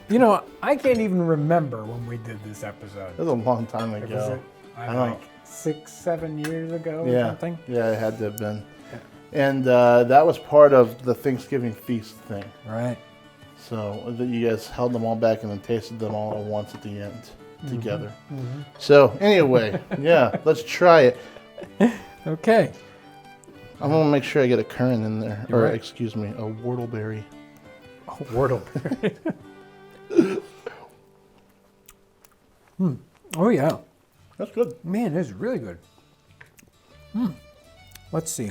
You know, I can't even remember when we did this episode. It was a long time ago. Was it like 6, 7 years ago or something? Yeah, it had to have been. Yeah. And that was part of the Thanksgiving feast thing. Right. So you guys held them all back and then tasted them all at once at the end together. Mm-hmm. So anyway, yeah, let's try it. Okay. I'm gonna make sure I get a currant in there, excuse me, a whortleberry. A whortleberry. Oh yeah, that's good. Man, it's really good. Let's see.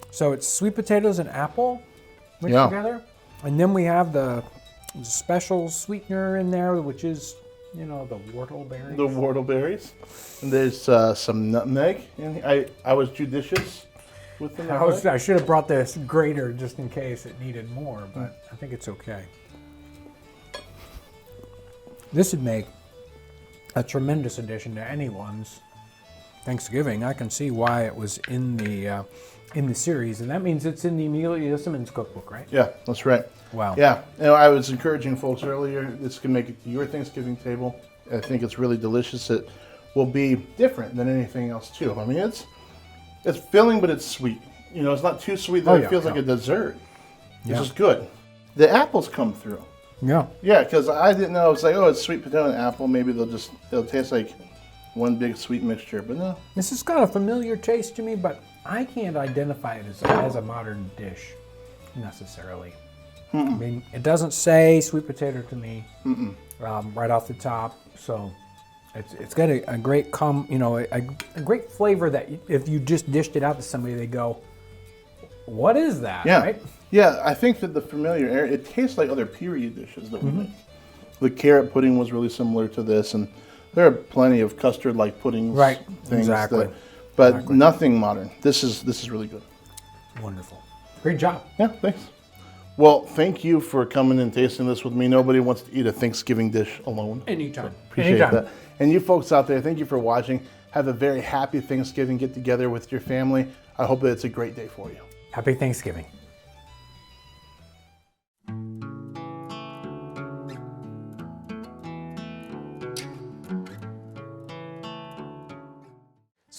So it's sweet potatoes and apple mixed together, and then we have the special sweetener in there, which is, you know, the whortleberries. The whortleberries. And there's some nutmeg. I was judicious. I should have brought this grater just in case it needed more, but I think it's okay. This would make a tremendous addition to anyone's Thanksgiving. I can see why it was in the series, and that means it's in the Amelia Simmons cookbook, right? Yeah, that's right. Wow. Yeah, you know, I was encouraging folks earlier, this can make it to your Thanksgiving table. I think it's really delicious. It will be different than anything else too. I mean, it's filling, but it's sweet. You know, it's not too sweet that it feels like a dessert, which is good. The apples come through. Yeah. Yeah, because I didn't know. It's like, oh, it's sweet potato and apple. Maybe it'll taste like one big sweet mixture, but no. This has got a familiar taste to me, but I can't identify it as a modern dish necessarily. I mean, it doesn't say sweet potato to me right off the top, so. It's got a great a great flavor that if you just dished it out to somebody, they go, "What is that?" Yeah, right? Yeah. I think that the familiarity, it tastes like other period dishes that we make. The carrot pudding was really similar to this, and there are plenty of custard-like puddings. Right. Things exactly. But nothing modern. This is really good. Wonderful. Great job. Yeah. Thanks. Well, thank you for coming and tasting this with me. Nobody wants to eat a Thanksgiving dish alone. Anytime. So appreciate that. And you folks out there, thank you for watching. Have a very happy Thanksgiving get together with your family. I hope that it's a great day for you. Happy Thanksgiving.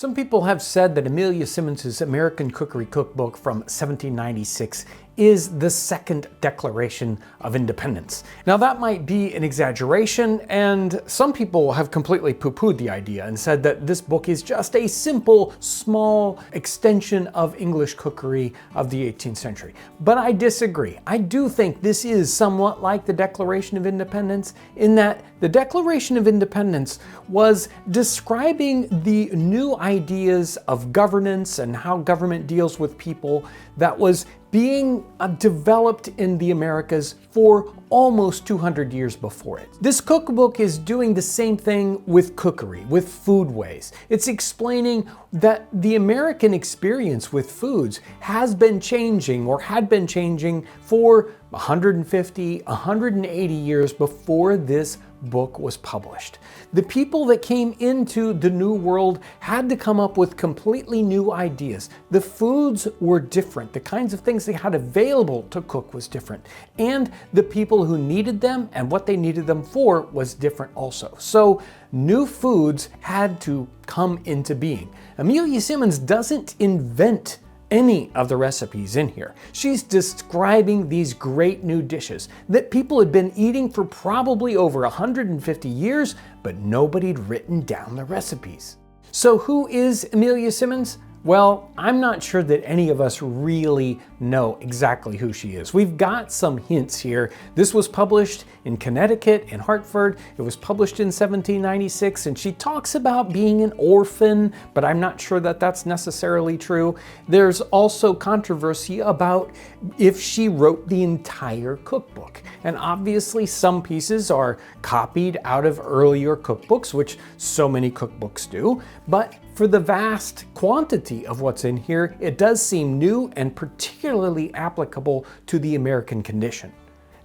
Some people have said that Amelia Simmons's American Cookery Cookbook from 1796 is the second Declaration of Independence. Now that might be an exaggeration, and some people have completely poo-pooed the idea and said that this book is just a simple, small extension of English cookery of the 18th century. But I disagree. I do think this is somewhat like the Declaration of Independence in that the Declaration of Independence was describing the new ideas of governance and how government deals with people that was being developed in the Americas for almost 200 years before it. This cookbook is doing the same thing with cookery, with foodways. It's explaining that the American experience with foods has been changing or had been changing for 150, 180 years before this book was published. The people that came into the New World had to come up with completely new ideas. The foods were different. The kinds of things they had available to cook was different. And the people who needed them and what they needed them for was different also. So new foods had to come into being. Amelia Simmons doesn't invent any of the recipes in here. She's describing these great new dishes that people had been eating for probably over 150 years, but nobody'd written down the recipes. So who is Amelia Simmons? Well, I'm not sure that any of us really know exactly who she is. We've got some hints here. This was published in Connecticut, in Hartford. It was published in 1796, and she talks about being an orphan, but I'm not sure that that's necessarily true. There's also controversy about if she wrote the entire cookbook. And obviously some pieces are copied out of earlier cookbooks, which so many cookbooks do, but for the vast quantity of what's in here, it does seem new and particularly applicable to the American condition.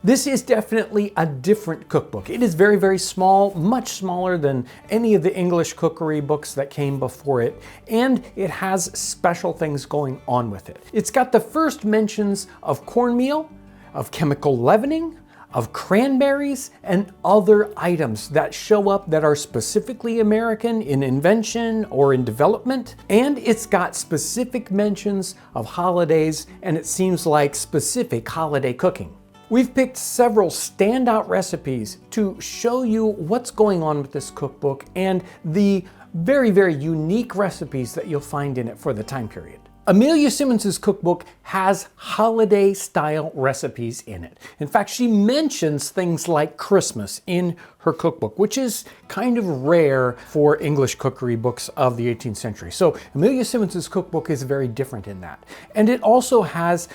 This is definitely a different cookbook. It is very, very small, much smaller than any of the English cookery books that came before it, and it has special things going on with it. It's got the first mentions of cornmeal, of chemical leavening, of cranberries, and other items that show up that are specifically American in invention or in development. And it's got specific mentions of holidays, and it seems like specific holiday cooking. We've picked several standout recipes to show you what's going on with this cookbook and the very, very unique recipes that you'll find in it for the time period. Amelia Simmons's cookbook has holiday style recipes in it. In fact, she mentions things like Christmas in her cookbook, which is kind of rare for English cookery books of the 18th century. So Amelia Simmons's cookbook is very different in that. And it also has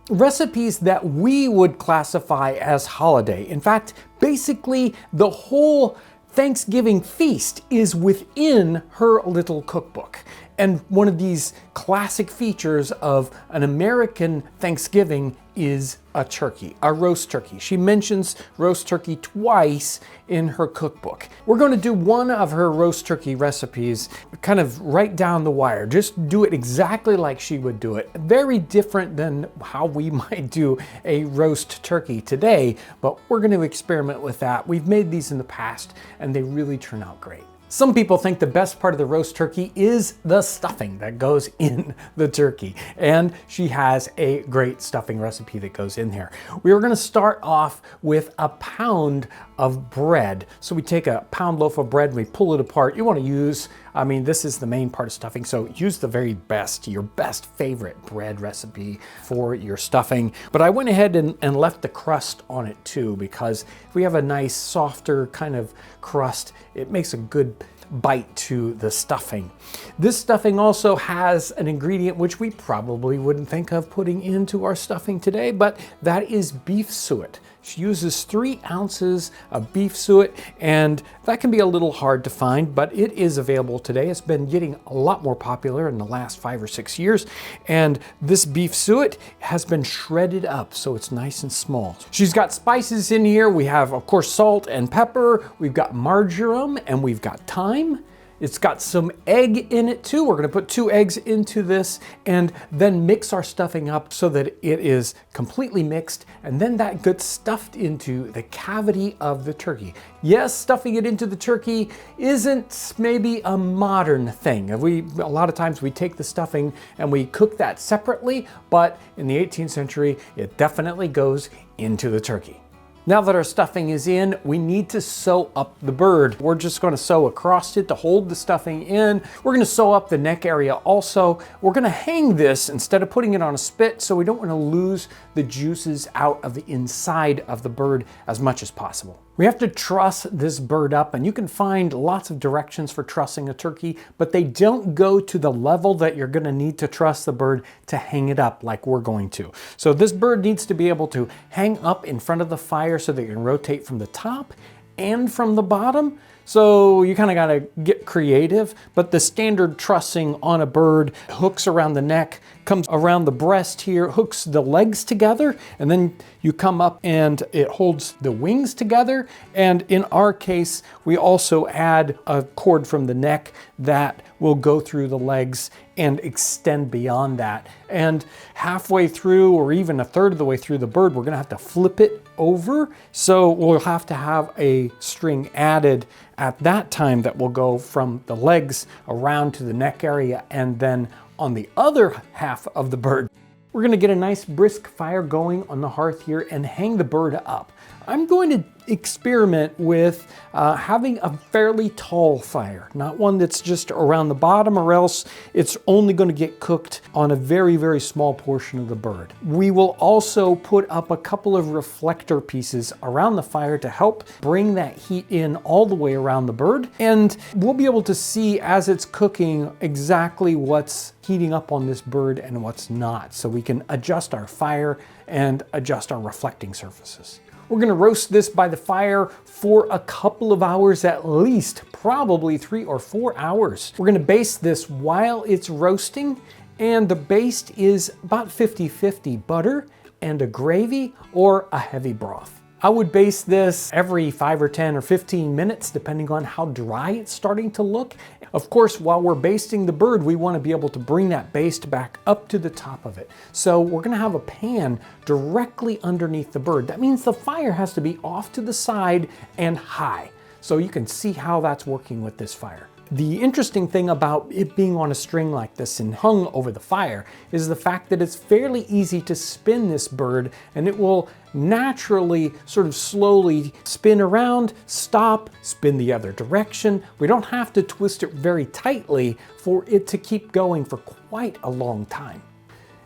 recipes that we would classify as holiday. In fact, basically the whole Thanksgiving feast is within her little cookbook. And one of these classic features of an American Thanksgiving is a turkey, a roast turkey. She mentions roast turkey twice in her cookbook. We're going to do one of her roast turkey recipes kind of right down the wire. Just do it exactly like she would do it. Very different than how we might do a roast turkey today, but we're going to experiment with that. We've made these in the past and they really turn out great. Some people think the best part of the roast turkey is the stuffing that goes in the turkey, and she has a great stuffing recipe that goes in there. We are going to start off with a pound of bread. So we take a pound loaf of bread and we pull it apart. You want to use, this is the main part of stuffing, so use the very best, your best favorite bread recipe for your stuffing. But I went ahead and left the crust on it too, because if we have a nice softer kind of crust, it makes a good bite to the stuffing. This stuffing also has an ingredient which we probably wouldn't think of putting into our stuffing today, but that is beef suet. She uses 3 ounces of beef suet, and that can be a little hard to find, but it is available today. It's been getting a lot more popular in the last 5 or 6 years, and this beef suet has been shredded up, so it's nice and small. She's got spices in here. We have, of course, salt and pepper. We've got marjoram, and we've got thyme. It's got some egg in it too. We're gonna put 2 eggs into this and then mix our stuffing up so that it is completely mixed, and then that gets stuffed into the cavity of the turkey. Yes, stuffing it into the turkey isn't maybe a modern thing. A lot of times we take the stuffing and we cook that separately, but in the 18th century, it definitely goes into the turkey. Now that our stuffing is in, we need to sew up the bird. We're just gonna sew across it to hold the stuffing in. We're gonna sew up the neck area also. We're gonna hang this instead of putting it on a spit, so we don't wanna lose the juices out of the inside of the bird as much as possible. We have to truss this bird up, and you can find lots of directions for trussing a turkey, but they don't go to the level that you're gonna need to truss the bird to hang it up like we're going to. So this bird needs to be able to hang up in front of the fire so that you can rotate from the top and from the bottom. So you kind of got to get creative, but the standard trussing on a bird hooks around the neck, comes around the breast here, hooks the legs together, and then you come up and it holds the wings together. And in our case, we also add a cord from the neck that will go through the legs and extend beyond that. And halfway through, or even a third of the way through the bird, we're gonna have to flip it over. So we'll have to have a string added at that time that will go from the legs around to the neck area, and then on the other half of the bird, we're gonna get a nice brisk fire going on the hearth here and hang the bird up. I'm going to experiment with having a fairly tall fire, not one that's just around the bottom, or else it's only going to get cooked on a very, very small portion of the bird. We will also put up a couple of reflector pieces around the fire to help bring that heat in all the way around the bird, and we'll be able to see as it's cooking exactly what's heating up on this bird and what's not, so we can adjust our fire and adjust our reflecting surfaces. We're gonna roast this by the fire for a couple of hours at least, probably 3 or 4 hours. We're gonna baste this while it's roasting, and the baste is about 50-50 butter and a gravy or a heavy broth. I would baste this every 5 or 10 or 15 minutes, depending on how dry it's starting to look. Of course, while we're basting the bird, we want to be able to bring that baste back up to the top of it. So we're going to have a pan directly underneath the bird. That means the fire has to be off to the side and high. So you can see how that's working with this fire. The interesting thing about it being on a string like this and hung over the fire is the fact that it's fairly easy to spin this bird, and it will naturally sort of slowly spin around, stop, spin the other direction. We don't have to twist it very tightly for it to keep going for quite a long time.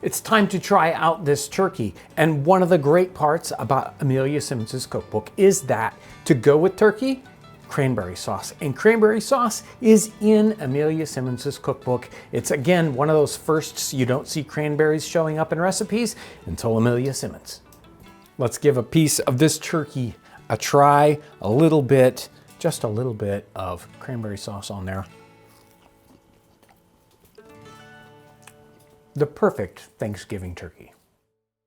It's time to try out this turkey. And one of the great parts about Amelia Simmons's cookbook is that to go with turkey, cranberry sauce. And cranberry sauce is in Amelia Simmons's cookbook. It's again one of those firsts. You don't see cranberries showing up in recipes until Amelia Simmons. Let's give a piece of this turkey a try. Just a little bit of cranberry sauce on there. The perfect Thanksgiving turkey.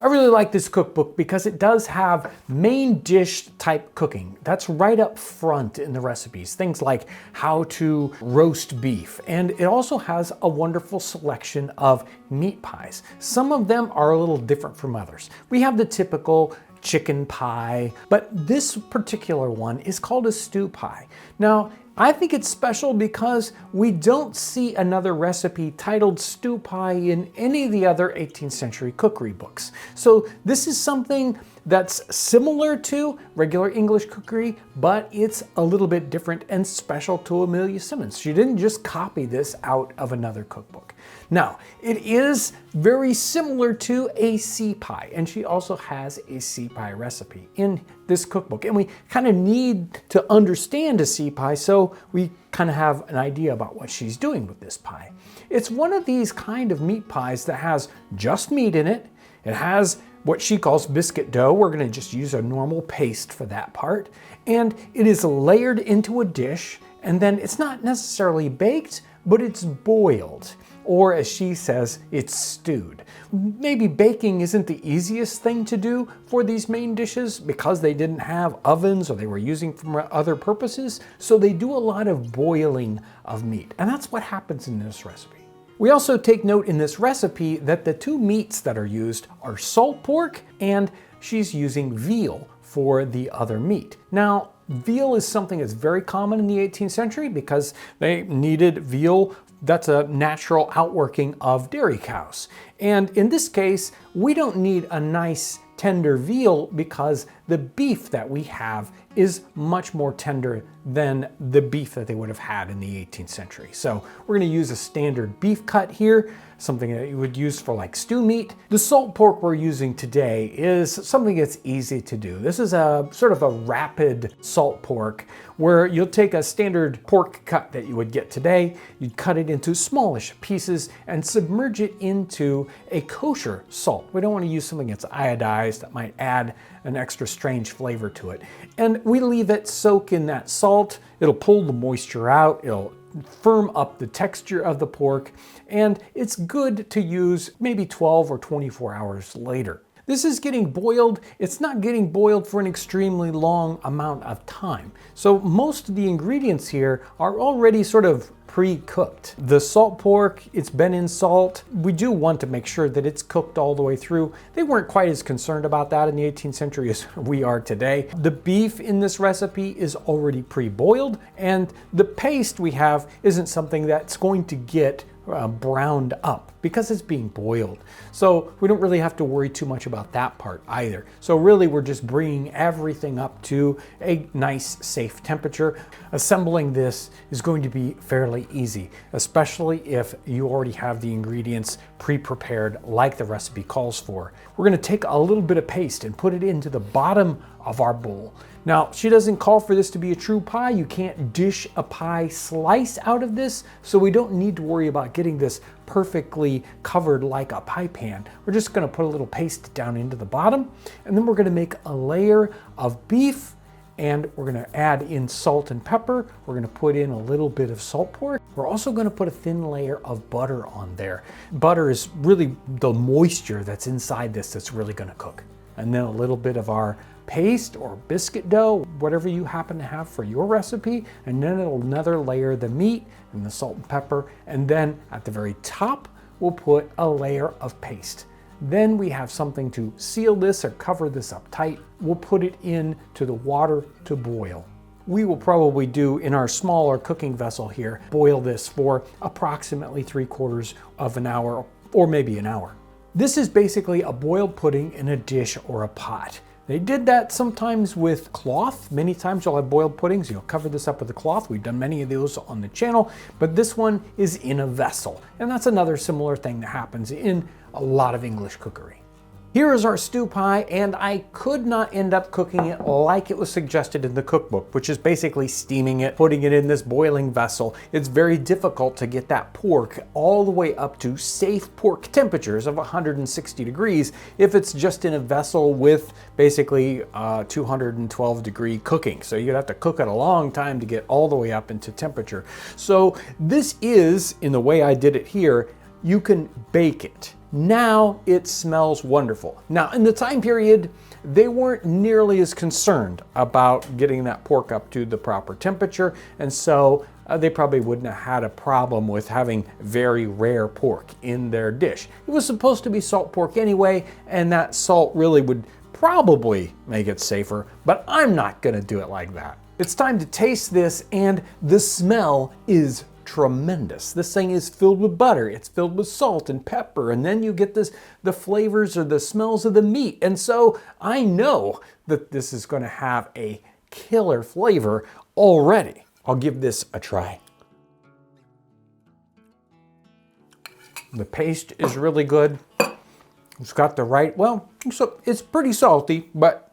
I really like this cookbook because it does have main dish type cooking. That's right up front in the recipes. Things like how to roast beef. And it also has a wonderful selection of meat pies. Some of them are a little different from others. We have the typical chicken pie, but this particular one is called a stew pie. Now, I think it's special because we don't see another recipe titled stew pie in any of the other 18th century cookery books. So this is something that's similar to regular English cookery, but it's a little bit different and special to Amelia Simmons. She didn't just copy this out of another cookbook. Now, it is very similar to a sea pie, and she also has a sea pie recipe in this cookbook. And we kind of need to understand a sea pie so we kind of have an idea about what she's doing with this pie. It's one of these kind of meat pies that has just meat in it. It has what she calls biscuit dough. We're going to just use a normal paste for that part. And it is layered into a dish, and then it's not necessarily baked, but it's boiled. or as she says, it's stewed. Maybe baking isn't the easiest thing to do for these main dishes because they didn't have ovens or they were using for other purposes, so they do a lot of boiling of meat, and that's what happens in this recipe. We also take note in this recipe that the two meats that are used are salt pork, and she's using veal for the other meat. Now, veal is something that's very common in the 18th century because they needed veal. That's a natural outworking of dairy cows. And in this case, we don't need a nice tender veal because the beef that we have is much more tender than the beef that they would have had in the 18th century. So we're going to use a standard beef cut here, something that you would use for like stew meat. The salt pork we're using today is something that's easy to do. This is a sort of a rapid salt pork where you'll take a standard pork cut that you would get today, you'd cut it into smallish pieces and submerge it into a kosher salt. We don't want to use something that's iodized that might add an extra strange flavor to it. And we leave it soak in that salt. It'll pull the moisture out, it'll firm up the texture of the pork, and it's good to use maybe 12 or 24 hours later. This is getting boiled. It's not getting boiled for an extremely long amount of time. So most of the ingredients here are already sort of pre-cooked. The salt pork, it's been in salt. We do want to make sure that it's cooked all the way through. They weren't quite as concerned about that in the 18th century as we are today. The beef in this recipe is already pre-boiled, and the paste we have isn't something that's going to get browned up because it's being boiled. So we don't really have to worry too much about that part either. So really we're just bringing everything up to a nice safe temperature. Assembling this is going to be fairly easy, especially if you already have the ingredients pre-prepared like the recipe calls for. We're going to take a little bit of paste and put it into the bottom of our bowl. Now, she doesn't call for this to be a true pie. You can't dish a pie slice out of this, so we don't need to worry about getting this perfectly covered like a pie pan. We're just gonna put a little paste down into the bottom, and then we're gonna make a layer of beef, and we're gonna add in salt and pepper. We're gonna put in a little bit of salt pork. We're also gonna put a thin layer of butter on there. Butter is really the moisture that's inside this that's really gonna cook. And then a little bit of our paste or biscuit dough, whatever you happen to have for your recipe, and then another layer the meat and the salt and pepper, and then at the very top we'll put a layer of paste. Then we have something to seal this or cover this up tight. We'll put it into the water to boil. We will probably do in our smaller cooking vessel here, boil this for approximately 3/4 of an hour or maybe an hour. This is basically a boiled pudding in a dish or a pot. They did that sometimes with cloth. Many times you'll have boiled puddings, you'll cover this up with a cloth. We've done many of those on the channel, but this one is in a vessel. And that's another similar thing that happens in a lot of English cookery. Here is our stew pie, and I could not end up cooking it like it was suggested in the cookbook, which is basically steaming it, putting it in this boiling vessel. It's very difficult to get that pork all the way up to safe pork temperatures of 160 degrees if it's just in a vessel with basically 212 degree cooking. So you'd have to cook it a long time to get all the way up into temperature. So this is, in the way I did it here, you can bake it. Now it smells wonderful. Now in the time period, they weren't nearly as concerned about getting that pork up to the proper temperature, and so they probably wouldn't have had a problem with having very rare pork in their dish. It was supposed to be salt pork anyway, and that salt really would probably make it safer, but I'm not gonna do it like that. It's time to taste this, and the smell is tremendous. This thing is filled with butter, it's filled with salt and pepper, and then you get the flavors or the smells of the meat. And so I know that this is going to have a killer flavor already. I'll give this a try. The paste is really good. It's got the right, well, so it's pretty salty, but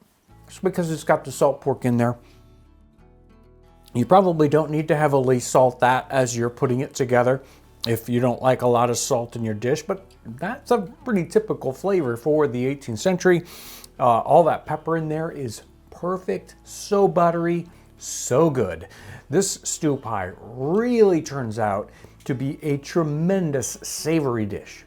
it's because it's got the salt pork in there. You probably don't need to heavily salt that as you're putting it together if you don't like a lot of salt in your dish, but that's a pretty typical flavor for the 18th century. All that pepper in there is perfect, so buttery, so good. This stew pie really turns out to be a tremendous savory dish.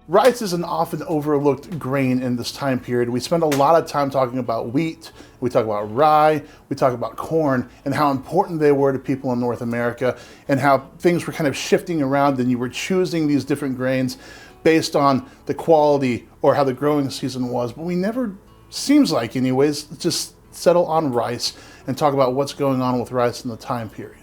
Rice is an often overlooked grain in this time period. We spend a lot of time talking about wheat, we talk about rye, we talk about corn, and how important they were to people in North America, and how things were kind of shifting around and you were choosing these different grains based on the quality or how the growing season was. But we never, seems like anyways, just settle on rice and talk about what's going on with rice in the time period.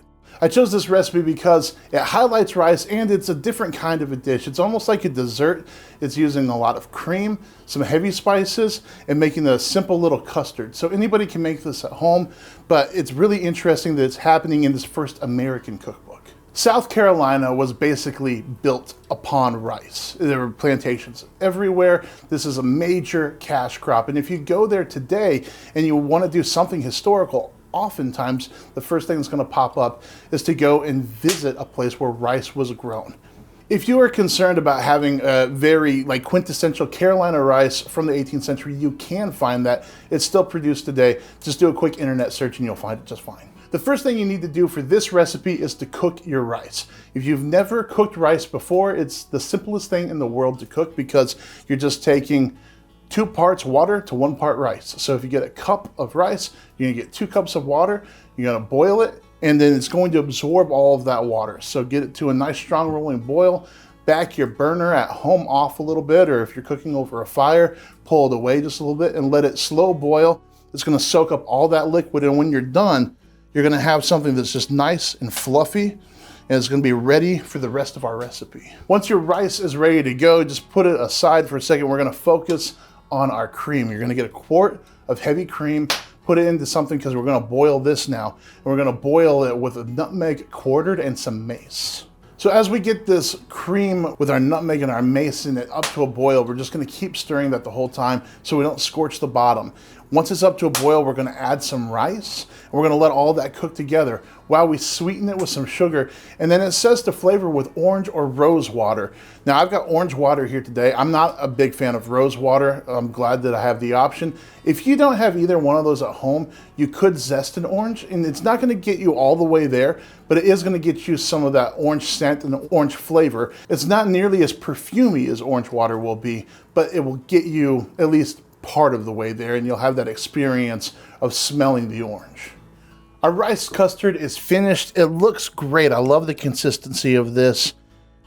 I chose this recipe because it highlights rice and it's a different kind of a dish. It's almost like a dessert. It's using a lot of cream, some heavy spices, and making a simple little custard. So anybody can make this at home, but it's really interesting that it's happening in this first American cookbook. South Carolina was basically built upon rice. There were plantations everywhere. This is a major cash crop. And if you go there today and you want to do something historical, oftentimes the first thing that's going to pop up is to go and visit a place where rice was grown. If you are concerned about having a very quintessential Carolina rice from the 18th century, you can find that. It's still produced today. Just do a quick internet search and you'll find it just fine. The first thing you need to do for this recipe is to cook your rice. If you've never cooked rice before, it's the simplest thing in the world to cook because you're just taking 2 parts water to 1 part rice. So if you get a cup of rice, you're gonna get 2 cups of water, you're gonna boil it, and then it's going to absorb all of that water. So get it to a nice strong rolling boil, back your burner at home off a little bit, or if you're cooking over a fire, pull it away just a little bit and let it slow boil. It's gonna soak up all that liquid, and when you're done, you're gonna have something that's just nice and fluffy, and it's gonna be ready for the rest of our recipe. Once your rice is ready to go, just put it aside for a second. We're gonna focus on our cream. You're gonna get a quart of heavy cream, put it into something because we're gonna boil this now. And we're gonna boil it with a nutmeg quartered and some mace. So as we get this cream with our nutmeg and our mace in it up to a boil, we're just gonna keep stirring that the whole time so we don't scorch the bottom. Once it's up to a boil, we're gonna add some rice, and we're gonna let all that cook together while we sweeten it with some sugar. And then it says to flavor with orange or rose water. Now I've got orange water here today. I'm not a big fan of rose water. I'm glad that I have the option. If you don't have either one of those at home, you could zest an orange, and it's not gonna get you all the way there, but it is gonna get you some of that orange scent and the orange flavor. It's not nearly as perfumey as orange water will be, but it will get you at least part of the way there, and you'll have that experience of smelling the orange. Our rice custard is finished. It looks great. I love the consistency of this.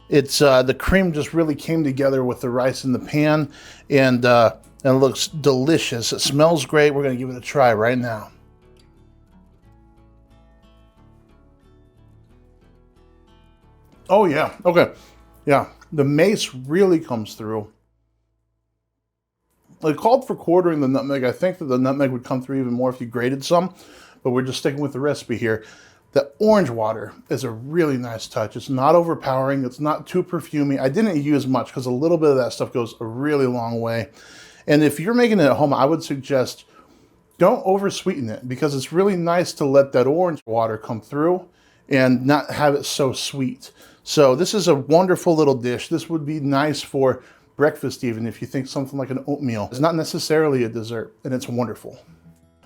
It's the cream just really came together with the rice in the pan, and it looks delicious. It smells great. We're gonna give it a try right now. Oh yeah, okay. Yeah, the mace really comes through. I called for quartering the nutmeg. I think that the nutmeg would come through even more if you grated some, but we're just sticking with the recipe here. The orange water is a really nice touch. It's not overpowering. It's not too perfumey. I didn't use much because a little bit of that stuff goes a really long way. And if you're making it at home, I would suggest don't over sweeten it because it's really nice to let that orange water come through and not have it so sweet. So this is a wonderful little dish. This would be nice for breakfast even if you think something like an oatmeal. It's not necessarily a dessert, and it's wonderful.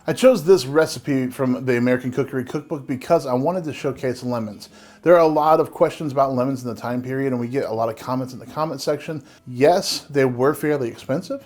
I chose this recipe from the American Cookery Cookbook because I wanted to showcase lemons. There are a lot of questions about lemons in the time period, and we get a lot of comments in the comment section. Yes, they were fairly expensive,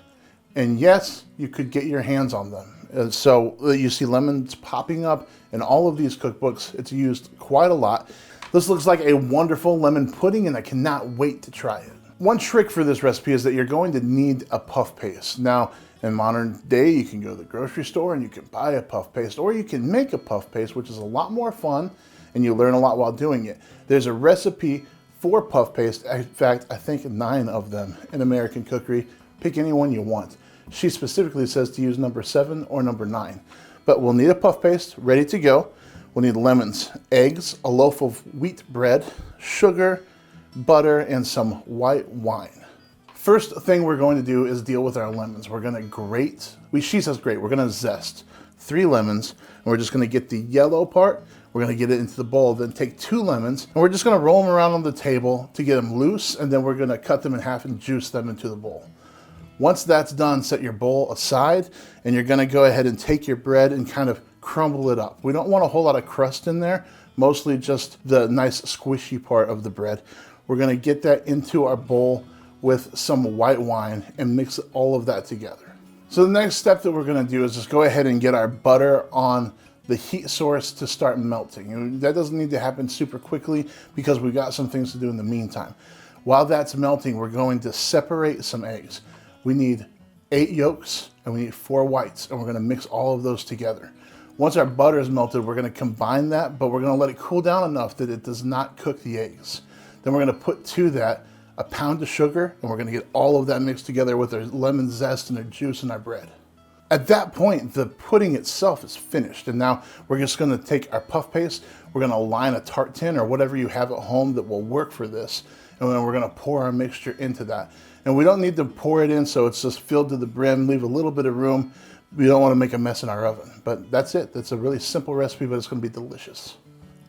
and yes, you could get your hands on them. So you see lemons popping up in all of these cookbooks. It's used quite a lot. This looks like a wonderful lemon pudding, and I cannot wait to try it. One trick for this recipe is that you're going to need a puff paste. Now, in modern day, you can go to the grocery store and you can buy a puff paste, or you can make a puff paste, which is a lot more fun, and you learn a lot while doing it. There's a recipe for puff paste. In fact, I think 9 of them in American Cookery. Pick any one you want. She specifically says to use number 7 or number 9. But we'll need a puff paste ready to go. We'll need lemons, eggs, a loaf of wheat bread, sugar, butter, and some white wine. First thing we're going to do is deal with our lemons. We're gonna grate, she says grate, we're gonna zest 3 lemons, and we're just gonna get the yellow part, we're gonna get it into the bowl, then take 2 lemons, and we're just gonna roll them around on the table to get them loose, and then we're gonna cut them in half and juice them into the bowl. Once that's done, set your bowl aside, and you're gonna go ahead and take your bread and kind of crumble it up. We don't want a whole lot of crust in there, mostly just the nice squishy part of the bread. We're gonna get that into our bowl with some white wine and mix all of that together. So the next step that we're gonna do is just go ahead and get our butter on the heat source to start melting. And that doesn't need to happen super quickly because we've got some things to do in the meantime. While that's melting, we're going to separate some eggs. We need 8 yolks and we need 4 whites, and we're gonna mix all of those together. Once our butter is melted, we're gonna combine that, but we're gonna let it cool down enough that it does not cook the eggs. Then we're gonna put to that a pound of sugar, and we're gonna get all of that mixed together with our lemon zest and our juice and our bread. At that point, the pudding itself is finished, and now we're just gonna take our puff paste, we're gonna line a tart tin or whatever you have at home that will work for this, and then we're gonna pour our mixture into that. And we don't need to pour it in so it's just filled to the brim, leave a little bit of room. We don't wanna make a mess in our oven, but that's it. That's a really simple recipe, but it's gonna be delicious.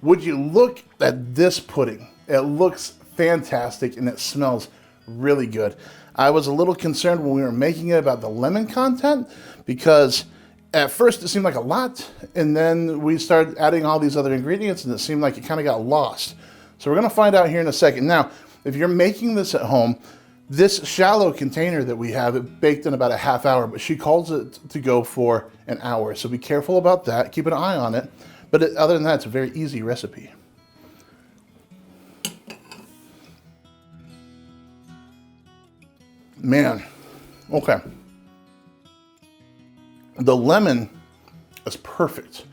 Would you look at this pudding? It looks fantastic and it smells really good. I was a little concerned when we were making it about the lemon content because at first it seemed like a lot, and then we started adding all these other ingredients and it seemed like it kind of got lost. So we're gonna find out here in a second. Now, if you're making this at home, this shallow container that we have, it baked in about a half hour, but she calls it to go for an hour. So be careful about that, keep an eye on it. But other than that, it's a very easy recipe. Man, okay. The lemon is perfect.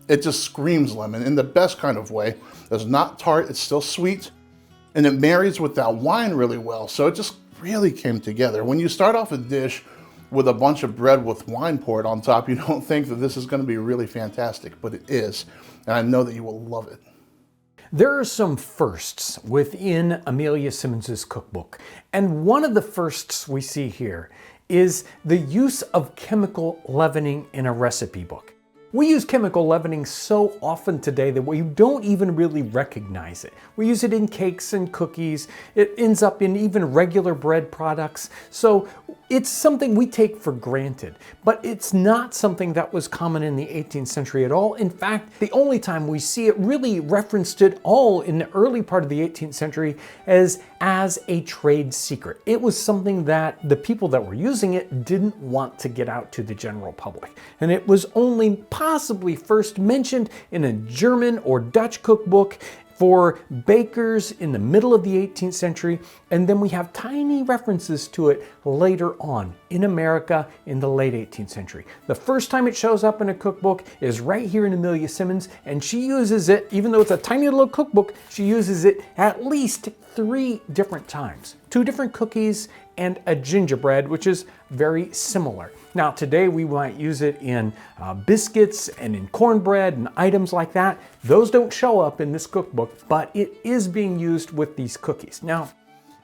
It just screams lemon in the best kind of way. It's not tart, it's still sweet, and it marries with that wine really well. So it just really came together. When you start off a dish with a bunch of bread with wine poured on top, you don't think that this is gonna be really fantastic, but it is. And I know that you will love it. There are some firsts within Amelia Simmons's cookbook, and one of the firsts we see here is the use of chemical leavening in a recipe book. We use chemical leavening so often today that we don't even really recognize it. We use it in cakes and cookies. It ends up in even regular bread products. So it's something we take for granted, but it's not something that was common in the 18th century at all. In fact, the only time we see it really referenced at all in the early part of the 18th century as a trade secret. It was something that the people that were using it didn't want to get out to the general public. And it was only possibly first mentioned in a German or Dutch cookbook for bakers in the middle of the 18th century, and then we have tiny references to it later on in America in the late 18th century. The first time it shows up in a cookbook is right here in Amelia Simmons, and she uses it, even though it's a tiny little cookbook, she uses it at least 3 different times. 2 different cookies and a gingerbread, which is very similar. Now today we might use it in biscuits and in cornbread and items like that. Those don't show up in this cookbook, but it is being used with these cookies. Now,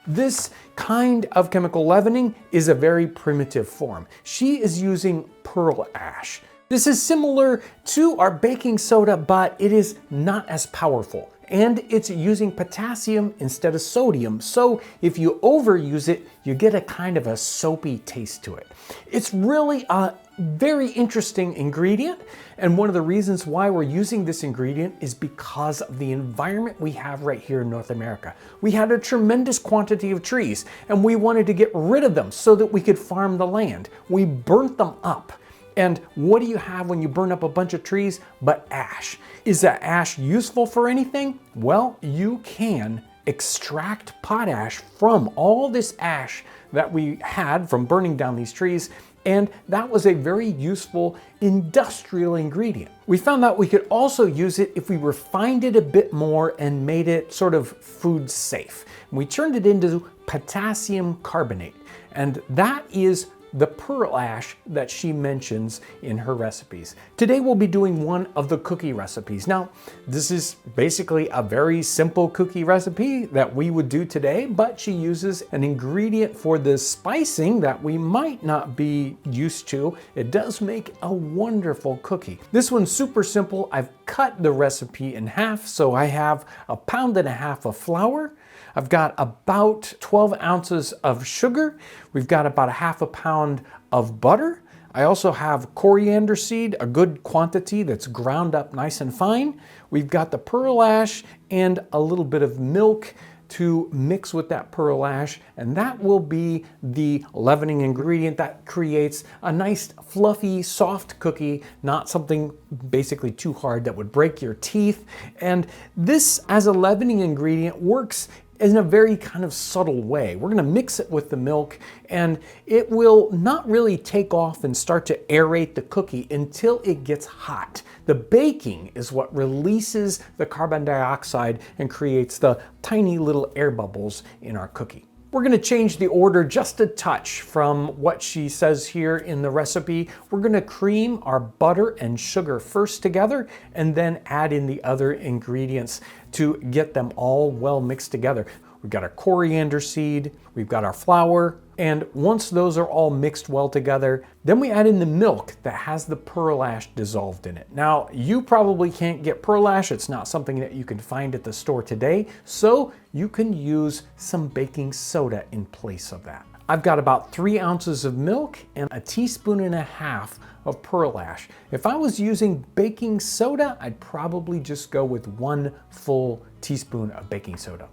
this kind of chemical leavening is a very primitive form. She is using pearl ash. This is similar to our baking soda, but it is not as powerful. And it's using potassium instead of sodium. So if you overuse it, you get a kind of a soapy taste to it. It's really a very interesting ingredient. And one of the reasons why we're using this ingredient is because of the environment we have right here in North America. We had a tremendous quantity of trees and we wanted to get rid of them so that we could farm the land. We burnt them up. And what do you have when you burn up a bunch of trees but ash? Is that ash useful for anything? Well, you can extract potash from all this ash that we had from burning down these trees, and that was a very useful industrial ingredient. We found out we could also use it if we refined it a bit more and made it sort of food safe. We turned it into potassium carbonate, and that is the pearl ash that she mentions in her recipes. Today we'll be doing one of the cookie recipes. Now, this is basically a very simple cookie recipe that we would do today, but she uses an ingredient for the spicing that we might not be used to. It does make a wonderful cookie. This one's super simple. I've cut the recipe in half, so I have 1.5 pounds of flour. I've got about 12 ounces of sugar. We've got about 1/2 pound of butter. I also have coriander seed, a good quantity that's ground up nice and fine. We've got the pearl ash and a little bit of milk to mix with that pearl ash, and that will be the leavening ingredient that creates a nice fluffy soft cookie, not something basically too hard that would break your teeth. And this as a leavening ingredient works in a very kind of subtle way. We're gonna mix it with the milk, and it will not really take off and start to aerate the cookie until it gets hot. The baking is what releases the carbon dioxide and creates the tiny little air bubbles in our cookie. We're gonna change the order just a touch from what she says here in the recipe. We're gonna cream our butter and sugar first together and then add in the other ingredients to get them all well mixed together. We've got our coriander seed, we've got our flour, and once those are all mixed well together, then we add in the milk that has the pearl ash dissolved in it. Now, you probably can't get pearl ash. It's not something that you can find at the store today, so you can use some baking soda in place of that. I've got about 3 ounces of milk and a teaspoon and a half of pearl ash. If I was using baking soda, I'd probably just go with 1 full teaspoon of baking soda.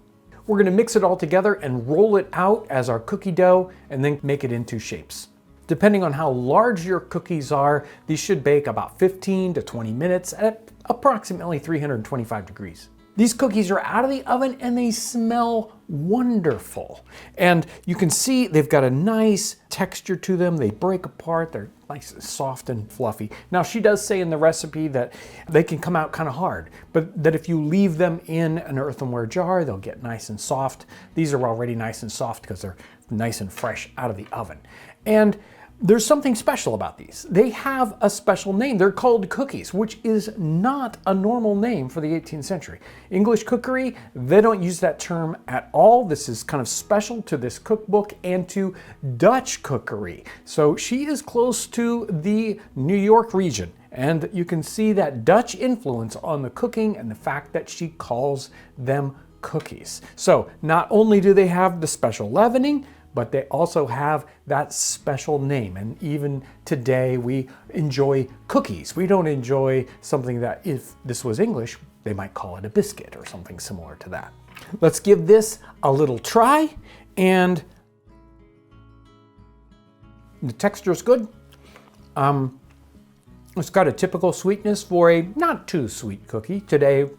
We're gonna mix it all together and roll it out as our cookie dough and then make it into shapes. Depending on how large your cookies are, these should bake about 15 to 20 minutes at approximately 325 degrees. These cookies are out of the oven and they smell wonderful. And you can see they've got a nice texture to them. They break apart, they're nice, soft and fluffy. Now she does say in the recipe that they can come out kind of hard, but that if you leave them in an earthenware jar, they'll get nice and soft. These are already nice and soft because they're nice and fresh out of the oven. And there's something special about these. They have a special name. They're called cookies, which is not a normal name for the 18th century. English cookery, they don't use that term at all. This is kind of special to this cookbook and to Dutch cookery. So she is close to the New York region, and you can see that Dutch influence on the cooking and the fact that she calls them cookies. So not only do they have the special leavening, but they also have that special name. And even today we enjoy cookies. We don't enjoy something that, if this was English, they might call it a biscuit or something similar to that. Let's give this a little try, and the texture is good. It's got a typical sweetness for a not too sweet cookie. Today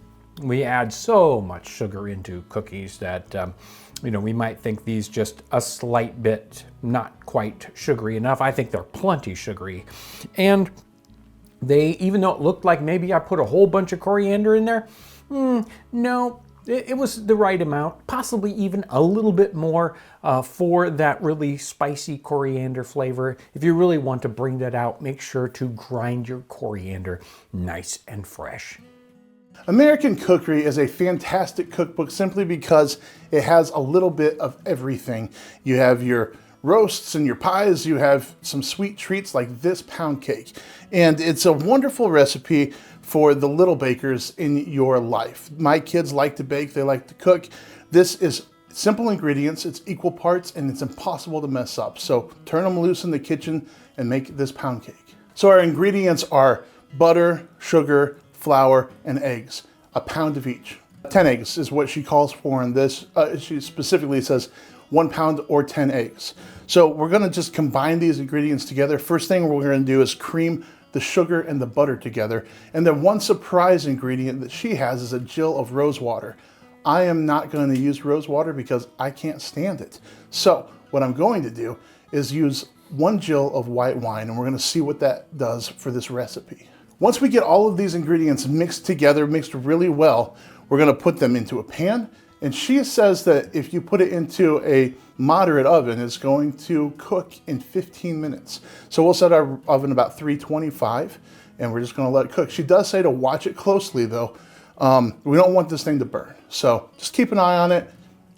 we add so much sugar into cookies that we might think these just a slight bit not quite sugary enough. I think they're plenty sugary. And they, even though it looked like maybe I put a whole bunch of coriander in there, no, it was the right amount, possibly even a little bit more for that really spicy coriander flavor. If you really want to bring that out, make sure to grind your coriander nice and fresh. American Cookery is a fantastic cookbook simply because it has a little bit of everything. You have your roasts and your pies, you have some sweet treats like this pound cake. And it's a wonderful recipe for the little bakers in your life. My kids like to bake, they like to cook. This is simple ingredients, it's equal parts, and it's impossible to mess up. So turn them loose in the kitchen and make this pound cake. So our ingredients are butter, sugar, flour, and eggs, a pound of each. 10 eggs is what she calls for in this. She specifically says 1 pound or 10 eggs. So we're gonna just combine these ingredients together. First thing we're gonna do is cream the sugar and the butter together. And then one surprise ingredient that she has is a gill of rose water. I am not going to use rose water because I can't stand it. So what I'm going to do is use 1 gill of white wine, and we're gonna see what that does for this recipe. Once we get all of these ingredients mixed together, mixed really well, we're gonna put them into a pan. And she says that if you put it into a moderate oven, it's going to cook in 15 minutes. So we'll set our oven about 325, and we're just gonna let it cook. She does say to watch it closely though. We don't want this thing to burn. So just keep an eye on it.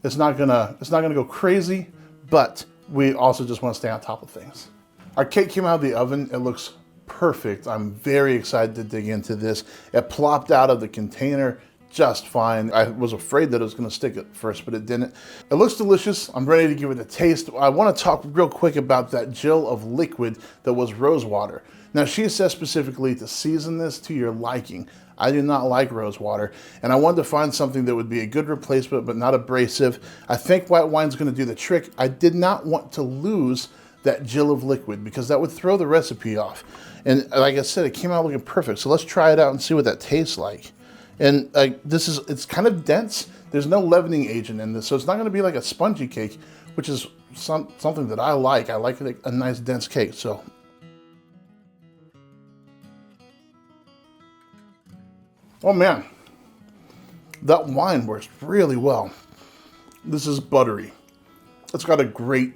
It's not gonna go crazy, but we also just wanna stay on top of things. Our cake came out of the oven. It looks perfect. I'm very excited to dig into this. It plopped out of the container just fine. I was afraid that it was gonna stick at first, but it didn't. It looks delicious. I'm ready to give it a taste. I wanna talk real quick about that Jill of liquid that was rose water. Now she says specifically to season this to your liking. I do not like rose water, and I wanted to find something that would be a good replacement but not abrasive. I think white wine's gonna do the trick. I did not want to lose that Jill of liquid because that would throw the recipe off. And like I said, it came out looking perfect. So let's try it out and see what that tastes like. And it's kind of dense. There's no leavening agent in this, so it's not gonna be like a spongy cake, which is something that I like. I like a nice dense cake, so. Oh man, that wine works really well. This is buttery. It's got a great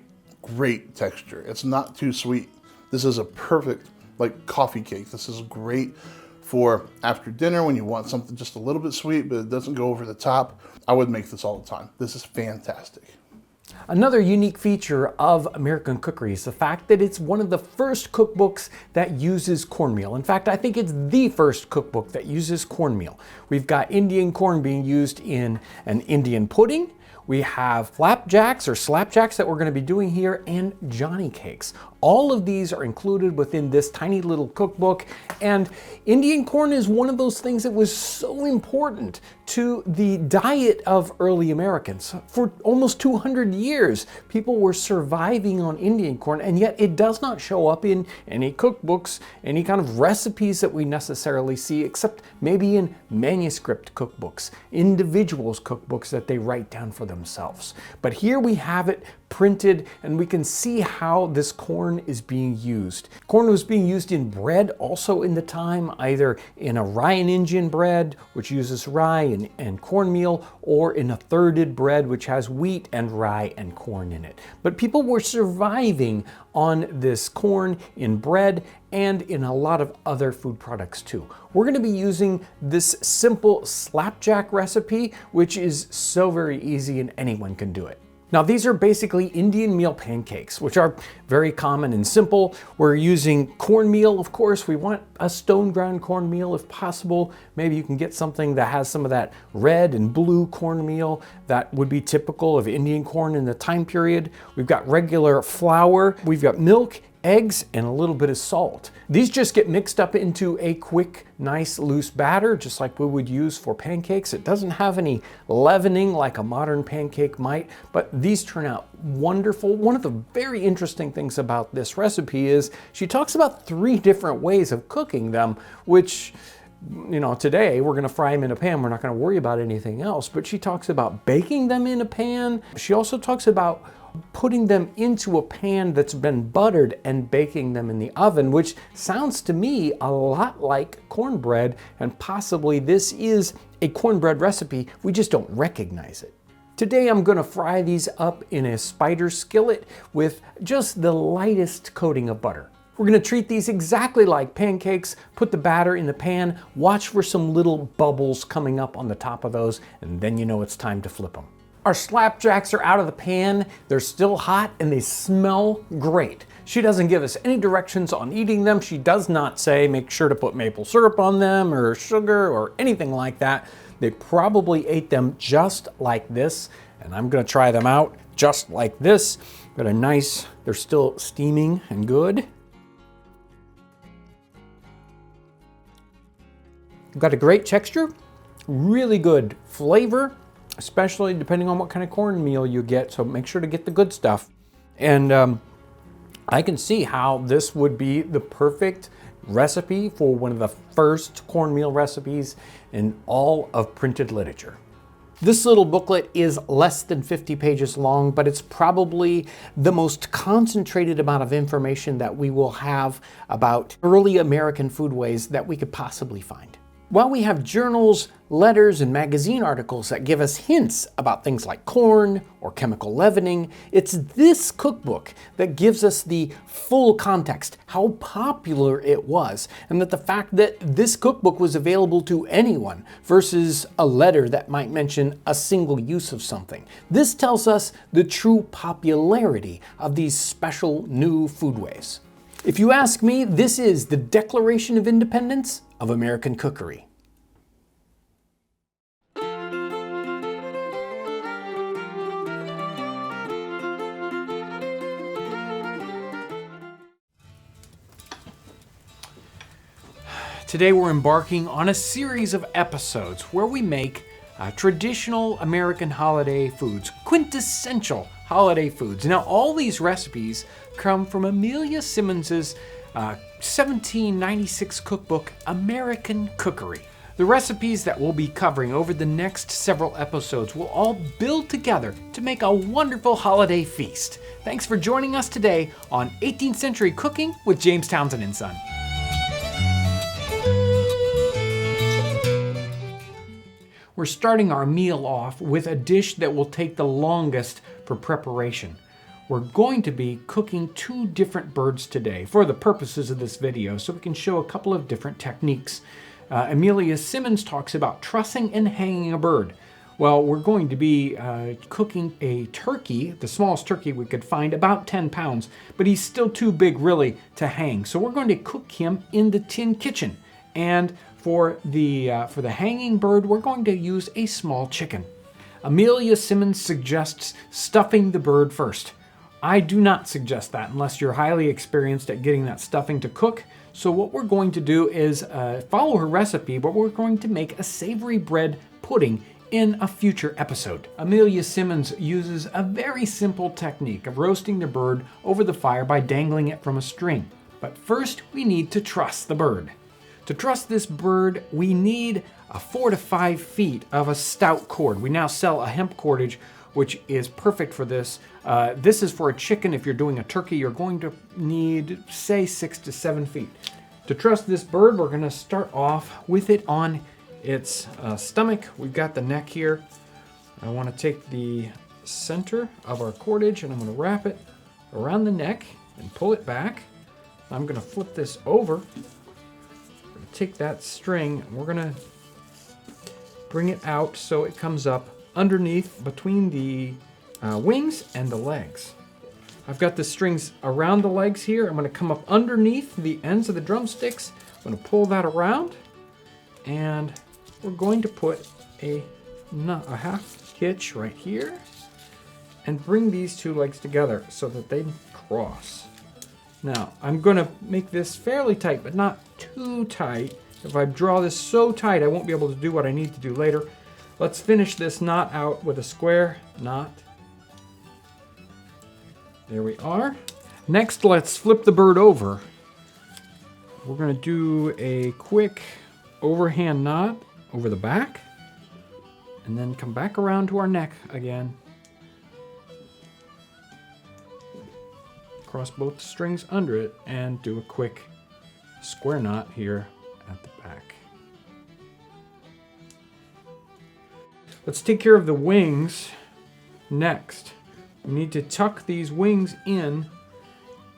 texture. It's not too sweet. This is a perfect like coffee cake. This is great for after dinner when you want something just a little bit sweet, but it doesn't go over the top. I would make this all the time. This is fantastic. Another unique feature of American cookery is the fact that it's one of the first cookbooks that uses cornmeal. In fact, I think it's the first cookbook that uses cornmeal. We've got Indian corn being used in an Indian pudding. We have flapjacks or slapjacks that we're going to be doing here, and Johnny cakes. All of these are included within this tiny little cookbook, and Indian corn is one of those things that was so important to the diet of early Americans. For almost 200 years, people were surviving on Indian corn, and yet it does not show up in any cookbooks, any kind of recipes that we necessarily see, except maybe in manuscript cookbooks, individuals' cookbooks that they write down for themselves. But here we have it printed, and we can see how this corn is being used. Corn was being used in bread also in the time, either in a rye and Indian bread, which uses rye and cornmeal, or in a thirded bread, which has wheat and rye and corn in it. But people were surviving on this corn in bread and in a lot of other food products too. We're going to be using this simple slapjack recipe, which is so very easy and anyone can do it. Now these are basically Indian meal pancakes, which are very common and simple. We're using cornmeal, of course. We want a stone ground cornmeal if possible. Maybe you can get something that has some of that red and blue cornmeal that would be typical of Indian corn in the time period. We've got regular flour. We've got milk, eggs, and a little bit of salt. These just get mixed up into a quick, nice, loose batter, just like we would use for pancakes. It doesn't have any leavening like a modern pancake might, but these turn out wonderful. One of the very interesting things about this recipe is she talks about 3 different ways of cooking them, which, you know, today we're gonna fry them in a pan. We're not gonna worry about anything else, but she talks about baking them in a pan. She also talks about putting them into a pan that's been buttered and baking them in the oven, which sounds to me a lot like cornbread, and possibly this is a cornbread recipe, we just don't recognize it. Today I'm going to fry these up in a spider skillet with just the lightest coating of butter. We're going to treat these exactly like pancakes, put the batter in the pan, watch for some little bubbles coming up on the top of those, and then you know it's time to flip them. Our slapjacks are out of the pan, they're still hot, and they smell great. She doesn't give us any directions on eating them. She does not say make sure to put maple syrup on them or sugar or anything like that. They probably ate them just like this, and I'm gonna try them out just like this. Got a nice, they're still steaming and good. Got a great texture, really good flavor, especially depending on what kind of cornmeal you get, so make sure to get the good stuff. And I can see how this would be the perfect recipe for one of the first cornmeal recipes in all of printed literature. This little booklet is less than 50 pages long, but it's probably the most concentrated amount of information that we will have about early American foodways that we could possibly find. While we have journals, letters, and magazine articles that give us hints about things like corn or chemical leavening, it's this cookbook that gives us the full context, how popular it was, and that the fact that this cookbook was available to anyone versus a letter that might mention a single use of something. This tells us the true popularity of these special new foodways. If you ask me, this is the Declaration of Independence of American cookery. Today we're embarking on a series of episodes where we make traditional American holiday foods, quintessential holiday foods. Now all these recipes come from Amelia Simmons's 1796 cookbook, American Cookery. The recipes that we'll be covering over the next several episodes will all build together to make a wonderful holiday feast. Thanks for joining us today on 18th Century Cooking with James Townsend and Son. We're starting our meal off with a dish that will take the longest for preparation. We're going to be cooking 2 different birds today for the purposes of this video, so we can show a couple of different techniques. Amelia Simmons talks about trussing and hanging a bird. Well, we're going to be cooking a turkey, the smallest turkey we could find, about 10 pounds, but he's still too big really to hang. So we're going to cook him in the tin kitchen. And for the hanging bird, we're going to use a small chicken. Amelia Simmons suggests stuffing the bird first. I do not suggest that unless you're highly experienced at getting that stuffing to cook. So what we're going to do is follow her recipe, but we're going to make a savory bread pudding in a future episode. Amelia Simmons uses a very simple technique of roasting the bird over the fire by dangling it from a string. But first, we need to truss the bird. To truss this bird, we need 4 to 5 feet of a stout cord. We now sell a hemp cordage, which is perfect for this. This is for a chicken. If you're doing a turkey, you're going to need, say, 6 to 7 feet. To truss this bird, we're gonna start off with it on its stomach. We've got the neck here. I wanna take the center of our cordage and I'm gonna wrap it around the neck and pull it back. I'm gonna flip this over. We're gonna take that string and we're gonna bring it out so it comes up underneath between the wings and the legs. I've got the strings around the legs here. I'm going to come up underneath the ends of the drumsticks. I'm going to pull that around and we're going to put a half hitch right here and bring these 2 legs together so that they cross. Now I'm going to make this fairly tight but not too tight. If I draw this so tight I won't be able to do what I need to do later. Let's finish this knot out with a square knot. There we are. Next, let's flip the bird over. We're going to do a quick overhand knot over the back and then come back around to our neck again. Cross both strings under it and do a quick square knot here at the back. Let's take care of the wings next. We need to tuck these wings in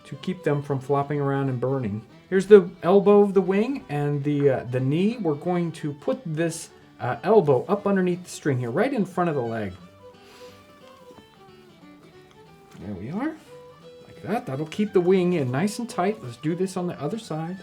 to keep them from flopping around and burning. Here's the elbow of the wing and the knee. We're going to put this elbow up underneath the string here, right in front of the leg. There we are, like that. That'll keep the wing in nice and tight. Let's do this on the other side.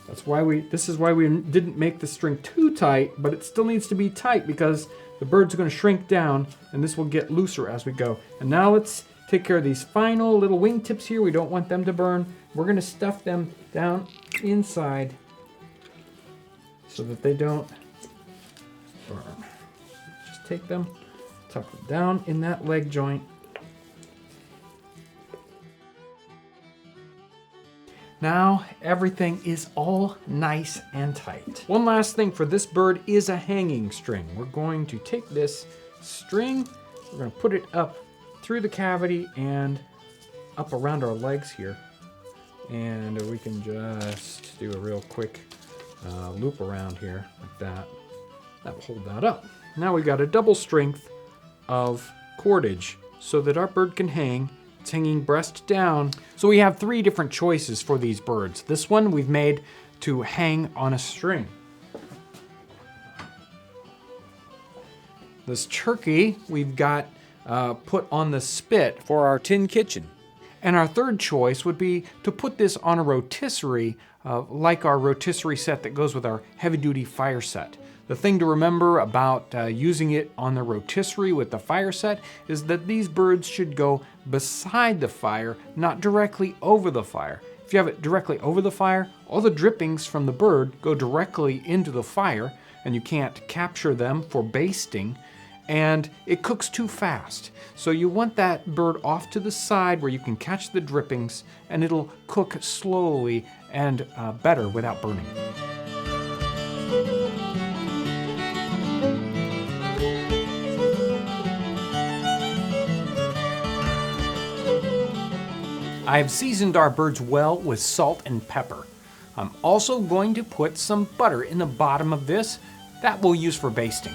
This is why we didn't make the string too tight, but it still needs to be tight because the bird's going to shrink down and this will get looser as we go. And now let's take care of these final little wing tips here. We don't want them to burn. We're going to stuff them down inside so that they don't burn. Just take them, tuck them down in that leg joint. Now everything is all nice and tight. One last thing for this bird is a hanging string. We're going to take this string, we're going to put it up through the cavity and up around our legs here. And we can just do a real quick loop around here like that. That will hold that up. Now we've got a double strength of cordage so that our bird can hang. It's hanging breast down. So we have 3 different choices for these birds. This one we've made to hang on a string. This turkey we've got put on the spit for our tin kitchen. And our third choice would be to put this on a rotisserie, like our rotisserie set that goes with our heavy-duty fire set. The thing to remember about using it on the rotisserie with the fire set is that these birds should go beside the fire, not directly over the fire. If If you have it directly over the fire, all the drippings from the bird go directly into the fire, and you can't capture them for basting, and it cooks too fast. So you want that bird off to the side where you can catch the drippings, and it'll cook slowly and better without burning. I've seasoned our birds well with salt and pepper. I'm also going to put some butter in the bottom of this that we'll use for basting.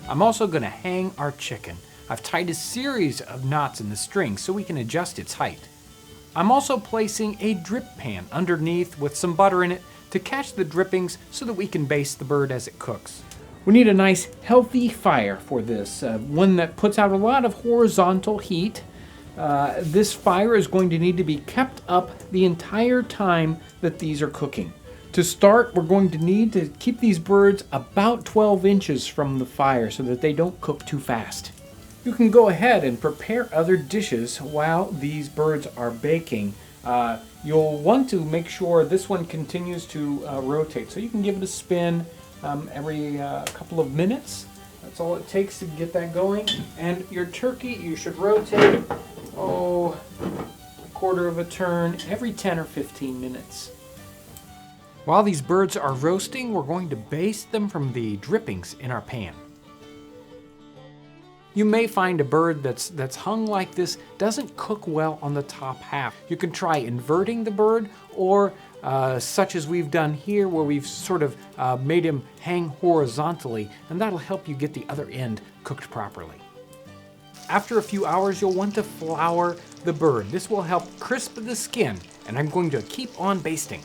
I'm also going to hang our chicken. I've tied a series of knots in the string so we can adjust its height. I'm also placing a drip pan underneath with some butter in it to catch the drippings so that we can baste the bird as it cooks. We need a nice healthy fire for this, one that puts out a lot of horizontal heat. This fire is going to need to be kept up the entire time that these are cooking. To start, we're going to need to keep these birds about 12 inches from the fire so that they don't cook too fast. You can go ahead and prepare other dishes while these birds are baking. You'll want to make sure this one continues to rotate, so you can give it a spin every couple of minutes. That's all it takes to get that going. And your turkey, you should rotate, a quarter of a turn every 10 or 15 minutes. While these birds are roasting, we're going to baste them from the drippings in our pan. You may find a bird that's hung like this doesn't cook well on the top half. You can try inverting the bird, or such as we've done here, where we've sort of made him hang horizontally, and that'll help you get the other end cooked properly. After a few hours, you'll want to flour the bird. This will help crisp the skin, and I'm going to keep on basting.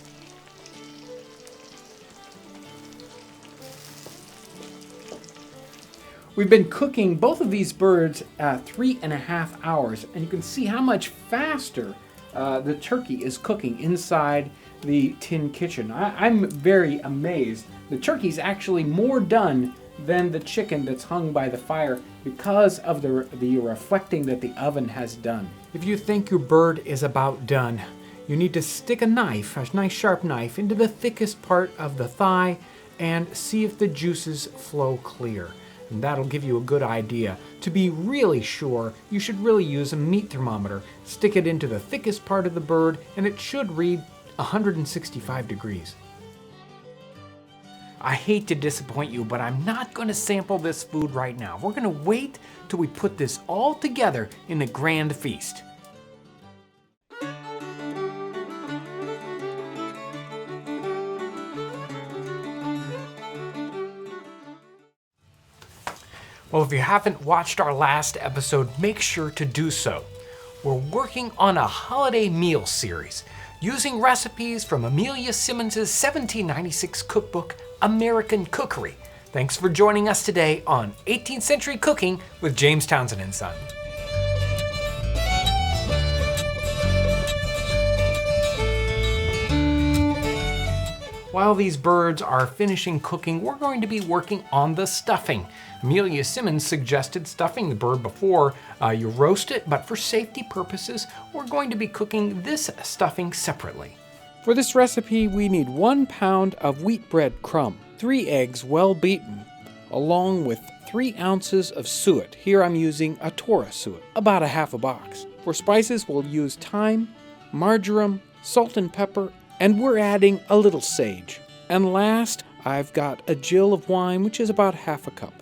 We've been cooking both of these birds 3.5 hours, and you can see how much faster the turkey is cooking inside the tin kitchen. I'm very amazed. The turkey's actually more done than the chicken that's hung by the fire because of the reflecting that the oven has done. If you think your bird is about done, you need to stick a nice sharp knife, into the thickest part of the thigh and see if the juices flow clear. And that'll give you a good idea. To be really sure, you should really use a meat thermometer. Stick it into the thickest part of the bird, and it should read 165 degrees. I hate to disappoint you, but I'm not going to sample this food right now. We're going to wait till we put this all together in a grand feast. Well, if you haven't watched our last episode, make sure to do so. We're working on a holiday meal series using recipes from Amelia Simmons' 1796 cookbook, American Cookery. Thanks for joining us today on 18th Century Cooking with James Townsend and Son. While these birds are finishing cooking, we're going to be working on the stuffing. Amelia Simmons suggested stuffing the bird before you roast it, but for safety purposes, we're going to be cooking this stuffing separately. For this recipe, we need 1 pound of wheat bread crumb, 3 eggs well beaten, along with 3 ounces of suet. Here I'm using a Torah suet, about a half a box. For spices, we'll use thyme, marjoram, salt and pepper, and we're adding a little sage. And last, I've got a gill of wine, which is about half a cup.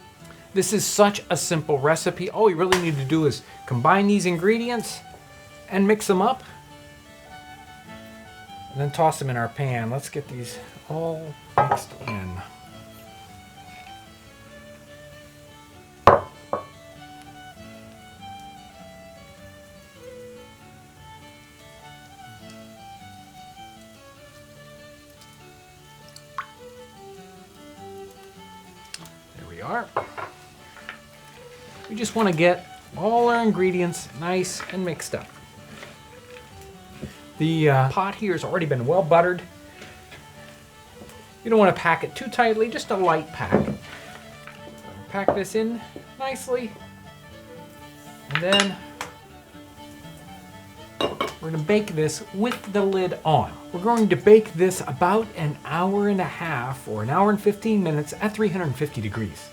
This is such a simple recipe. All we really need to do is combine these ingredients and mix them up, and then toss them in our pan. Let's get these all mixed in. There we are. We just want to get all our ingredients nice and mixed up. The pot here has already been well buttered. You don't want to pack it too tightly, just a light pack. Pack this in nicely, and then We're gonna bake this with the lid on. We're going to bake this about an hour and a half or an hour and 15 minutes at 350 degrees.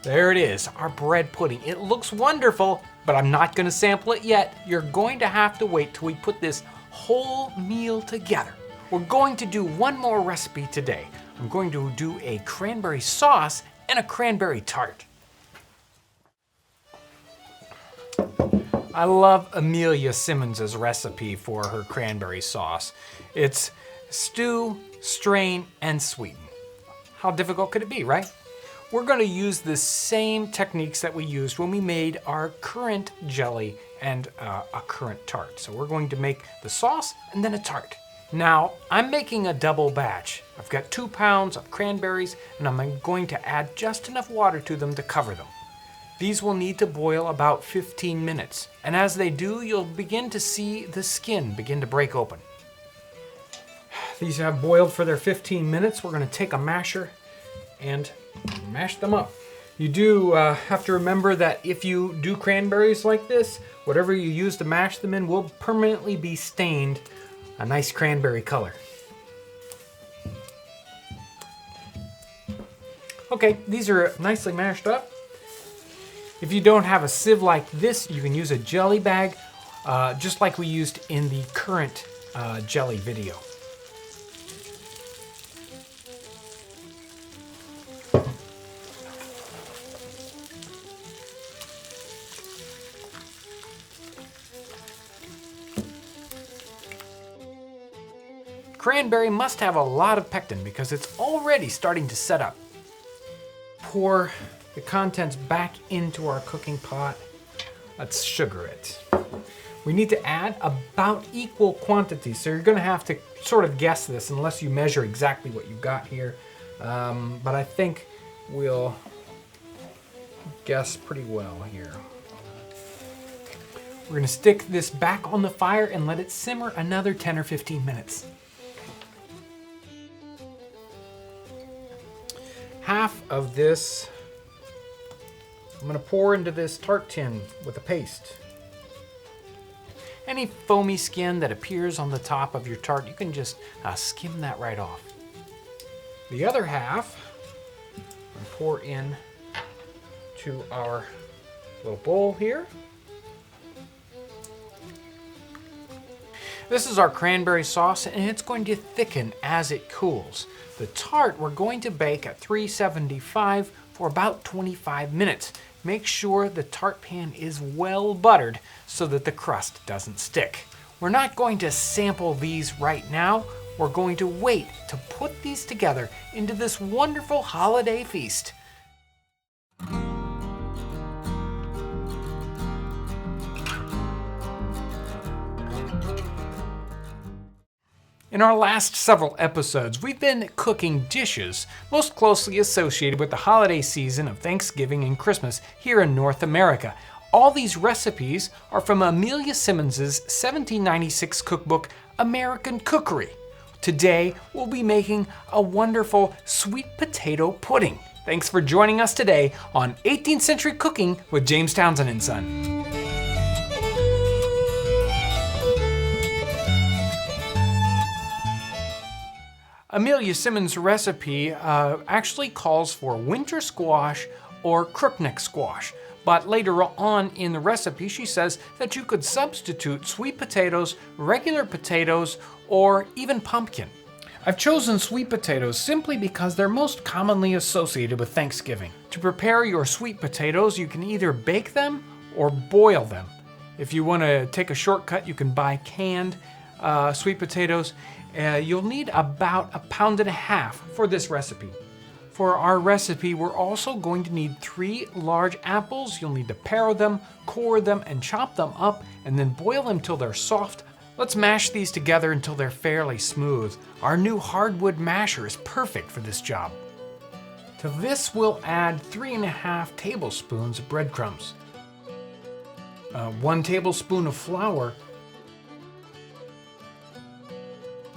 There it is, our bread pudding. It looks wonderful, but I'm not gonna sample it yet. You're going to have to wait till we put this whole meal together. We're going to do one more recipe today. I'm going to do a cranberry sauce and a cranberry tart. I love Amelia Simmons's recipe for her cranberry sauce. It's stew, strain, and sweeten. How difficult could it be, right? We're going to use the same techniques that we used when we made our currant jelly and a currant tart. So we're going to make the sauce and then a tart. Now, I'm making a double batch. I've got 2 pounds of cranberries, and I'm going to add just enough water to them to cover them. These will need to boil about 15 minutes, and as they do, you'll begin to see the skin begin to break open. These have boiled for their 15 minutes. We're going to take a masher and mash them up. You do have to remember that if you do cranberries like this, whatever you use to mash them in will permanently be stained a nice cranberry color. Okay, these are nicely mashed up. If you don't have a sieve like this, you can use a jelly bag, just like we used in the currant jelly video. Cranberry must have a lot of pectin because it's already starting to set up. Pour the contents back into our cooking pot. Let's sugar it. We need to add about equal quantities, so you're gonna have to sort of guess this unless you measure exactly what you got here. But I think we'll guess pretty well here. We're gonna stick this back on the fire and let it simmer another 10 or 15 minutes. Half of this I'm going to pour into this tart tin with the paste. Any foamy skin that appears on the top of your tart, you can just skim that right off. The other half I'm pour in to our little bowl here. This is our cranberry sauce, and it's going to thicken as it cools. The tart we're going to bake at 375 for about 25 minutes. Make sure the tart pan is well buttered so that the crust doesn't stick. We're not going to sample these right now. We're going to wait to put these together into this wonderful holiday feast. In our last several episodes, we've been cooking dishes most closely associated with the holiday season of Thanksgiving and Christmas here in North America. All these recipes are from Amelia Simmons's 1796 cookbook, American Cookery. Today, we'll be making a wonderful sweet potato pudding. Thanks for joining us today on 18th Century Cooking with James Townsend and Son. Amelia Simmons' recipe actually calls for winter squash or crookneck squash, but later on in the recipe she says that you could substitute sweet potatoes, regular potatoes, or even pumpkin. I've chosen sweet potatoes simply because they're most commonly associated with Thanksgiving. To prepare your sweet potatoes, you can either bake them or boil them. If you want to take a shortcut, you can buy canned sweet potatoes. You'll need about 1.5 pounds for this recipe. For our recipe, we're also going to need 3 large apples. You'll need to pare them, core them, and chop them up, and then boil them till they're soft. Let's mash these together until they're fairly smooth. Our new hardwood masher is perfect for this job. To this, we'll add 3.5 tablespoons of breadcrumbs, 1 tablespoon of flour,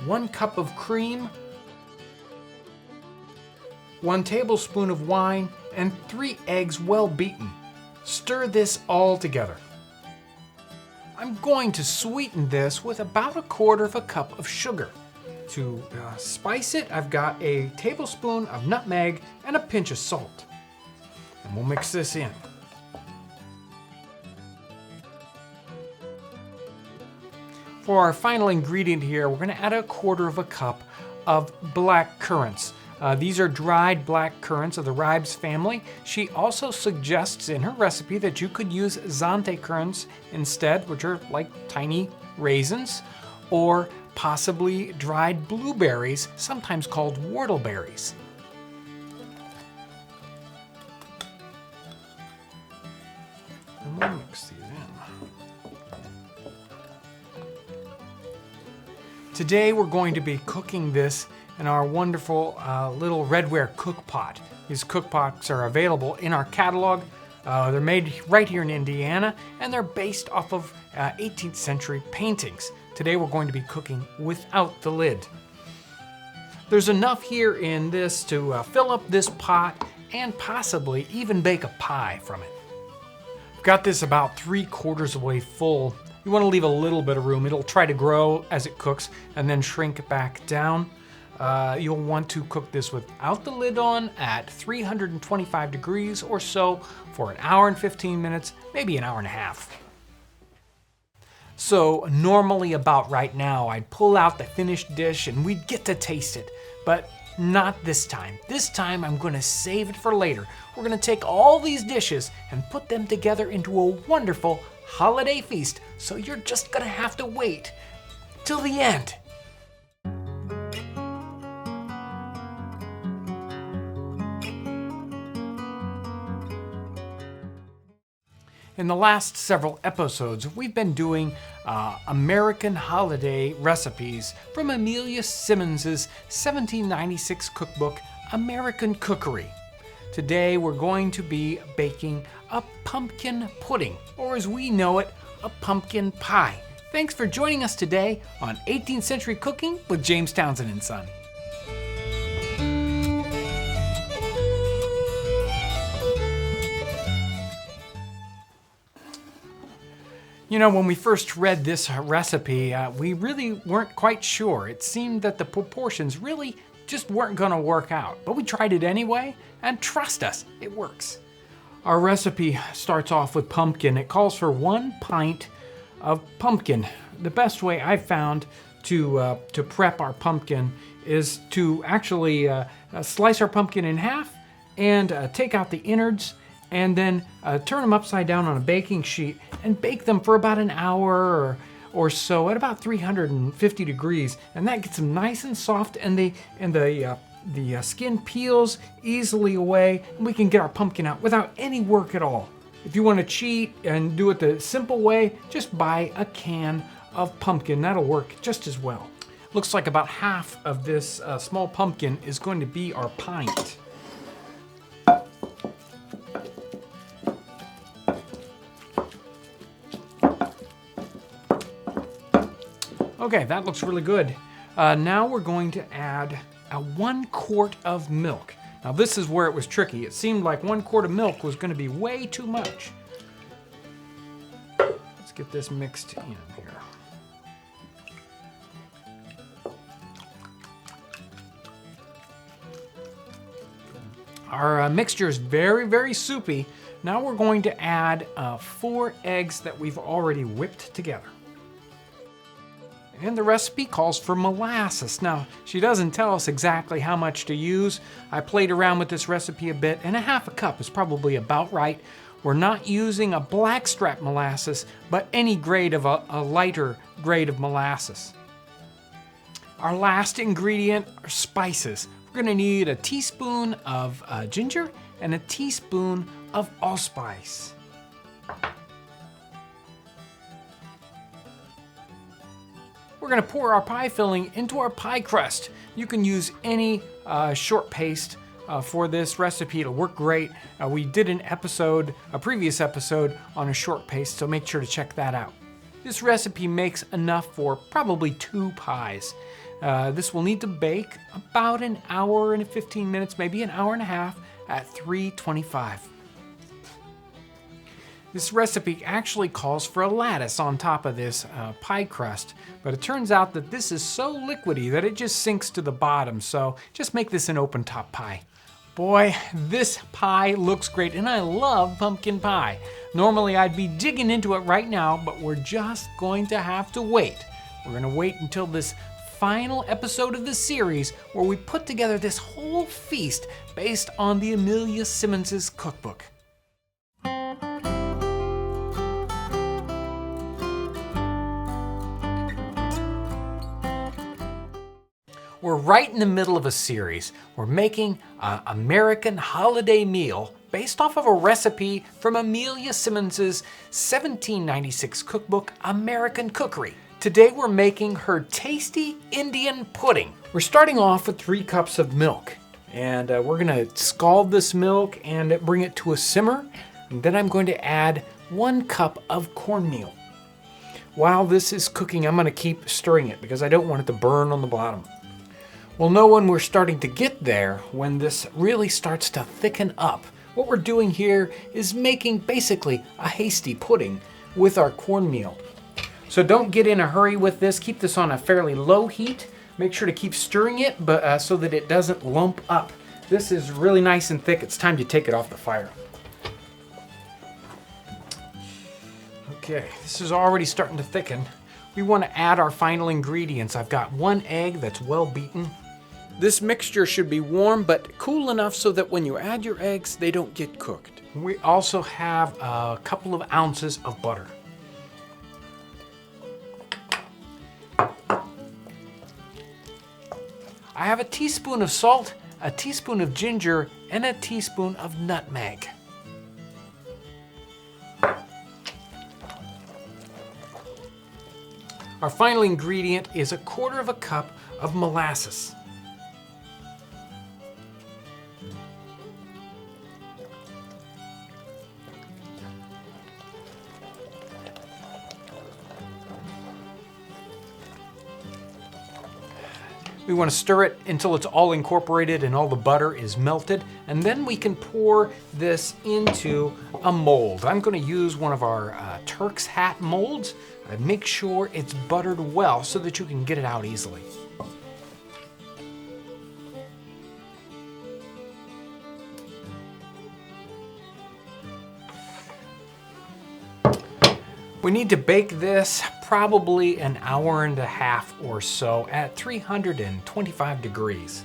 1 cup of cream, 1 tablespoon of wine, and 3 eggs well beaten. Stir this all together. I'm going to sweeten this with about 1/4 cup of sugar. To spice it, I've got a tablespoon of nutmeg and a pinch of salt. And we'll mix this in. For our final ingredient here, we're going to add 1/4 cup of black currants. These are dried black currants of the ribes family. She also suggests in her recipe that you could use Zante currants instead, which are like tiny raisins, or possibly dried blueberries, sometimes called whortleberries. And we'll mix these in. Today we're going to be cooking this in our wonderful little redware cook pot. These cook pots are available in our catalog. They're made right here in Indiana, and they're based off of 18th century paintings. Today we're going to be cooking without the lid. There's enough here in this to fill up this pot and possibly even bake a pie from it. I've got this about 3/4 of the way full. You want to leave a little bit of room. It'll try to grow as it cooks and then shrink back down. You'll want to cook this without the lid on at 325 degrees or so for 1 hour and 15 minutes, maybe 1.5 hours. So normally about right now, I'd pull out the finished dish and we'd get to taste it, but not this time. This time I'm going to save it for later. We're going to take all these dishes and put them together into a wonderful holiday feast, so you're just going to have to wait till the end. In the last several episodes, we've been doing American holiday recipes from Amelia Simmons's 1796 cookbook, American Cookery. Today, we're going to be baking a pumpkin pudding, or as we know it, a pumpkin pie. Thanks for joining us today on 18th Century Cooking with James Townsend and Son. You know, when we first read this recipe, we really weren't quite sure. It seemed that the proportions really just weren't going to work out. But we tried it anyway, and trust us, it works. Our recipe starts off with pumpkin. It calls for 1 pint of pumpkin. The best way I've found to prep our pumpkin is to actually slice our pumpkin in half and take out the innards, and then turn them upside down on a baking sheet and bake them for about 1 hour or so at about 350 degrees. And that gets them nice and soft, and the skin peels easily away, and we can get our pumpkin out without any work at all. If you want to cheat and do it the simple way, just buy a can of pumpkin. That'll work just as well. Looks like about half of this small pumpkin is going to be our pint. Okay, that looks really good. Now we're going to add 1 quart of milk. Now this is where it was tricky. It seemed like 1 quart of milk was going to be way too much. Let's get this mixed in here. Our mixture is very, very soupy. Now we're going to add 4 eggs that we've already whipped together. And the recipe calls for molasses. Now, she doesn't tell us exactly how much to use. I played around with this recipe a bit, and 1/2 cup is probably about right. We're not using a blackstrap molasses, but any grade of a lighter grade of molasses. Our last ingredient are spices. We're going to need a teaspoon of ginger and a teaspoon of allspice. We're going to pour our pie filling into our pie crust. You can use any short paste for this recipe. It'll work great. We did a previous episode on a short paste, so make sure to check that out. This recipe makes enough for probably 2 pies. This will need to bake about an hour and 15 minutes, maybe an hour and a half at 325. This recipe actually calls for a lattice on top of this pie crust, but it turns out that this is so liquidy that it just sinks to the bottom, so just make this an open top pie. Boy, this pie looks great, and I love pumpkin pie. Normally I'd be digging into it right now, but we're just going to have to wait. We're gonna wait until this final episode of the series where we put together this whole feast based on the Amelia Simmons' cookbook. We're right in the middle of a series. We're making an American holiday meal based off of a recipe from Amelia Simmons' 1796 cookbook, American Cookery. Today we're making her tasty Indian pudding. We're starting off with 3 cups of milk, and we're gonna scald this milk and bring it to a simmer. And then I'm going to add 1 cup of cornmeal. While this is cooking, I'm gonna keep stirring it because I don't want it to burn on the bottom. We'll know when we're starting to get there when this really starts to thicken up. What we're doing here is making basically a hasty pudding with our cornmeal. So don't get in a hurry with this. Keep this on a fairly low heat. Make sure to keep stirring it, but so that it doesn't lump up. This is really nice and thick. It's time to take it off the fire. Okay, this is already starting to thicken. We want to add our final ingredients. I've got 1 egg that's well beaten. This mixture should be warm but cool enough so that when you add your eggs, they don't get cooked. We also have a couple of ounces of butter. I have a teaspoon of salt, a teaspoon of ginger, and a teaspoon of nutmeg. Our final ingredient is 1/4 cup of molasses. We want to stir it until it's all incorporated and all the butter is melted, and then we can pour this into a mold. I'm going to use one of our Turk's hat molds. Make sure it's buttered well so that you can get it out easily. We need to bake this probably an hour and a half or so at 325 degrees.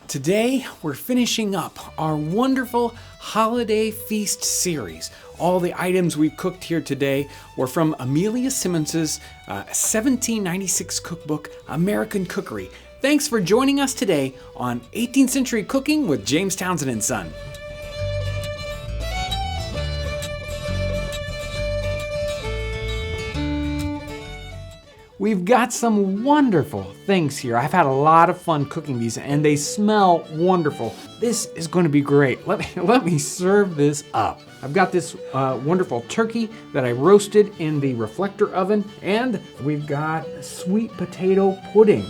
Today, we're finishing up our wonderful holiday feast series. All the items we've cooked here today were from Amelia Simmons' 1796 cookbook, American Cookery. Thanks for joining us today on 18th Century Cooking with James Townsend and Son. We've got some wonderful things here. I've had a lot of fun cooking these and they smell wonderful. This is going to be great. Let me serve this up. I've got this wonderful turkey that I roasted in the reflector oven, and we've got sweet potato pudding.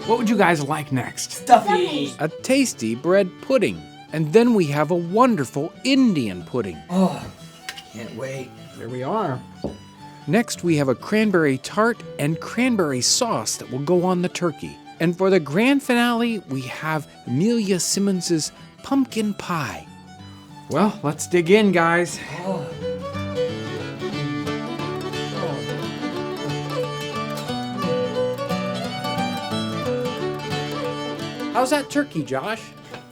What would you guys like next? Stuffy! A tasty bread pudding. And then we have a wonderful Indian pudding. Oh, can't wait. There we are. Next, we have a cranberry tart and cranberry sauce that will go on the turkey. And for the grand finale, we have Amelia Simmons' pumpkin pie. Well, let's dig in, guys. Oh. How's that turkey, Josh?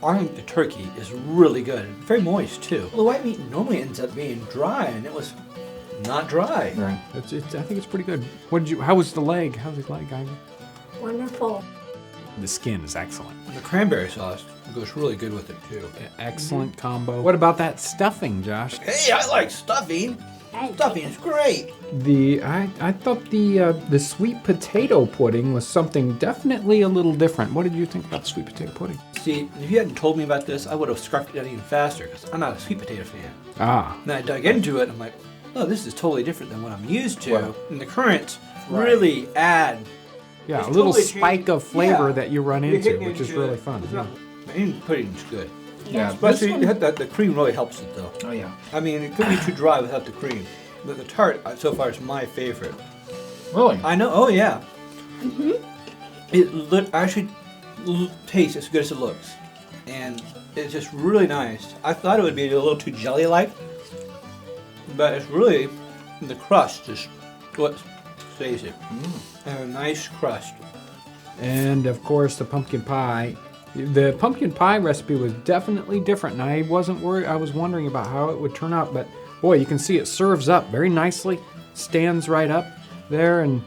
I think the turkey is really good. Very moist, too. Well, the white meat normally ends up being dry, and it was not dry. Right. I think it's pretty good. How was the leg? How's the leg, guys? Wonderful. The skin is excellent. The cranberry sauce goes really good with it, too. Excellent combo. What about that stuffing, Josh? Hey, I like stuffing. Stuffing is great. I thought the sweet potato pudding was something definitely a little different. What did you think about the sweet potato pudding? See, if you hadn't told me about this, I would have scarfed it down even faster because I'm not a sweet potato fan. Ah. Then I dug into it and I'm like, oh, this is totally different than what I'm used to. Well, and the currants really add Yeah, It's a little totally spike changed. of flavor Yeah. that you run You're into, hitting which is into really it. fun. It's Yeah. not- And pudding's good. Yeah. Especially this one- the cream really helps it though. Oh yeah. I mean, it could be too dry without the cream. But the tart so far is my favorite. Really? I know. Oh yeah. It actually tastes as good as it looks, and it's just really nice. I thought it would be a little too jelly-like, but it's really the crust is what saves it. And a nice crust. And of course, the pumpkin pie. The pumpkin pie recipe was definitely different, and I wasn't worried. I was wondering about how it would turn out, but boy, you can see it serves up very nicely, stands right up there, and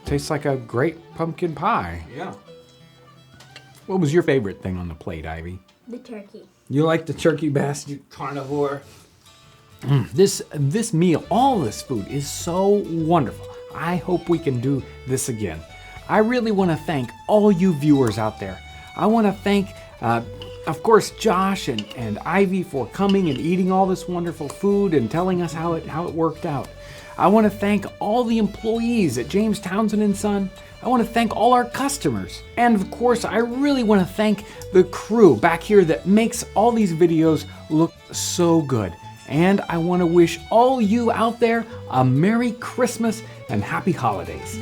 tastes like a great pumpkin pie. Yeah. What was your favorite thing on the plate, Ivy? The turkey. You like the turkey best? You carnivore. This meal, all this food is so wonderful. I hope we can do this again. I really want to thank all you viewers out there. I want to thank, of course, Josh and Ivy for coming and eating all this wonderful food and telling us how it worked out. I want to thank all the employees at James Townsend and Son. I want to thank all our customers. And of course, I really want to thank the crew back here that makes all these videos look so good. And I want to wish all you out there a Merry Christmas and Happy Holidays.